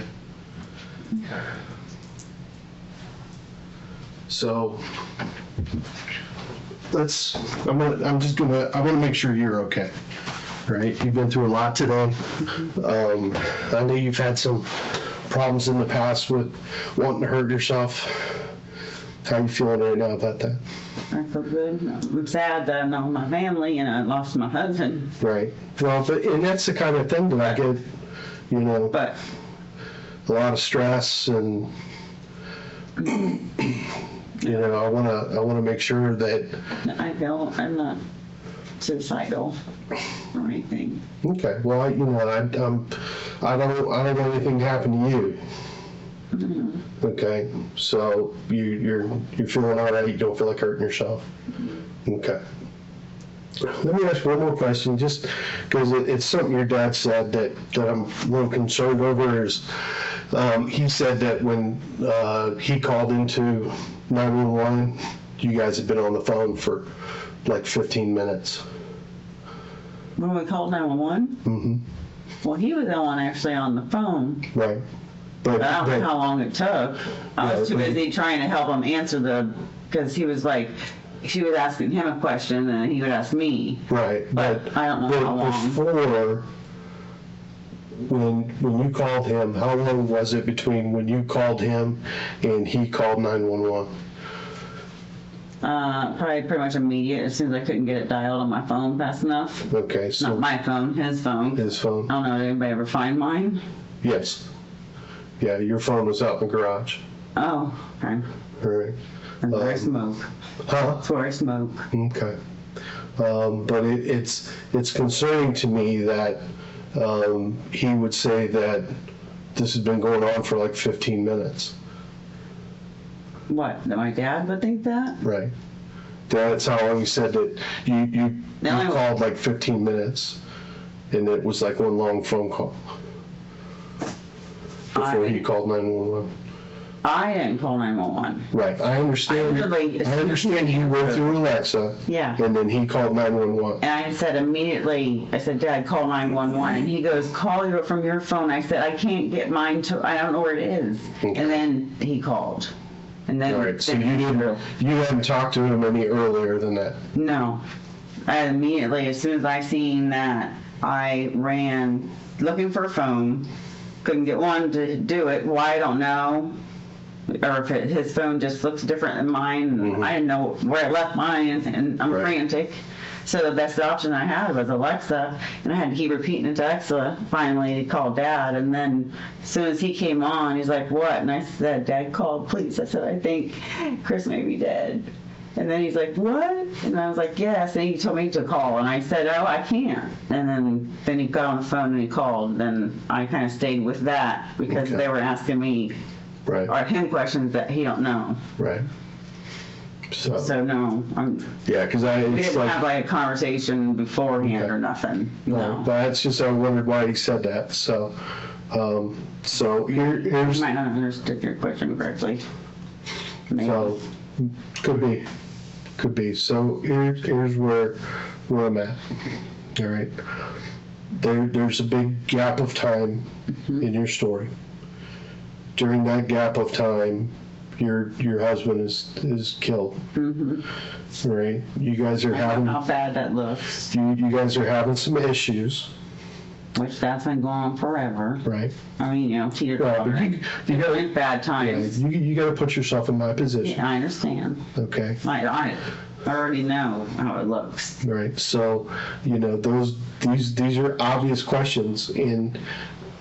So, I want to make sure you're okay. Right? You've been through a lot today. I know you've had some problems in the past with wanting to hurt yourself. How are you feeling right now about that? I feel good. I'm sad that I know my family and I lost my husband. Right. Well, and that's the kind of thing that I get, But a lot of stress and, I want to make sure that. I'm not suicidal or anything. Okay. Well, I don't want anything to happen to you. Okay. So you're feeling all right. You don't feel like hurting yourself. Okay. Let me ask one more question, just because it's something your dad said that I'm a little concerned over. Is he said that when he called into 911, you guys had been on the phone for like 15 minutes. When we called 911? Mm-hmm. Well, he was the one actually on the phone. Right. But I don't know how long it took. I was too busy trying to help him answer because he was like, she was asking him a question and he would ask me. Right. But I don't know how long. Before, when you called him, how long was it between when you called him and he called 911? Probably pretty much immediate as soon as I couldn't get it dialed on my phone fast enough. Okay, so Not my phone, his phone. his phone. I don't know, did anybody ever find mine? Yes. Yeah, your phone was out in the garage. Oh, okay. All right. That's where I smoke. Huh? That's where I smoke. Okay. But it's concerning to me that he would say that this has been going on for like 15 minutes. What, that my dad would think that? Right. That's how long he said that you called like 15 minutes, and it was like one long phone call before he called 911. I didn't call 911. Right. I understand. I understand you went through Alexa. Yeah. And then he called 911. And I said immediately, I said, Dad, call 911. And he goes, call you from your phone. I said, I can't get mine I don't know where it is. Okay. And then he called. And then, All right. So you hadn't talked to him any earlier than that. No. I immediately, as soon as I seen that, I ran looking for a phone. Couldn't get one to do it. Why, I don't know. Or if his phone just looks different than mine. Mm-hmm. I didn't know where I left mine, and I'm frantic. So the best option I had was Alexa, and I had to keep repeating it to Alexa. Finally, he called Dad, and then as soon as he came on, he's like, what? And I said, Dad called, please. I said, I think Chris may be dead. And then he's like, what? And I was like, yes. And he told me to call, and I said, oh, I can't. And then he got on the phone and he called. Then I kind of stayed with that because they were asking me Right. or him questions that he don't know. Right. So no, Yeah, because we didn't have like a conversation beforehand or nothing. No. That's just I wondered why he said that. So, here's You might not have understood your question correctly. Maybe. So, could be. So here's where I'm at. All right. There's a big gap of time in your story. During that gap of time, your husband is killed. Right? You guys are I know having how bad that looks, you guys are having some issues, which that's been going on forever. right? I mean, you know, teeter Right, but tottering. you gotta- There's bad times. You got to put yourself in my position. Yeah, I understand. Okay. I already know how it looks. Right. So, you know, these are obvious questions, and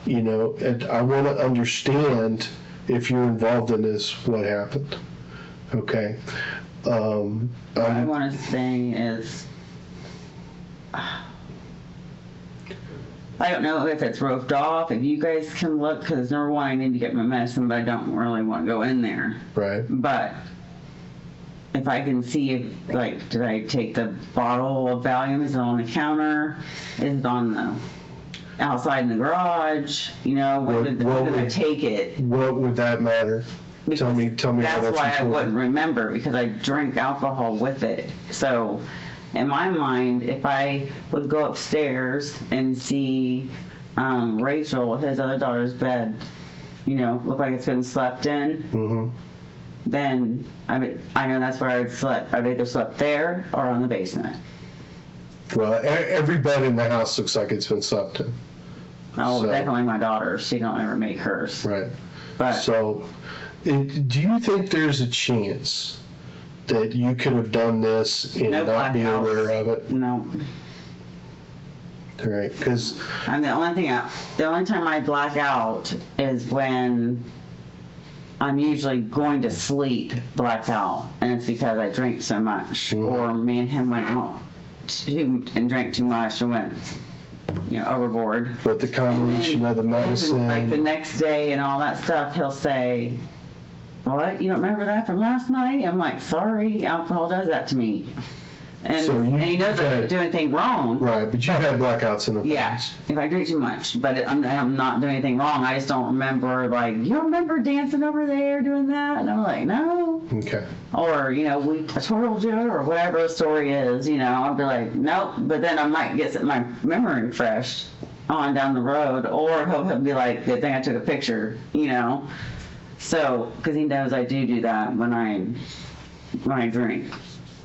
you know, and I want to understand if you're involved in this, what happened. Okay. What I want to say is, I don't know if it's roped off. If you guys can look, because number one, I need to get my medicine, but I don't really want to go in there. right. But if I can see if, like, did I take the bottle of Valium? Is it on the counter? Is it on the outside in the garage? You know, when did I take it? What would that matter? Tell me how That's why I important. wouldn't remember, because I drink alcohol with it. So in my mind, if I would go upstairs and see Rachel, his other daughter's bed, you know, look like it's been slept in, Mm-hmm. then I know that's where I'd slept. I've either slept there or on the basement. Well, every bed in the house looks like it's been slept in. Oh, So- definitely my daughter's. She don't ever make hers. Right. But So, do you think there's a chance that you could have done this and No not be blackouts. aware of it? no. Right. Because And the only time I black out is when I'm usually going to sleep blacked out, and it's because I drink so much, or me and him went out and drank too much and went, you know, overboard. but the combination of the Like the medicine. next day and all that stuff, he'll say, "What? You don't remember that from last night?" I'm like, "Sorry, alcohol does that to me." And, So and he knows I didn't do anything wrong. Right, but you've had blackouts in the Yeah, past. if I drink too much, but I'm not doing anything wrong. I just don't remember, like, you remember dancing over there doing that? And I'm like, no. Okay. Or, you know, I told you, or whatever the story is, you know, I'll be like, nope. But then I might get my memory refreshed on down the road, or he'll be like, good thing I took a picture, you know. So, because he knows I do that when I drink.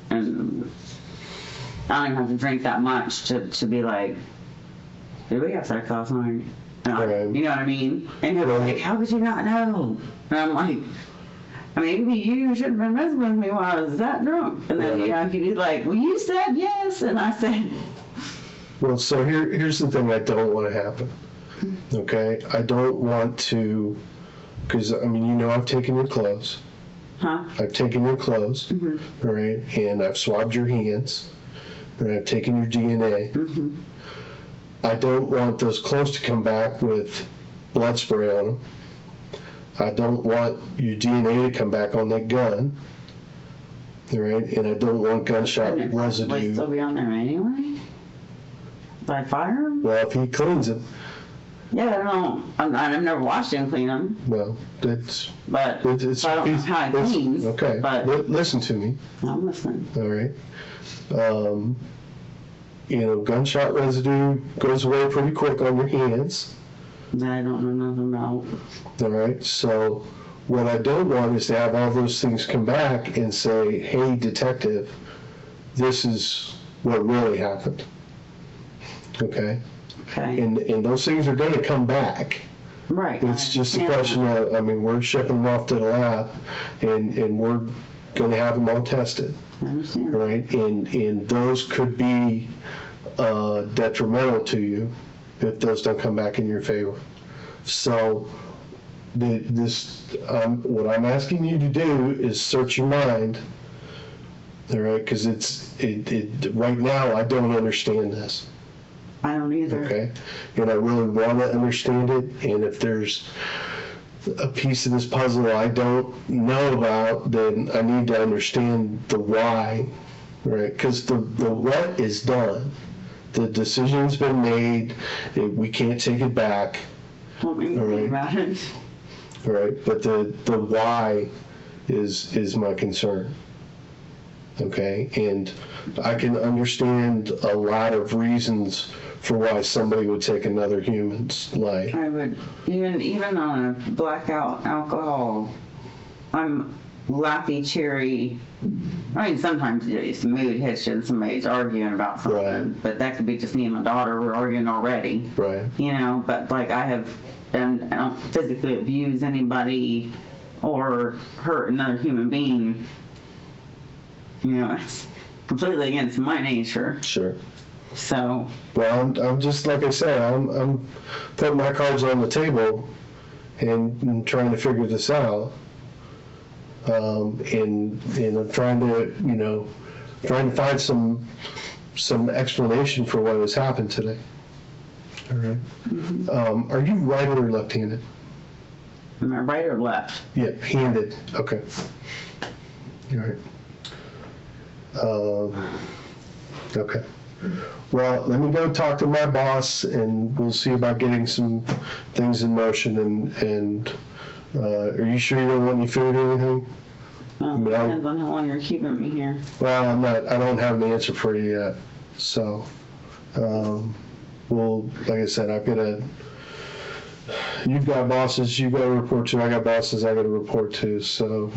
And I don't have to drink that much to be like, did we have sex last night? Right. You know what I mean? And he'll be like, how could you not know? And I'm like, maybe you should have been messing with me while I was that drunk. And then, you know, he'd be like, well, you said yes. And I said, Well, so here's the thing I don't want to happen. Okay? I don't want to, because, I mean, you know, I've taken your clothes. huh? I've taken your clothes, all right, and I've swabbed your hands, and I've taken your DNA. I don't want those clothes to come back with blood spray on them. I don't want your DNA to come back on that gun, all right, and I don't want gunshot Would residue. still be on there anyway? By fire 'em? Well, if he cleans it, Yeah, I don't. I've never watched him clean them, well, that's, but it's, I don't know how it it's- cleans. okay, But listen to me. I'm listening. All right. You know, gunshot residue goes away pretty quick on your hands. That I don't know nothing about. All right. So what I don't want is to have all those things come back and say, hey, detective, this is what really happened. Okay. Okay. And those things are going to come back. Right. It's just a Yeah. question of, I mean, we're shipping them off to the lab and we're going to have them all tested. I understand. Right, and those could be detrimental to you if those don't come back in your favor. So, what I'm asking you to do is search your mind. All right, because right now I don't understand this. I don't either. Okay, and I really want to understand it. And if there's a piece of this puzzle I don't know about, then I need to understand the why, right? Because the what is done. The decision's been made. We can't take it back, Want me to All think right. about it? right? But the why is my concern. Okay, and I can understand a lot of reasons for why somebody would take another human's life. I would, even on a blackout alcohol, I'm laughy, cheery. I mean, sometimes it's mood hits you and somebody's arguing about something, Right. but that could be just me and my daughter were arguing already. Right. But like I don't physically abuse anybody or hurt another human being. It's completely against my nature. Sure. So. Well, I'm just like I said, I'm putting my cards on the table and trying to figure this out. And I'm trying to find some explanation for what has happened today. All right. Mm-hmm. Are you right or left-handed? Am I right or left? Yeah, handed. Okay. All right. Okay. Well, let me go talk to my boss, and we'll see about getting some things in motion. And are you sure you don't want any food or anything? Depends on how long you're keeping me here. Well, I'm not. I don't have an answer for you yet. So, well, like I said, you've got bosses you got to report to. I got bosses I got to report to. So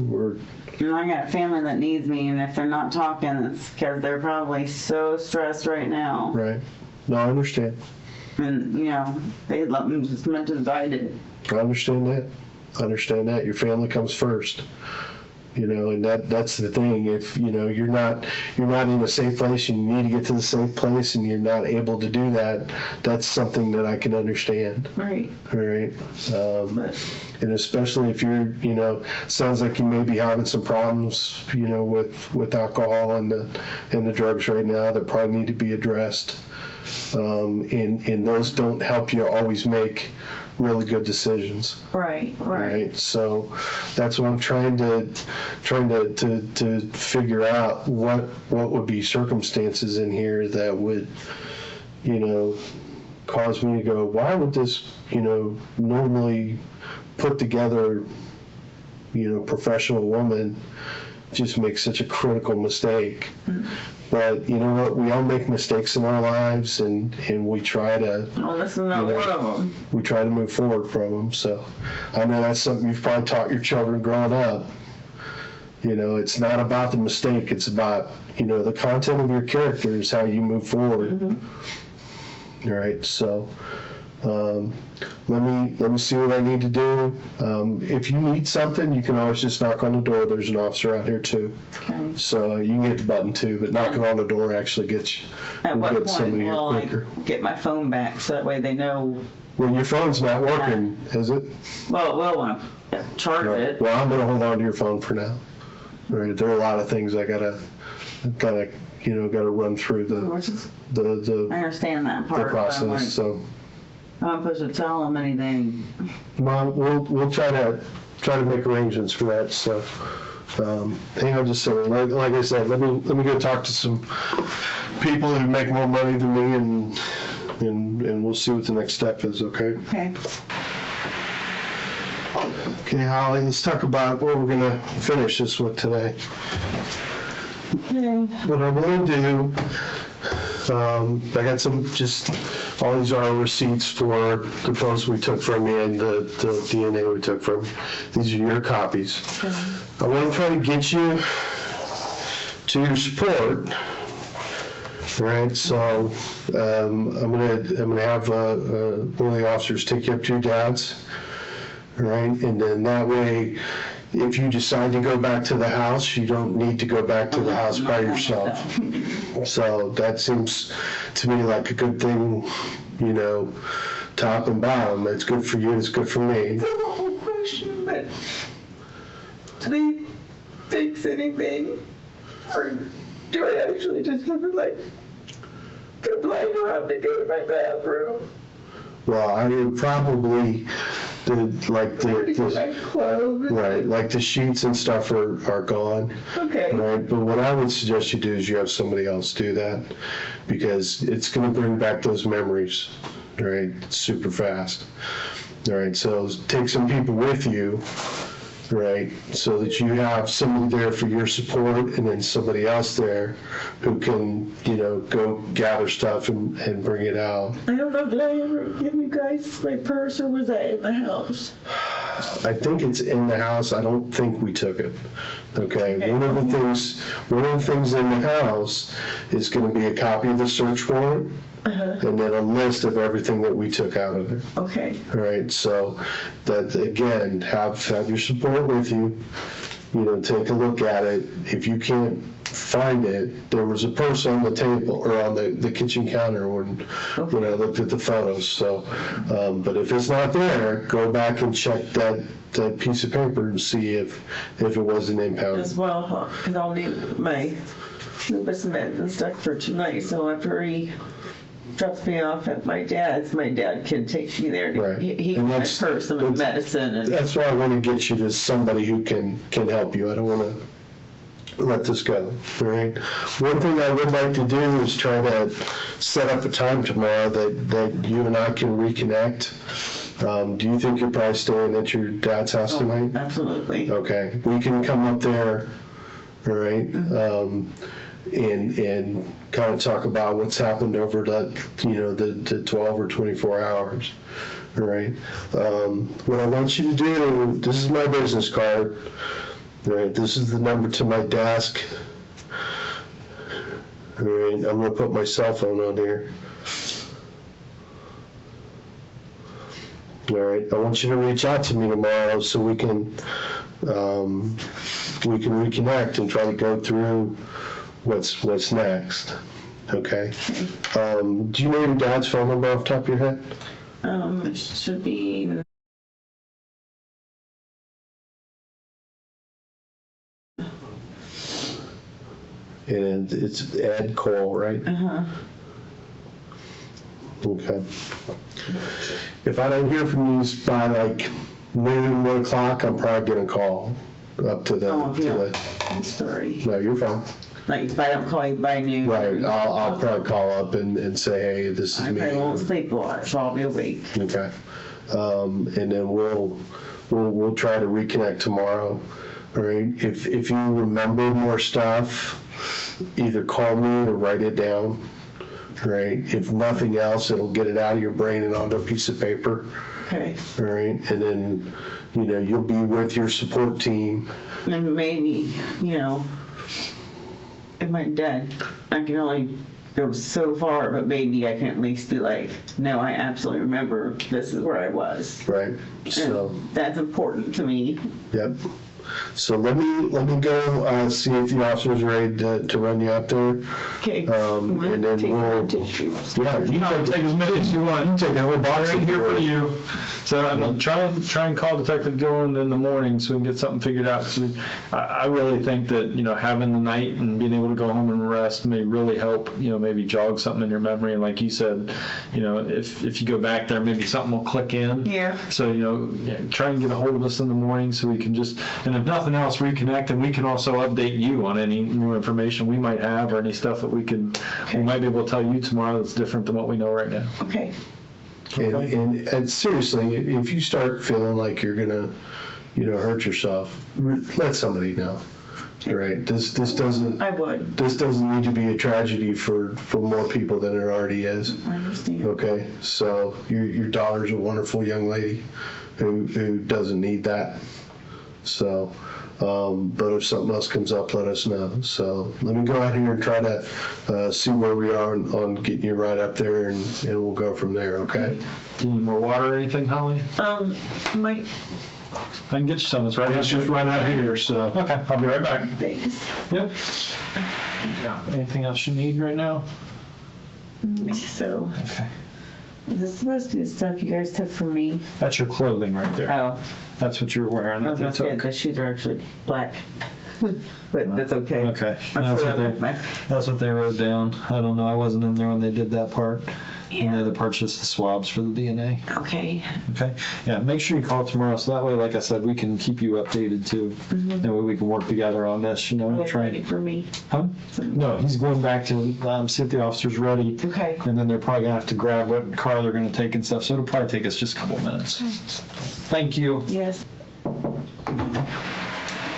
I got a family that needs me, and if they're not talking, it's because they're probably so stressed right now. right. No, I understand. And, they love them as much as I did. I understand that. Your family comes first. And that's the thing. If you're not in a safe place, you need to get to the safe place, and you're not able to do that. That's something that I can understand. Right. All right. And especially if you're, sounds like you may be having some problems, with alcohol and the drugs right now that probably need to be addressed. And those don't help you always make really good decisions. Right. So that's what I'm trying to figure out what would be circumstances in here that would, cause me to go, why would this, normally put together, professional woman just make such a critical mistake? Mm-hmm. But you know what? We all make mistakes in our lives, and we try to. Well, this is not one of them. We try to move forward from them. So I know that's something you've probably taught your children growing up. It's not about the mistake. It's about, the content of your character is how you move forward. Mm-hmm. All right. So let me see what I need to do. If you need something, you can always just knock on the door. There's an officer out here too. Okay. So you can hit the button too, but knocking on the door actually gets you. At what point will I get my phone back so that way they know? Well, your phone's not working, is it? Well, it will when I charge it. Well, I'm gonna hold on to your phone for now. All right, there are a lot of things I gotta run through the I understand that part. The process. So I'm not supposed to tell them anything. Mom, we'll try to make arrangements for that. So hang on just a second. Like I said, let me go talk to some people who make more money than me, and we'll see what the next step is. Okay. Okay. Okay, Holly, let's talk about what we're gonna finish this with today. Okay. What I'm gonna do, I got all these are receipts for the photos we took from you and the DNA we took from you. These are your copies. Okay. I want to try to get you to your support. All right, so I'm gonna have one of the officers take you up to your dad's. All right, and then that way, if you decide to go back to the house, you don't need to go back to the house by yourself. So that seems to me like a good thing, top and bottom. It's good for you, it's good for me. It's a whole question, but do they fix anything? Or do I actually just have to go blind around to go to my bathroom? Well, I would probably like the sheets and stuff are gone. Okay. Right, but what I would suggest you do is you have somebody else do that, because it's going to bring back those memories, right? Super fast. All right, so take some people with you, right? So that you have somebody there for your support and then somebody else there who can, go gather stuff and bring it out. I don't know, did I ever give you guys my purse or was that in the house? I think it's in the house. I don't think we took it. Okay. One of the things in the house is going to be a copy of the search warrant. And then a list of everything that we took out of it. Okay. All right, so that again, have your support with you. Take a look at it. If you can't find it, there was a purse on the table or on the kitchen counter when I looked at the photos. So, but if it's not there, go back and check that piece of paper and see if it wasn't impounded. As well, because I'll need my lupus meds and stuff for tonight. So after he drops me off at my dad can take me there. Right. He And can that's- purse and that's- medicine and That's why I want to get you to somebody who can help you. I don't want to let this go, all right? One thing I would like to do is try to set up a time tomorrow that you and I can reconnect. Do you think you're probably staying at your dad's house tonight? absolutely. Okay, we can come up there, all right, and kind of talk about what's happened over the 12 or 24 hours, all right? What I want you to do, this is my business card, all right? This is the number to my desk, all right? I'm gonna put my cell phone on here. All right, I want you to reach out to me tomorrow so we can reconnect and try to go through what's next. Okay. Do you know your dad's phone number off the top of your head? It should be. And it's Ed Cole, right? Okay. If I don't hear from you by like noon, 1 o'clock, I'm probably gonna call up to the. I'm sorry. No, you're fine. Like if I don't call you by noon. Right, I'll probably call up and say, hey, this is I me. probably won't sleep a lot, so I'll be awake. Okay. And then we'll try to reconnect tomorrow. All right. If you remember more stuff, either call me or write it down. Right. If nothing else, it'll get it out of your brain and onto a piece of paper. Okay. All right. And then, you'll be with your support team. And maybe, if my dad, I can only go so far, but maybe I can at least be like, no, I absolutely remember this is where I was. Right. So. And that's important to me. Yep. So let me go see if the officer's ready to run you out there. Okay. And then we'll. Yeah, You can take as many as you want. You take a whole box right here for you. So I'm try and call Detective Gillen in the morning so we can get something figured out. So I really think that having the night and being able to go home and rest may really help. Maybe jog something in your memory. And like you said, if you go back there, maybe something will click in. Yeah. So try and get a hold of us in the morning so we can just, and if nothing else, reconnect, and we can also update you on any new information we might have or any stuff that we might be able to tell you tomorrow that's different than what we know right now. Okay. And seriously, if you start feeling like you're gonna, hurt yourself, let somebody know. Right? This doesn't. I would. This doesn't need to be a tragedy for more people than it already is. I understand. Okay, so your daughter's a wonderful young lady who doesn't need that. So, but if something else comes up, let us know. So let me go out here and try to see where we are on getting you right up there, and we'll go from there. Okay. Do you need more water or anything, Holly? My I can get you some. It's right. It's just right out here. So. Okay, I'll be right back. things. Yep. Yeah. Anything else you need right now? So, Okay. is this supposed to be the stuff you guys took from me? That's your clothing right there. Oh, That's what you're wearing. I was That's gonna say okay. the shoes are actually black. But that's okay. Okay. I That's what they wrote down. I don't know. I wasn't in there when they did that part. Yeah. And the other part's just the swabs for the DNA. Okay. Okay. Yeah. Make sure you call tomorrow so that way, like I said, we can keep you updated too. That way we can work together on this. Try. Ready for me. Huh? No, he's going back to see if the officer's ready. Okay. And then they're probably gonna have to grab what car they're gonna take and stuff. So it'll probably take us just a couple minutes. Thank you. Yes.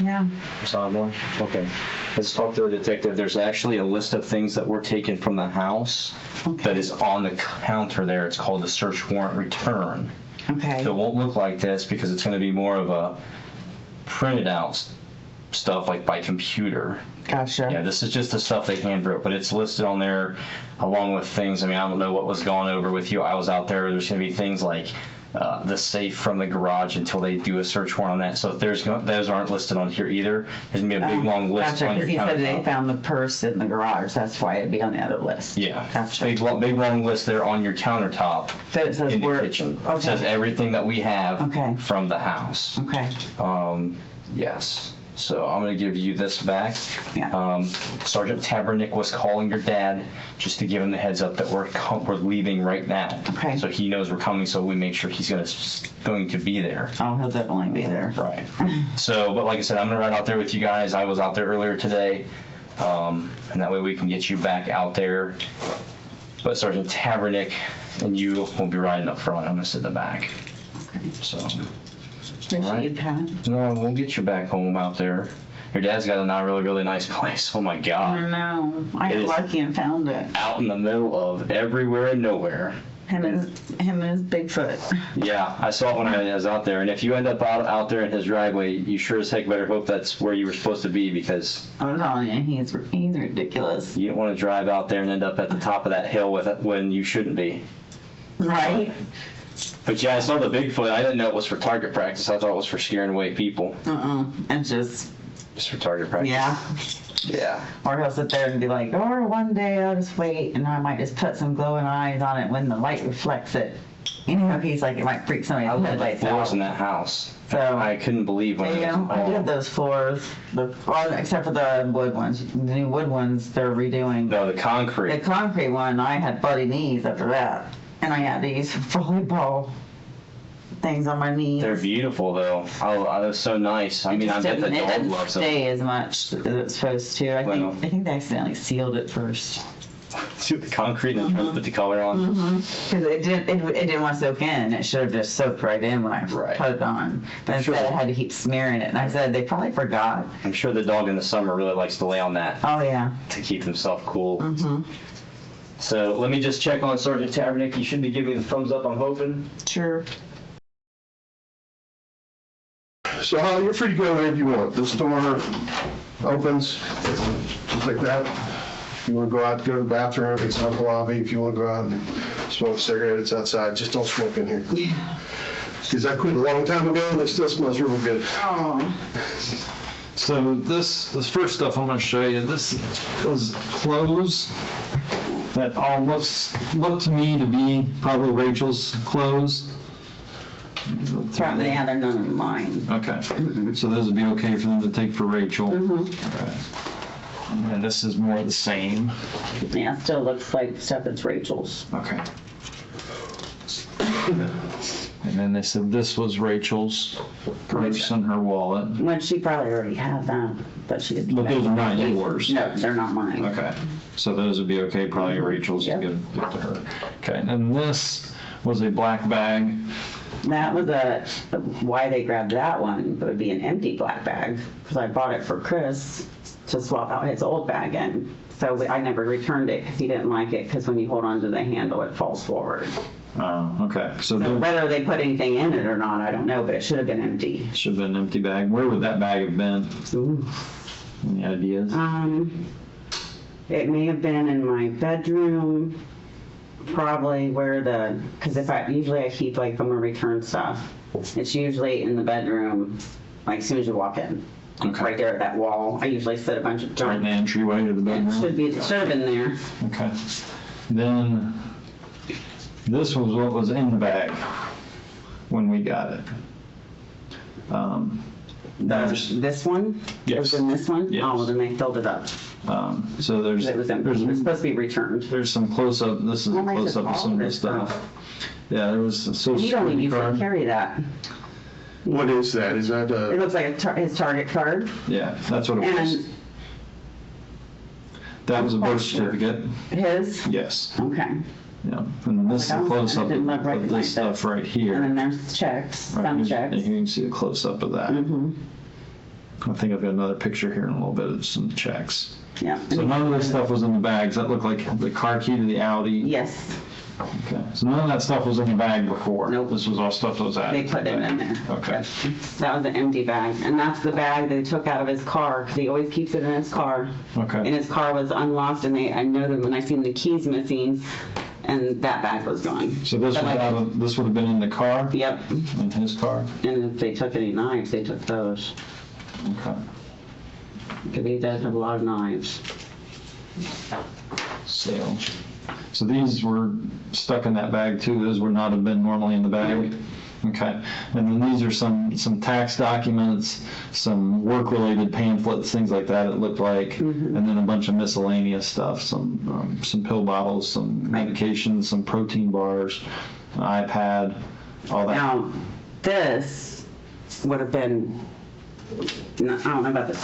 Yeah. Osborne? Okay. Let's talk to the detective. There's actually a list of things that were taken from the house that is on the counter there. It's called the search warrant return. Okay. So it won't look like this because it's going to be more of a printed out stuff like by computer. Gotcha. Yeah, this is just the stuff they handwrote, but it's listed on there along with things. I mean, I don't know what was gone over with you. I was out there. There's going to be things like the safe from the garage until they do a search warrant on that. So if those aren't listed on here either, there's going to be a big long list Gotcha, on your because he said they countertop. found the purse in the garage. That's why it'd be on the other list. Yeah, Gotcha. big long list there on your countertop So it says in the where. kitchen. Okay. It says everything that we have Okay. from the house. Okay. Yes. So I'm going to give you this back. Yeah. Sergeant Tabernick was calling your dad just to give him the heads up that we're leaving right now. Okay. So he knows we're coming, so we make sure he's going to be there. Oh, he'll definitely be there. Right. So, but like I said, I'm going to ride out there with you guys. I was out there earlier today, and that way we can get you back out there. But Sergeant Tabernick and you will be riding up front. I'm going to sit in the back. So. Appreciate you, Pat. No, we'll get you back home out there. Your dad's got a really nice place. Oh my I God. know. I It got is- lucky and found it. Out in the middle of everywhere and nowhere. Him and his Bigfoot. Yeah, I saw it when I was out there. And if you end up out there in his driveway, you sure as heck better hope that's where you were supposed to be, because I'm telling you, he's ridiculous. you don't want to drive out there and end up at the top of that hill with it when you shouldn't be. Right? But yeah, I saw the Bigfoot. I didn't know it was for target practice. I thought it was for scaring away people. It's just, Just for target practice. yeah. Yeah. Or he'll sit there and be like, oh, one day I'll just wait and I might just put some glowing eyes on it when the light reflects it. You know, he's like, it might freak I somebody's love the headlights floors in out. that house. So, I couldn't believe when you it was know, I all- did those floors, well, except for the wood ones. The new wood ones, they're redoing. No, the The concrete. concrete one, I had bloody knees after that. And I had these volleyball things on my knees. They're beautiful though. Oh, that was so nice. I mean, I bet the It dog didn't loves them. stay as much as it's supposed to. Well. I think they accidentally sealed it first. See the concrete and trying to put the color on. Because it didn't want to soak in. It should have just soaked right in when I Right. put it on. But Sure. instead I had to keep smearing it. And I said they probably forgot. I'm sure the dog in the summer really likes to lay on that Oh yeah. to keep himself cool. So let me just check on Sergeant Tabernick. He should be giving me the thumbs up, I'm hoping. Sure. So Holly, you're free to go wherever you want. This door opens just like that. If you want to go out, go to the bathroom, it's out in the lobby. If you want to go out and smoke a cigarette, it's outside. Just don't smoke in here. Because I quit a long time ago and it still smells real good. Oh. So this first stuff I'm going to show you, this is clothes that all look to me to be probably Rachel's clothes. Probably yeah, they're none of mine. Okay, so those would be okay for them to take for Rachel. Okay. And this is more the same. Yeah, it still looks like stuff that's Rachel's. Okay. And then they said this was Rachel's purse and her wallet. Well, she probably already had that, but she didn't. But those are not yours. No, they're not mine. Okay, so those would be okay, probably Rachel's to Yep. give to her. Okay, and this was a black bag. That was why they grabbed that one. It would be an empty black bag because I bought it for Chris to swap out his old bag in. So I never returned it because he didn't like it because when you hold on to the handle, it falls forward. Okay, so So there whether they put anything in it or not, I don't know, but it should have been empty. should have been an empty bag. Where would that bag have been? Ooh. Any ideas? It may have been in my bedroom, probably where because usually I keep like from a return stuff. It's usually in the bedroom, like as soon as you walk in. Okay. Right there at that wall. I usually set a bunch of Right in the entryway to the bedroom? It should have been there. Okay. Then, this was what was in the bag when we got it. This one? Yes. It was in this one? Yes. Oh, well then they filled it up. So there's, It was empty. It was supposed to be returned. there's some close-up, this is a What makes it close-up of all some of the this stuff. Yeah, there was a social You don't even security usually card. carry that. What is that? Is that It looks like his Target card. Yeah, that's what it was. And That was a birth certificate, his? yes. Okay. Yeah, and this is a close up Didn't look of recognize this stuff right And here. then there's checks, Right, some and checks. here you can see a close up of that. I think I've got another picture here in a little bit of some checks. Yeah. So none of this stuff was in the bags. That looked like the car key to the Audi. Yes, Okay. So none of that stuff was in the bag before. Nope. This was all stuff that was they added. put it in there. Okay. Yep. That was an empty bag, and that's the bag they took out of his car, because he always keeps it in his car. And Okay. his car was unlocked, and I know that when I seen the keys missing, and that bag was gone. So this But this would have been in the car. Yep, In his car. and if they took any knives, they took those, Okay. because he does have a lot of knives. So these were stuck in that bag too. Those would not have been normally in the bag. Okay. And then these are some tax documents, some work-related pamphlets, things like that. It looked like, and then a bunch of miscellaneous stuff, some pill bottles, some medications, some protein bars, an iPad, all that. Now, this would have been, no, I don't know about this,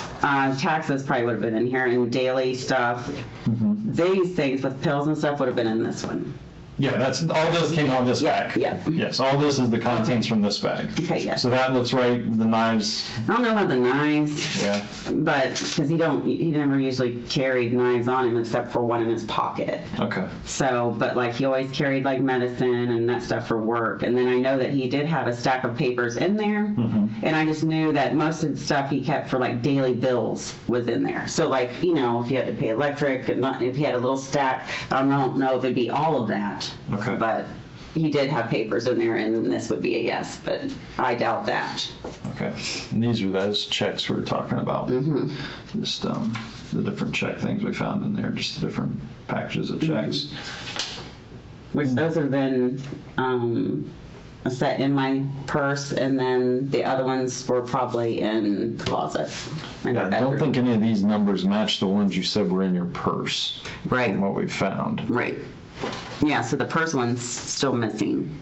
taxes probably would have been in here, and daily stuff. These things with pills and stuff would have been in this one. Yeah, that's all this came out of this bag. Yeah. Yes, all this is the contents from this bag. Okay, yeah. So that looks right. The knives. I don't know about the knives, Yeah. but, because he never usually carried knives on him except for one in his pocket. Okay. So, but like he always carried like medicine and that stuff for work. And then I know that he did have a stack of papers in there. And I just knew that most of the stuff he kept for like daily bills was in there. So like, if you had to pay electric, and if he had a little stack, I don't know if it'd be all of that. Okay. But he did have papers in there, and this would be a yes, but I doubt that. Okay. And these are those checks we were talking about. Just the different check things we found in there, just the different packages of checks. Which those have been set in my purse, and then the other ones were probably in the closet. Yeah, I don't think any of these numbers match the ones you said were in your purse. Right. From what we found. Right. Yeah, so the purse one's still missing,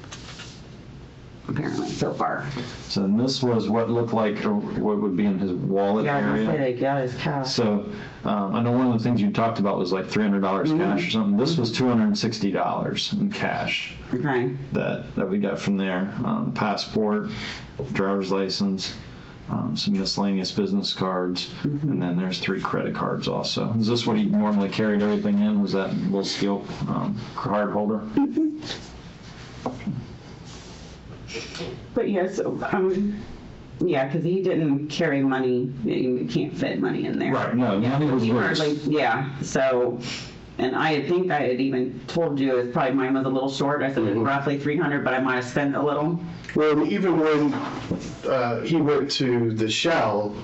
apparently, so far. So then this was what looked like or what would be in his wallet Yeah, I was area. gonna say they got his cash. So I know one of the things you talked about was like $300 cash or something. This was $260 in cash Okay. that we got from there. Passport, driver's license, some miscellaneous business cards, and then there's 3 credit cards also. Is this what he normally carried everything in? Was that little steel card holder? But yeah, so, yeah, because he didn't carry money, you can't fit money in there. Right, no, Yeah, money was he loose. hardly- Yeah, so, and I think I had even told you, it's probably mine was a little short, I said it was roughly 300, but I might have spent a little. Well, even when he went to the Shell,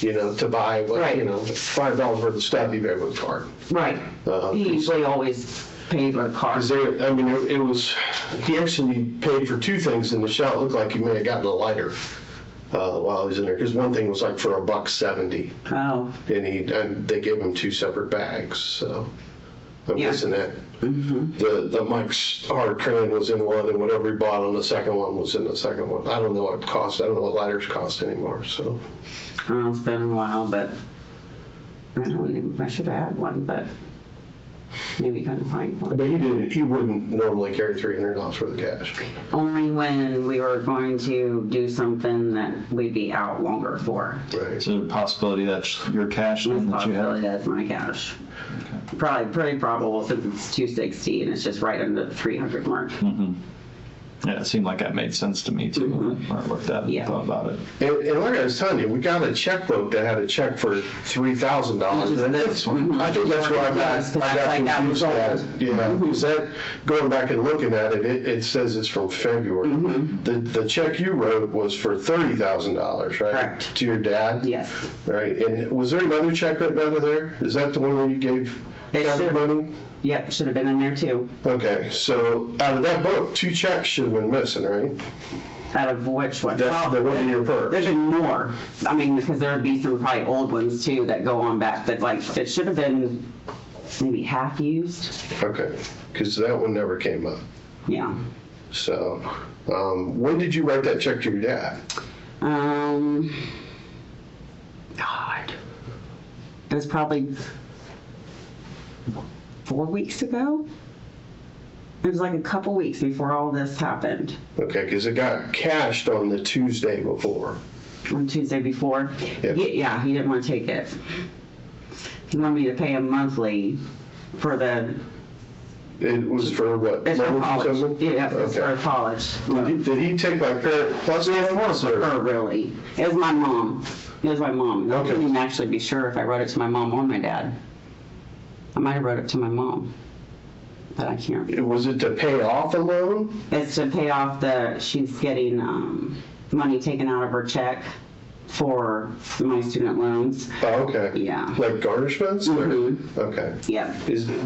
to buy, Right. $5 worth of stuff, he paid with a card. Right. He usually always paid with a card. It was, he actually paid for 2 things in the Shell. It looked like he may have gotten a lighter while he was in there, because one thing was like for $1.70, Oh, and they gave him 2 separate bags, so I'm Yeah. guessing that. The Mike's hard crane was in one, and whatever he bought on the second one was in the second one. I don't know what it cost. I don't know what lighters cost anymore, so. it's been a while, but I should have had one, but maybe couldn't find one. But he wouldn't normally carry $300 worth of cash. Only when we were going to do something that we'd be out longer for. Right. Is there a possibility that's your cash then that you Possibility have? that's my cash. Probably pretty probable since it's 260 and it's just right under the 300 mark. Yeah, it seemed like that made sense to me too when I looked at it Yeah. and thought about it. And like I was telling you, we got a checkbook that had a check for $3,000. Which is this one. I think that's why I got confused at. Because that, going back and looking at it, it says it's from February. The check you wrote was for $30,000, right? Correct. To your dad? Yes. Right, and was there another check written out of there? Is that the one where you gave It county should- money? Yep, should have been in there too. Okay, so out of that book, 2 checks should have been missing, right? Out of which one? That went in your purse. There's been more. I mean, because there would be some probably old ones too that go on back that like, it should have been maybe half used. Okay, because that one never came up. Yeah. So, when did you write that check to your dad? God. It was probably 4 weeks ago. It was like a couple weeks before all this happened. Okay, because it got cashed on the Tuesday before. On Tuesday before. Yeah. Yeah, he didn't want to take it. He wanted me to pay him monthly for the. It was for what? It's for loans or college. something? Yeah, it's for college. Did he take my Parent Plus loans? For her, really. It was my mom. It was my mom. I Okay. couldn't even actually be sure if I wrote it to my mom or my dad. I might have wrote it to my mom, but I can't remember. Was it to pay off a loan? It's to pay off she's getting money taken out of her check for my student loans. Oh, okay. Yeah. Like garnishments? or- Mhm. Okay. Yeah.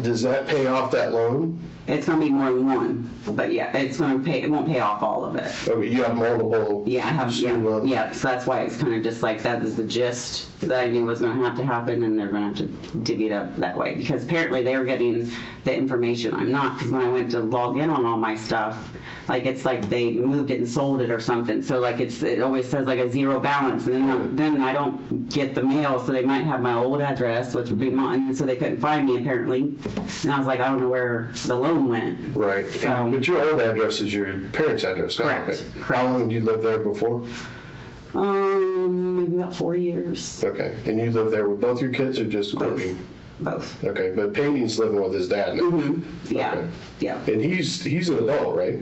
Does that pay off that loan? It's gonna be more than one, but yeah, it won't pay off all of it. Oh, you have multiple. Yeah, I have, student loans? yeah, so that's why it's kind of just like, that is the gist that I knew was gonna have to happen, and they're gonna have to divvy it up that way, because apparently they were getting the information, I'm not, because when I went to log in on all my stuff, like, it's like they moved it and sold it or something, so like, it always says like a zero balance, and then I don't get the mail, so they might have my old address, which would be mine, so they couldn't find me apparently, and I was like, I don't know where the loan went. Right. But your old address is your parents' address now. Correct, Okay. correct. How long did you live there before? Maybe about 4 years. Okay. And you lived there with both your kids or just Courtney? Both. Okay. But Peyton's living with his dad now. Yeah, Okay. yeah. And he's an adult, right?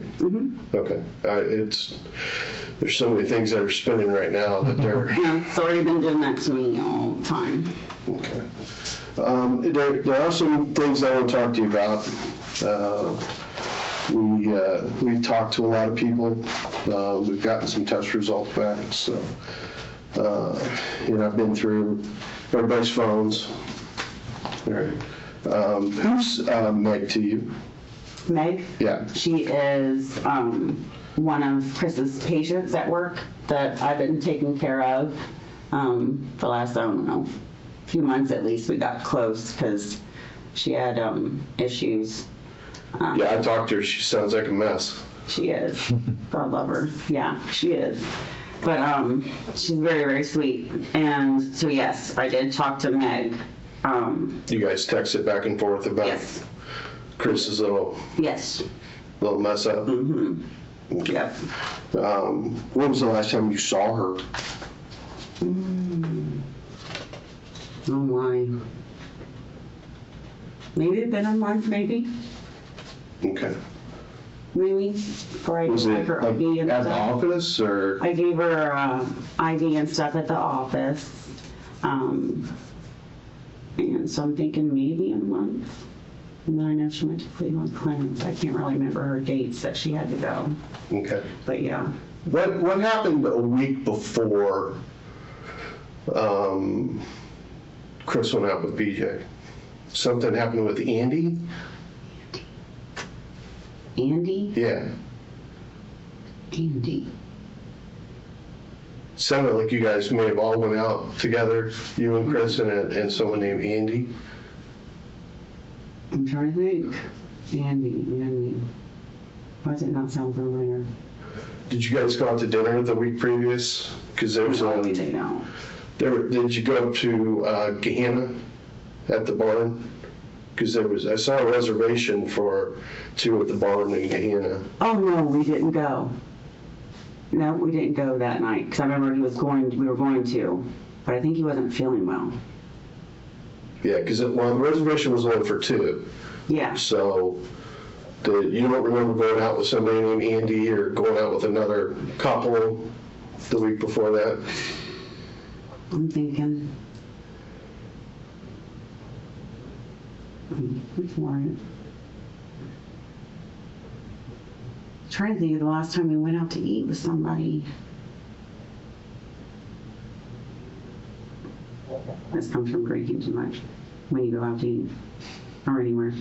Okay. There's so many things that are spinning right now that they're. Yeah, it's already been doing that to me all the time. Okay. There are some things I want to talk to you about. We talked to a lot of people. We've gotten some test results back. So, I've been through everybody's phones. All right. Who's Meg to you? Meg? Yeah. She is one of Chris's patients at work that I've been taking care of the last, I don't know, few months at least. We got close because she had issues. Yeah, I talked to her. She sounds like a mess. She is. God love her. Yeah, she is. But she's very, very sweet. And so, yes, I did talk to Meg. You guys texted back and forth about Yes. Chris's little Yes. mess up. Yep. When was the last time you saw her? Oh my. Maybe it's been a month, maybe. Okay. Maybe. Before I Was gave it her like ID and at the stuff. office or? I gave her ID and stuff at the office. And so I'm thinking maybe a month. And then I know she went to Cleveland Clinic. I can't really remember her dates that she had to go. Okay. But yeah. What happened a week before Chris went out with BJ? Something happened with Andy? Andy? Yeah. Andy. Sounded like you guys may have all went out together, you and Chris and someone named Andy. I'm trying to think. Andy. Why does it not sound familiar? Did you guys go out to dinner the week previous? Because there was Oh, we a, didn't know. did you go up to Gehenna at the barn? Because I saw a reservation for 2 at the barn in Gehenna. Oh, no, we didn't go. No, we didn't go that night, because I remember we were going to, but I think he wasn't feeling well. Yeah, because the reservation was only for 2. Yeah. So you don't remember going out with somebody named Andy or going out with another couple the week before that? I'm thinking. Which one? Trying to think of the last time we went out to eat with somebody. This comes from drinking too much when you go out to eat or anywhere.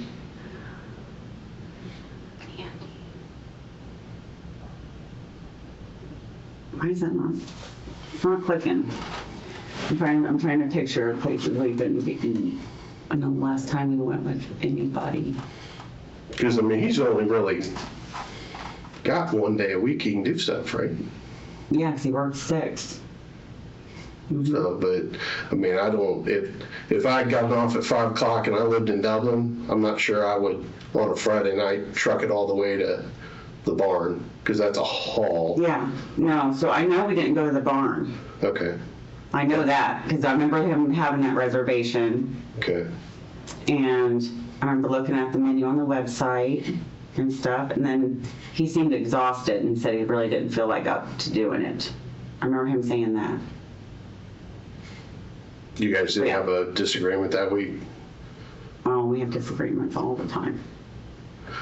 Why is that not? It's not clicking. I'm trying to picture places we've been eating. I know the last time we went with anybody. Because, he's only really got 1 day a week he can do stuff, right? Yeah, 'cause he works 6. So, but I mean, I don't. If I had gotten off at 5 o'clock and I lived in Dublin, I'm not sure I would on a Friday night truck it all the way to the barn because that's a haul. Yeah, no, so I know we didn't go to the barn. Okay. I know that because I remember him having that reservation, Okay. and I remember looking at the menu on the website and stuff, and then he seemed exhausted and said he really didn't feel like up to doing it. I remember him saying that. You guys didn't have a disagreement that week? Oh, we have disagreements all the time.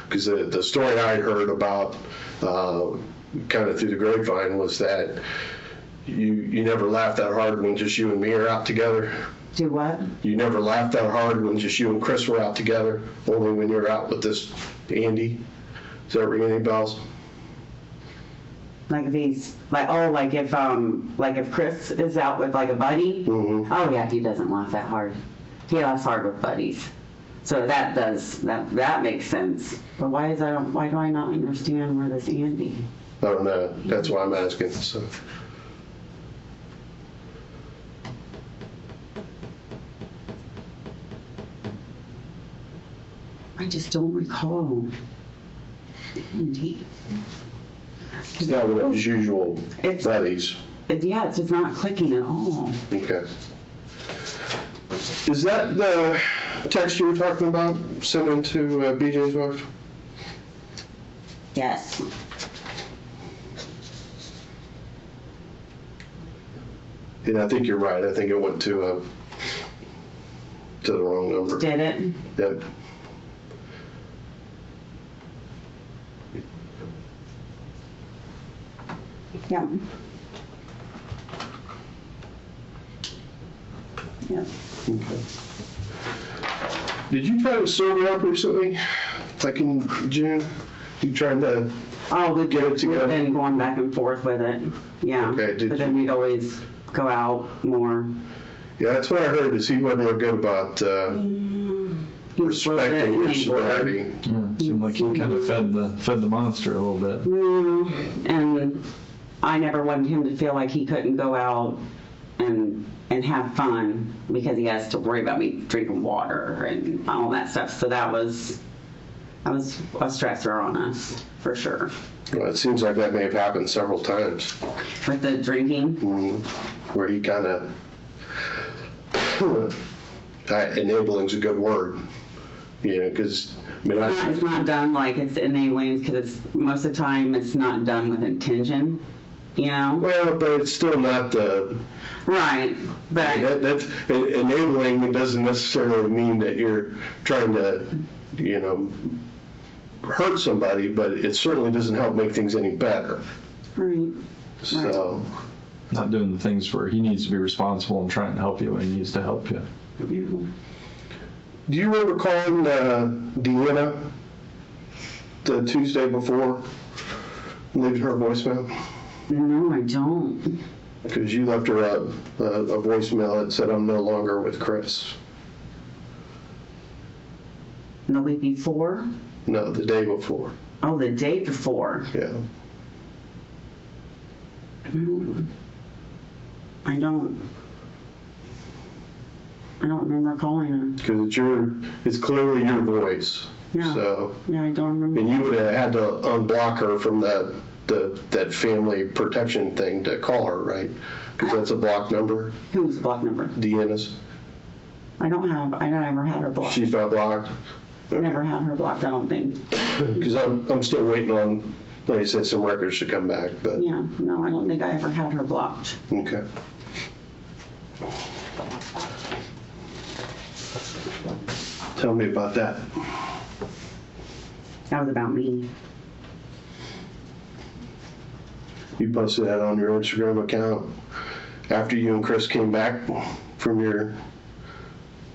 Because the story I heard about kind of through the grapevine was that you never laugh that hard when just you and me are out together. Do what? You never laughed that hard when just you and Chris were out together, only when you're out with this Andy. Does that ring any bells? Like these, like if Chris is out with like a buddy. Mm-hmm. Oh yeah, he doesn't laugh that hard. He laughs hard with buddies. So that makes sense. But why do I not understand where this Andy? I don't know. That's why I'm asking. So. I just don't recall. Andy. It's not one of his usual It's- buddies. Yeah, it's just not clicking at all. Okay. Is that the text you were talking about, sending to BJ's wife? Yes. And I think you're right. I think it went to the wrong number. Did it? Yep. Yeah. Yeah. Okay. Did you try to serve her up recently? Like in June? You tried to Oh, we've get it together? been going back and forth with it. Yeah. Okay, did but then we'd always go out more. Yeah, that's what I heard, is he wasn't real good about respecting your sobriety. Yeah, seemed like he kind of fed the monster a little bit. And I never wanted him to feel like he couldn't go out and have fun because he has to worry about me drinking water and all that stuff. So that was a stressor on us for sure. Well, it seems like that may have happened several times. With the drinking. Where he kind of, enabling's a good word, you know, because, I mean, It's not done like it's enabling because most of the time it's not done with intention, you know? well, but it's still not the, Right, but that's, enabling, it doesn't necessarily mean that you're trying to, you know, hurt somebody, but it certainly doesn't help make things any better. right. So, Not doing the things where he needs to be responsible and trying to help you when he needs to help you. do you remember calling Deanna the Tuesday before, leaving her voicemail? No, I don't. Because you left her a voicemail that said, "I'm no longer with Chris." The week before? No, the day before. Oh, the day before. Yeah. I don't remember calling her. Because it's clearly your voice. Yeah. So, Yeah, I don't remember. and you would have had to unblock her from that family protection thing to call her, right? Because that's a block number, Whose block number? Deanna's. I never had her blocked. She's not blocked. Never had her blocked, I don't think. Because I'm still waiting on, like I said, some records to come back, but, Yeah, no, I don't think I ever had her blocked. okay. Tell me about that. That was about me. You posted that on your Instagram account after you and Chris came back from your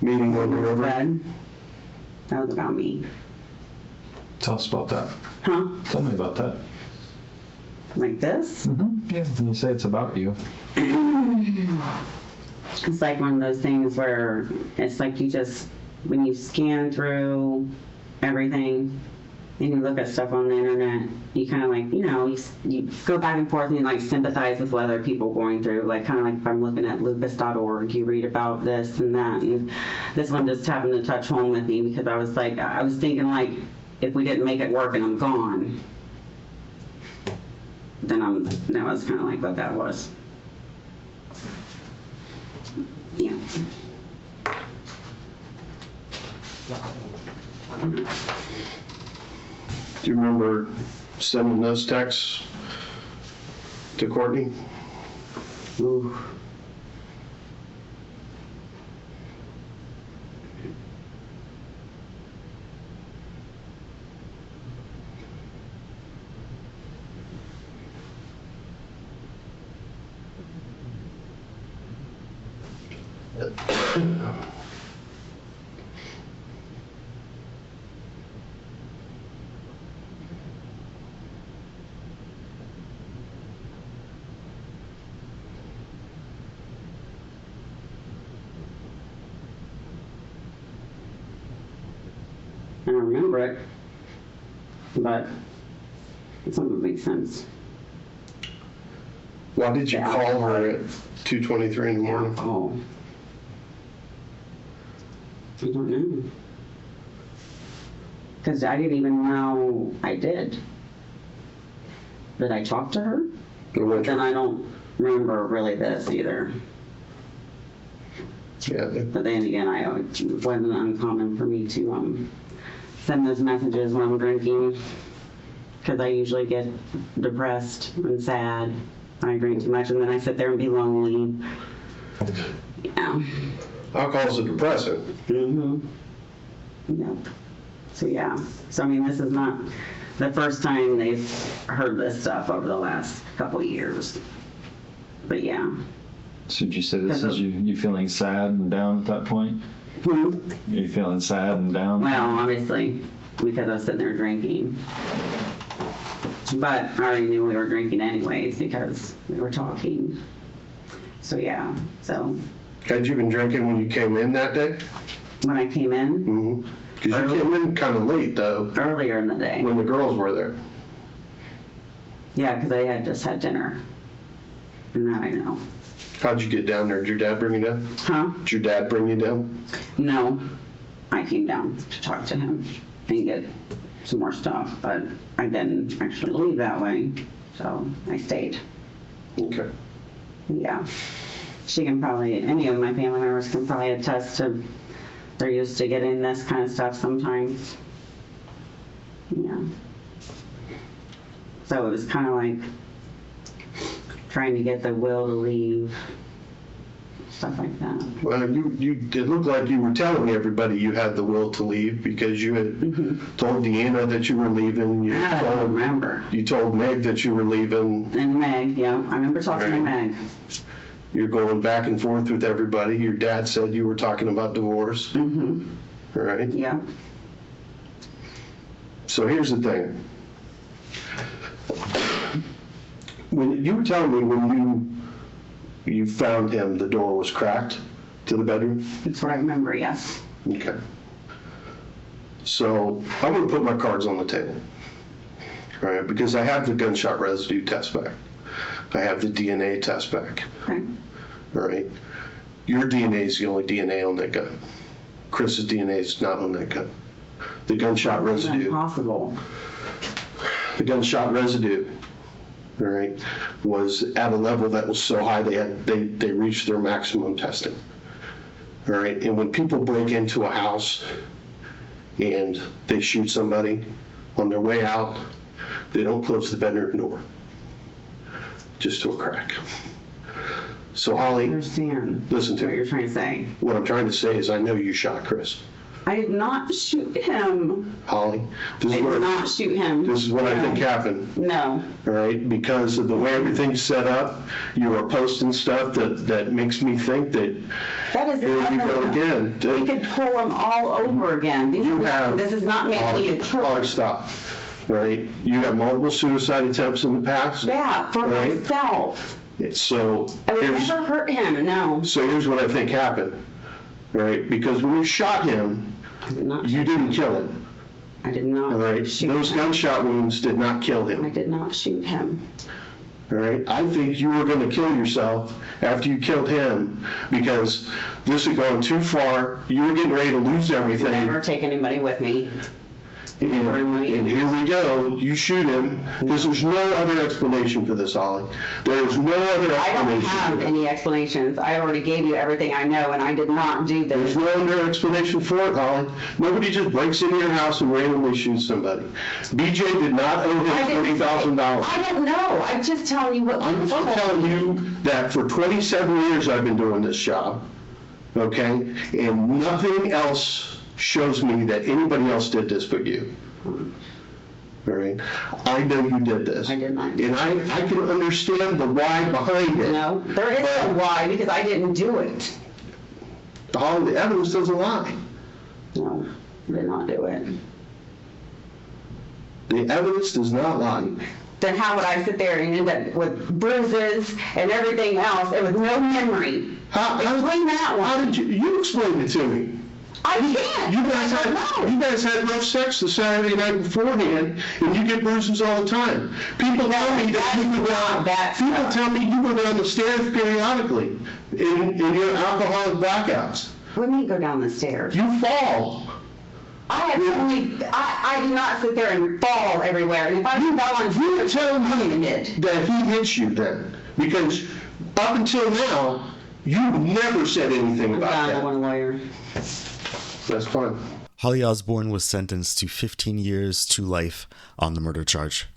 meeting on the river? Red. That was about me. Tell us about that. Huh? Tell me about that. Like this? Yeah, when you say it's about you. It's like one of those things where it's like when you scan through everything, and you look at stuff on the internet, you kind of like, you go back and forth and you like sympathize with what other people are going through. Like kind of like if I'm looking at lupus.org, you read about this and that, and this one just happened to touch home with me because I was thinking like, if we didn't make it work and I'm gone, then that was kind of like what that was. Yeah. Do you remember sending those texts to Courtney? Ooh. I don't remember it, but it doesn't make sense. Why did you Yeah. call her at 2:23 in the morning? Oh. I don't know. Because I didn't even know I did. Did I talk to her? Or what- Then I don't remember really this either. Yeah, But then again, it wasn't uncommon for me to send those messages when I'm drinking. Because I usually get depressed and sad when I drink too much, and then I sit there and be lonely. Yeah. alcohol's a depressant. Mm-hmm. Yep. So yeah. So I mean, this is not the first time they've heard this stuff over the last couple of years. But yeah. So did you say this is you feeling sad and down at that point? Hmm. Are you feeling sad and down? Well, obviously, because I was sitting there drinking. But I already knew we were drinking anyways because we were talking. So yeah. So Had you been drinking when you came in that day? when I came in Mm-hmm. Because you came in kind of late, though, earlier in the day. when the girls were there. Yeah, because I had just had dinner. And that I know. How'd you get down there? Did your dad bring you down? Huh? Did your dad bring you down? No, I came down to talk to him and get some more stuff, but I didn't actually leave that way, so I stayed. Okay. Yeah. She can probably, any of my family members can probably attest to, they're used to getting this kind of stuff sometimes. Yeah. So it was kind of like trying to get the will to leave, stuff like that. Well, it looked like you were telling everybody you had the will to leave because you had told Deanna that you were leaving. I don't remember. You told Meg that you were leaving. And Meg, yeah, I remember talking to Meg. You're going back and forth with everybody. Your dad said you were talking about divorce. Mm-hmm. Right? Yeah. So here's the thing. When you were telling me when you found him, the door was cracked to the bedroom? That's what I remember, yes. Okay. So I'm going to put my cards on the table, right? Because I have the gunshot residue test back. I have the DNA test back, Okay. all right? Your DNA is the only DNA on that gun. Chris's DNA is not on that gun. The gunshot It's residue, impossible. the gunshot residue, all right, was at a level that was so high they reached their maximum testing, all right? And when people break into a house and they shoot somebody on their way out, they don't close the bedroom door, just to a crack. So I Holly, understand listen to what me. you're trying to say. What I'm trying to say is I know you shot Chris. I did not shoot him. Holly, this I is did not shoot him. what I think happened. No. All right, because of the way everything's set up, you were posting stuff that makes me think that That is here we go again. We could pull them all over again. This is not making you Holly, stop. Right, you have multiple suicide attempts in the past. Yeah, for Right. myself. So I would here's never hurt him, no. what I think happened. Right, because when you shot him, I did not you didn't kill him. I did All not right? shoot Those him. gunshot wounds did not kill I him. did not shoot him. All right? I think you were going to kill yourself after you killed him because this had gone too far. You were getting ready to lose everything. Never take anybody with me. And here we go, you shoot him, because there's no other explanation for this, Ollie. There is no other I don't explanation. have any explanations. I already gave you everything I know, and I did not do There's this. no other explanation for it, Ollie. Nobody just breaks into your house and randomly shoots somebody. BJ did not owe I him didn't $30,000. I don't know. I'm just telling you what. I'm telling you that for 27 years I've been doing this job, okay? And nothing else shows me that anybody else did this but you. All right? I know you did this. I did not. And I can understand the why behind it. No, there is no why, because I didn't do it. All the evidence doesn't lie. No, I did not do it. The evidence does not lie. Then how would I sit there and end up with bruises and everything else and with no memory? Explain that one. How did you explained it to me. I can't. You I guys had rough sex the Saturday night beforehand, and you get bruises all the time. People tell me that you go down. People tell me you go down the stairs periodically in your alcoholic blackouts. What do you mean go down the stairs? You fall. I do not sit there and fall everywhere. And if I fell on You tell me did. that he hit you then, because up until now you've never said anything about I that. want a lawyer. That's fine. Holly Osborne was sentenced to 15 years to life on the murder charge.